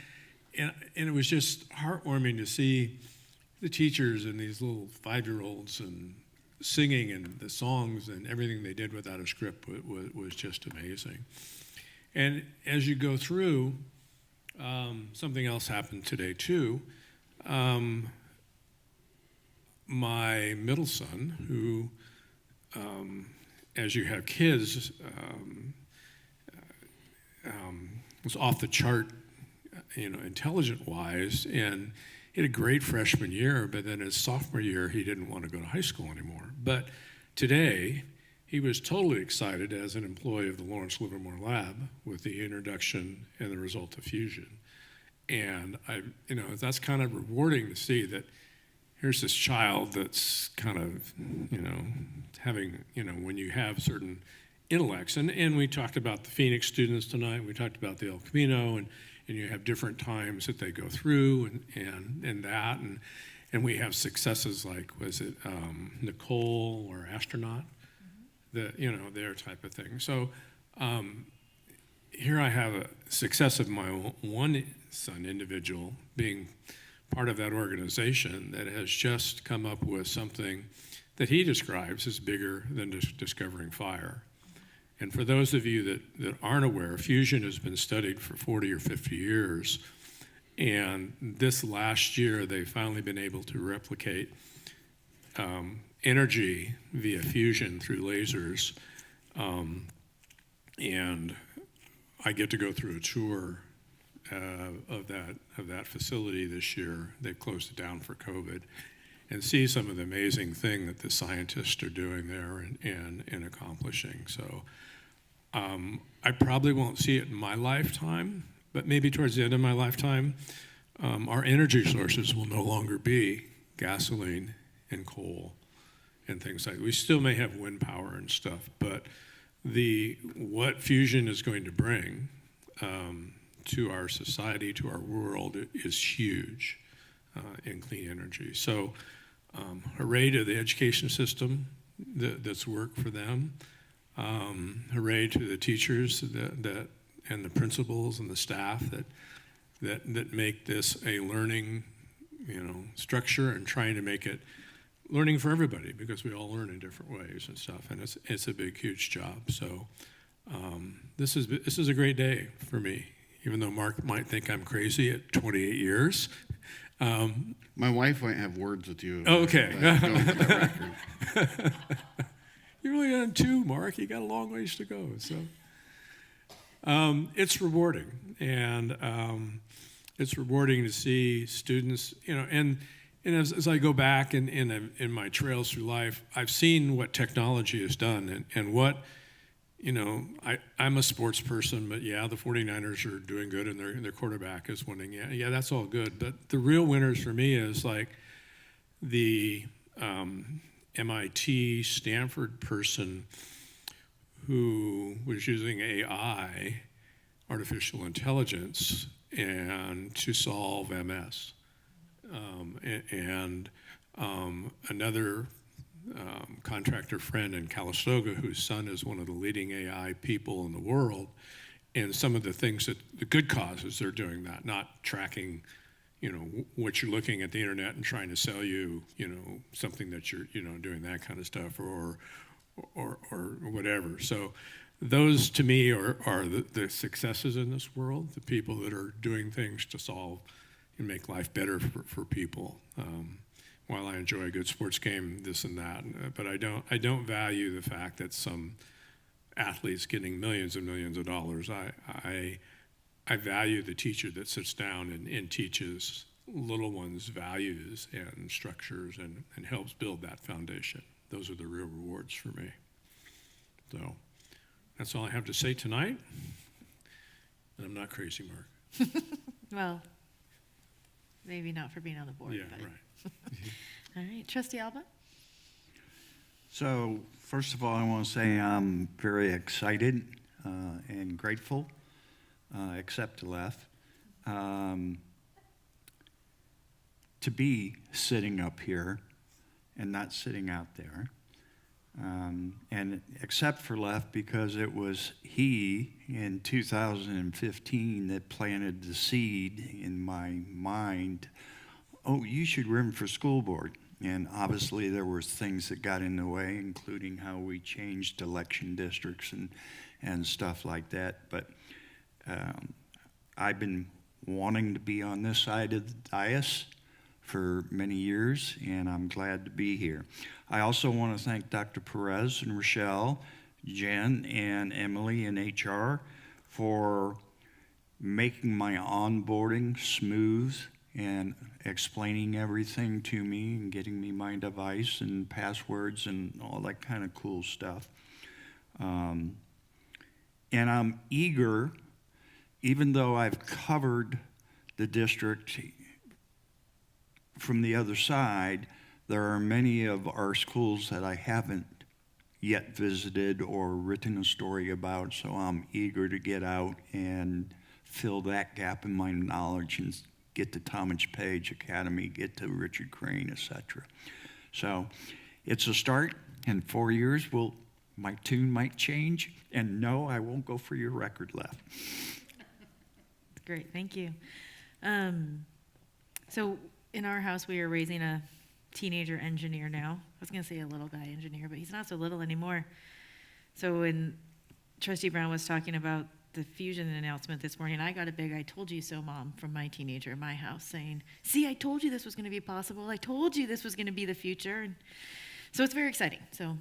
it was just heartwarming to see the teachers and these little 5-year-olds and singing and the songs and everything they did without a script was just amazing. And as you go through, something else happened today too. My middle son, who, as you have kids, was off the chart, you know, intelligent-wise, and he had a great freshman year, but then his sophomore year, he didn't want to go to high school anymore. But today, he was totally excited as an employee of the Lawrence Livermore Lab with the introduction and the result of fusion. And you know, that's kind of rewarding to see that here's this child that's kind of, you know, having, you know, when you have certain intellects, and we talked about the Phoenix students tonight, we talked about the El Camino, and you have different times that they go through, and we have successes like, was it Nicole or Astronaut, you know, their type of thing. So here I have a success of my one son individual being part of that organization that has just come up with something that he describes as bigger than discovering fire. And for those of you that aren't aware, fusion has been studied for 40 or 50 years. And this last year, they've finally been able to replicate energy via fusion through lasers. And I get to go through a tour of that facility this year. They've closed it down for COVID, and see some of the amazing thing that the scientists are doing there and accomplishing. So I probably won't see it in my lifetime, but maybe towards the end of my lifetime, our energy sources will no longer be gasoline and coal and things like that. We still may have wind power and stuff, but what fusion is going to bring to our society, to our world, is huge in clean energy. So hooray to the education system that's worked for them. Hooray to the teachers and the principals and the staff that make this a learning, you know, structure, and trying to make it learning for everybody, because we all learn in different ways and stuff, and it's a big, huge job. So this is a great day for me, even though Mark might think I'm crazy at 28 years. My wife might have words with you. Okay. Going for the record. You're only on 2, Mark. You got a long ways to go. So it's rewarding, and it's rewarding to see students, you know, and as I go back in my trails through life, I've seen what technology has done, and what, you know, I'm a sports person, but yeah, the 49ers are doing good, and their quarterback is winning. Yeah, that's all good. But the real winners for me is like the MIT, Stanford person who was using AI, artificial intelligence, and to solve MS. Another contractor friend in Calistoga, whose son is one of the leading AI people in the world, and some of the things that the good causes they're doing that, not tracking, you know, what you're looking at the internet and trying to sell you, you know, something that you're, you know, doing that kind of stuff, or whatever. So those to me are the successes in this world, the people that are doing things to solve and make life better for people. While I enjoy a good sports game, this and that, but I don't value the fact that some athletes getting millions and millions of dollars. I value the teacher that sits down and teaches little ones values and structures and helps build that foundation. Those are the real rewards for me. So that's all I have to say tonight. And I'm not crazy, Mark. Well, maybe not for being on the board. Yeah, but. right. All right, Trustee Alba? So, first of all, I want to say I'm very excited and grateful, except to Left, to be sitting up here and not sitting out there. And except for Left, because it was he in 2015 that planted the seed in my mind, oh, you should run for school board. And obviously there was things that got in the way, including how we changed election districts and stuff like that. But I've been wanting to be on this side of the dais for many years, and I'm glad to be here. I also want to thank Dr. Perez and Rochelle, Jen, and Emily in HR for making my onboarding smooth and explaining everything to me and getting me my device and passwords and all that kind of cool stuff. And I'm eager, even though I've covered the district from the other side, there are many of our schools that I haven't yet visited or written a story about, so I'm eager to get out and fill that gap in my knowledge and get to Talmadge Page Academy, get to Richard Crane, etc. So it's a start. In 4 years, my tune might change, and no, I won't go for your record Left. Great, thank you. So in our house, we are raising a teenager engineer now. I was going to say a little guy engineer, but he's not so little anymore. So when Trustee Brown was talking about the Fusion announcement this morning, I got a big "I told you so, Mom" from my teenager in my house saying, "See, I told you this was going to be possible. I told you this was going to be the future." And so it's very exciting. So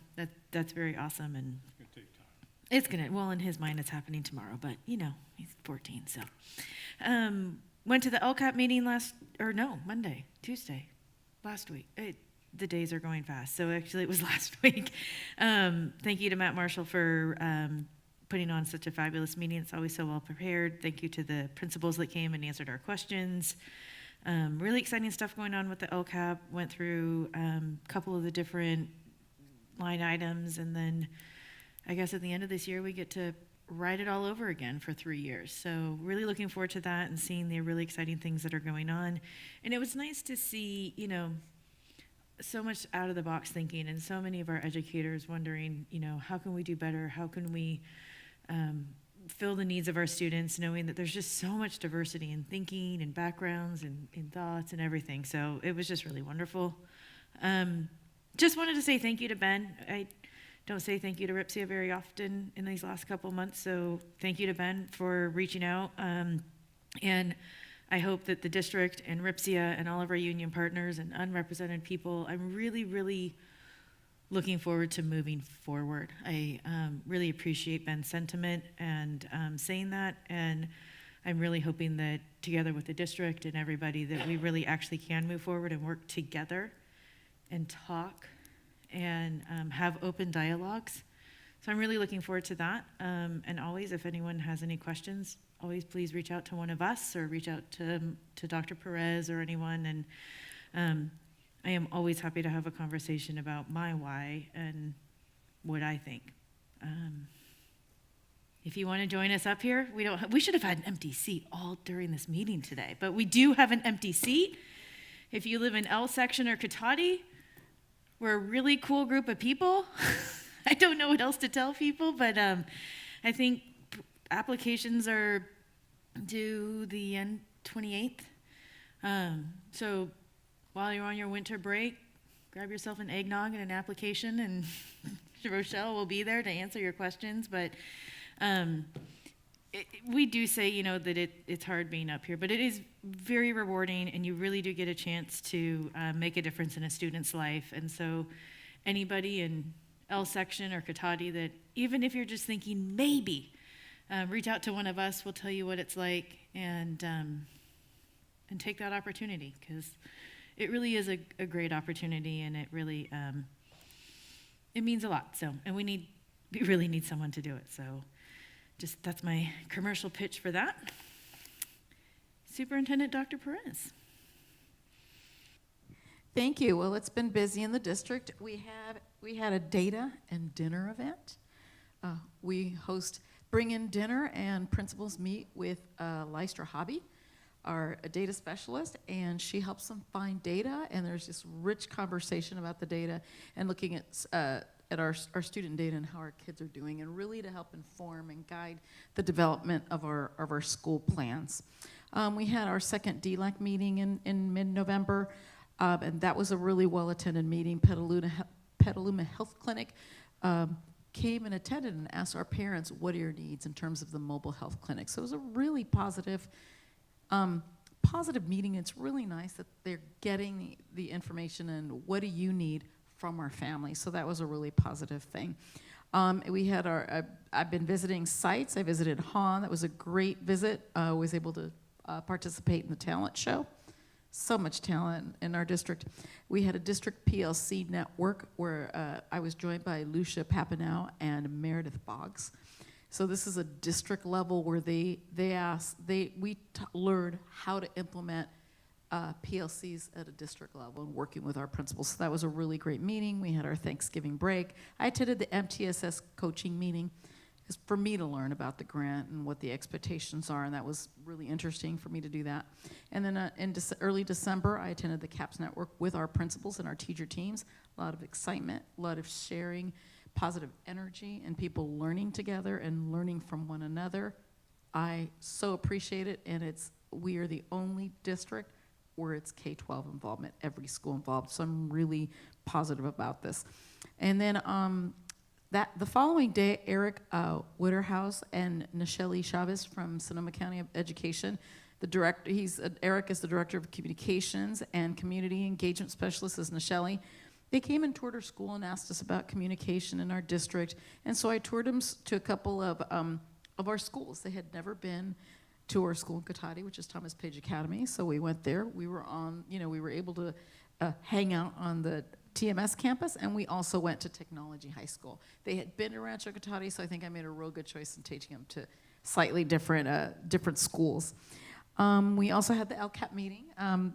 that's very awesome. And it's going to, well, in his mind, it's happening tomorrow, but he's 14. So went to the LCAP meeting Tuesday, last week. The days are going fast. So actually it was last week. Thank you to Matt Marshall for putting on such a fabulous meeting. It's always so well prepared. Thank you to the principals that came and answered our questions. Really exciting stuff going on with the LCAP. Went through a couple of the different line items, and then I guess at the end of this year we get to write it all over again for 3 years. So really looking forward to that and seeing the really exciting things that are going on. And it was nice to see, so much out of the box thinking, and so many of our educators wondering, how can we do better? How can we fill the needs of our students, knowing that there's just so much diversity in thinking and backgrounds and in thoughts and everything. So it was just really wonderful. Just wanted to say thank you to Ben. I don't say thank you to Ripsia very often in these last couple months, so thank you to Ben for reaching out. And I hope that the district and Ripsia and all of our union partners and unrepresented people, I'm really, really looking forward to moving forward. I really appreciate Ben's sentiment and saying that, and I'm really hoping that together with the district and everybody that we really actually can move forward and work together and talk and have open dialogues. So I'm really looking forward to that. And always, if anyone has any questions, always please reach out to one of us or reach out to Dr. Perez or anyone. And I am always happy to have a conversation about my why and what I think. If you want to join us up here, we should have had an empty seat all during this meeting today, but we do have an empty seat. If you live in L section or Cotati, we're a really cool group of people. I don't know what else to tell people, but I think applications are due the end 28th. So while you're on your winter break, grab yourself an eggnog and an application, and Rochelle will be there to answer your questions. But we do say, that it's hard being up here, but it is very rewarding, and you really do get a chance to make a difference in a student's life. And so anybody in L section or Cotati that, even if you're just thinking maybe, reach out to one of us. We'll tell you what it's like, and take that opportunity, because it really is a great opportunity, and it really it means a lot. So, and we really need someone to do it. So just, that's my commercial pitch for that. Superintendent Dr. Perez. Thank you. Well, it's been busy in the district. We had a data and dinner event. We host Bring In Dinner, and principals meet with Lystra Hobby, our data specialist, and she helps them find data, and there's this rich conversation about the data and looking at our student data and how our kids are doing, and really to help inform and guide the development of our school plans. We had our second DLAC meeting in mid-November, and that was a really well-attended meeting. Petaluma Health Clinic came and attended and asked our parents, what are your needs in terms of the mobile health clinic? So it was a really positive meeting. It's really nice that they're getting the information and what do you need from our family. So that was a really positive thing. We had I've been visiting sites. I visited Hahn. That was a great visit. I was able to participate in the talent show. So much talent in our district. We had a district PLC network where I was joined by Lucia Papineau and Meredith Boggs. So this is a district level where we learned how to implement PLCs at a district level and working with our principals. So that was a really great meeting. We had our Thanksgiving break. I attended the MTSS coaching meeting. It's for me to learn about the grant and what the expectations are, and that was really interesting for me to do that. And then in early December, I attended the CAPS Network with our principals and our teacher teams. A lot of excitement, a lot of sharing, positive energy, and people learning together and learning from one another. I so appreciate it, and we are the only district where it's K-12 involvement, every school involved, so I'm really positive about this. And then the following day, Eric Witterhouse and Nichelle Chavez from Sonoma County Education, Eric is the Director of Communications, and Community Engagement Specialist is Nichelle. They came and toured our school and asked us about communication in our district, and so I toured them to a couple of our schools. They had never been to our school in Cotati, which is Thomas Page Academy, so we went there. We were able to hang out on the TMS campus, and we also went to Technology High School. They had been to Rancho Cotati, so I think I made a real good choice in taking them to slightly different schools. We also had the LCAP meeting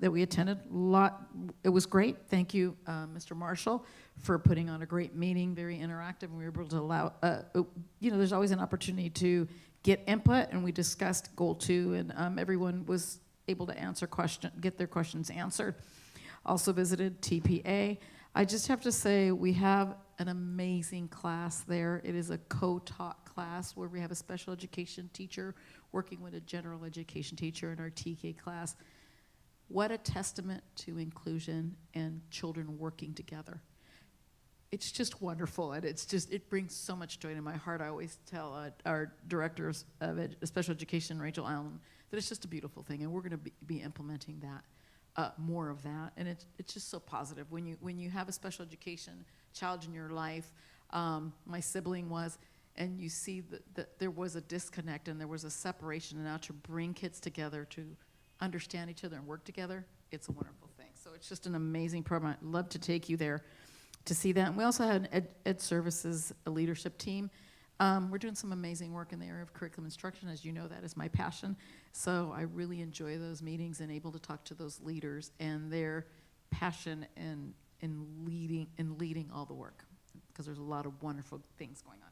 that we attended. It was great. Thank you, Mr. Marshall, for putting on a great meeting, very interactive, and we were able to allow, there's always an opportunity to get input, and we discussed Goal 2, and everyone was able to get their questions answered. Also visited TPA. I just have to say we have an amazing class there. It is a co-taught class where we have a special education teacher working with a general education teacher in our TK class. What a testament to inclusion and children working together. It's just wonderful, and it brings so much joy to my heart. I always tell our directors of special education, Rachel Allen, that it's just a beautiful thing, and we're going to be implementing that. More of that, and it's just so positive when you have a special education child in your life. My sibling was, and you see that there was a disconnect and there was a separation, and now to bring kids together to understand each other and work together, it's a wonderful thing. So it's just an amazing program. I'd love to take you there to see that. And we also had an Ed Services leadership team. We're doing some amazing work in the area of curriculum instruction. As you know, that is my passion. So I really enjoy those meetings and able to talk to those leaders and their passion in leading all the work, because there's a lot of wonderful things going on.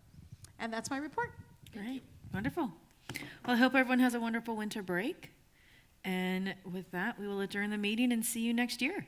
And that's my report. Great, wonderful. Well, I hope everyone has a wonderful winter break. And with that, we will adjourn the meeting and see you next year.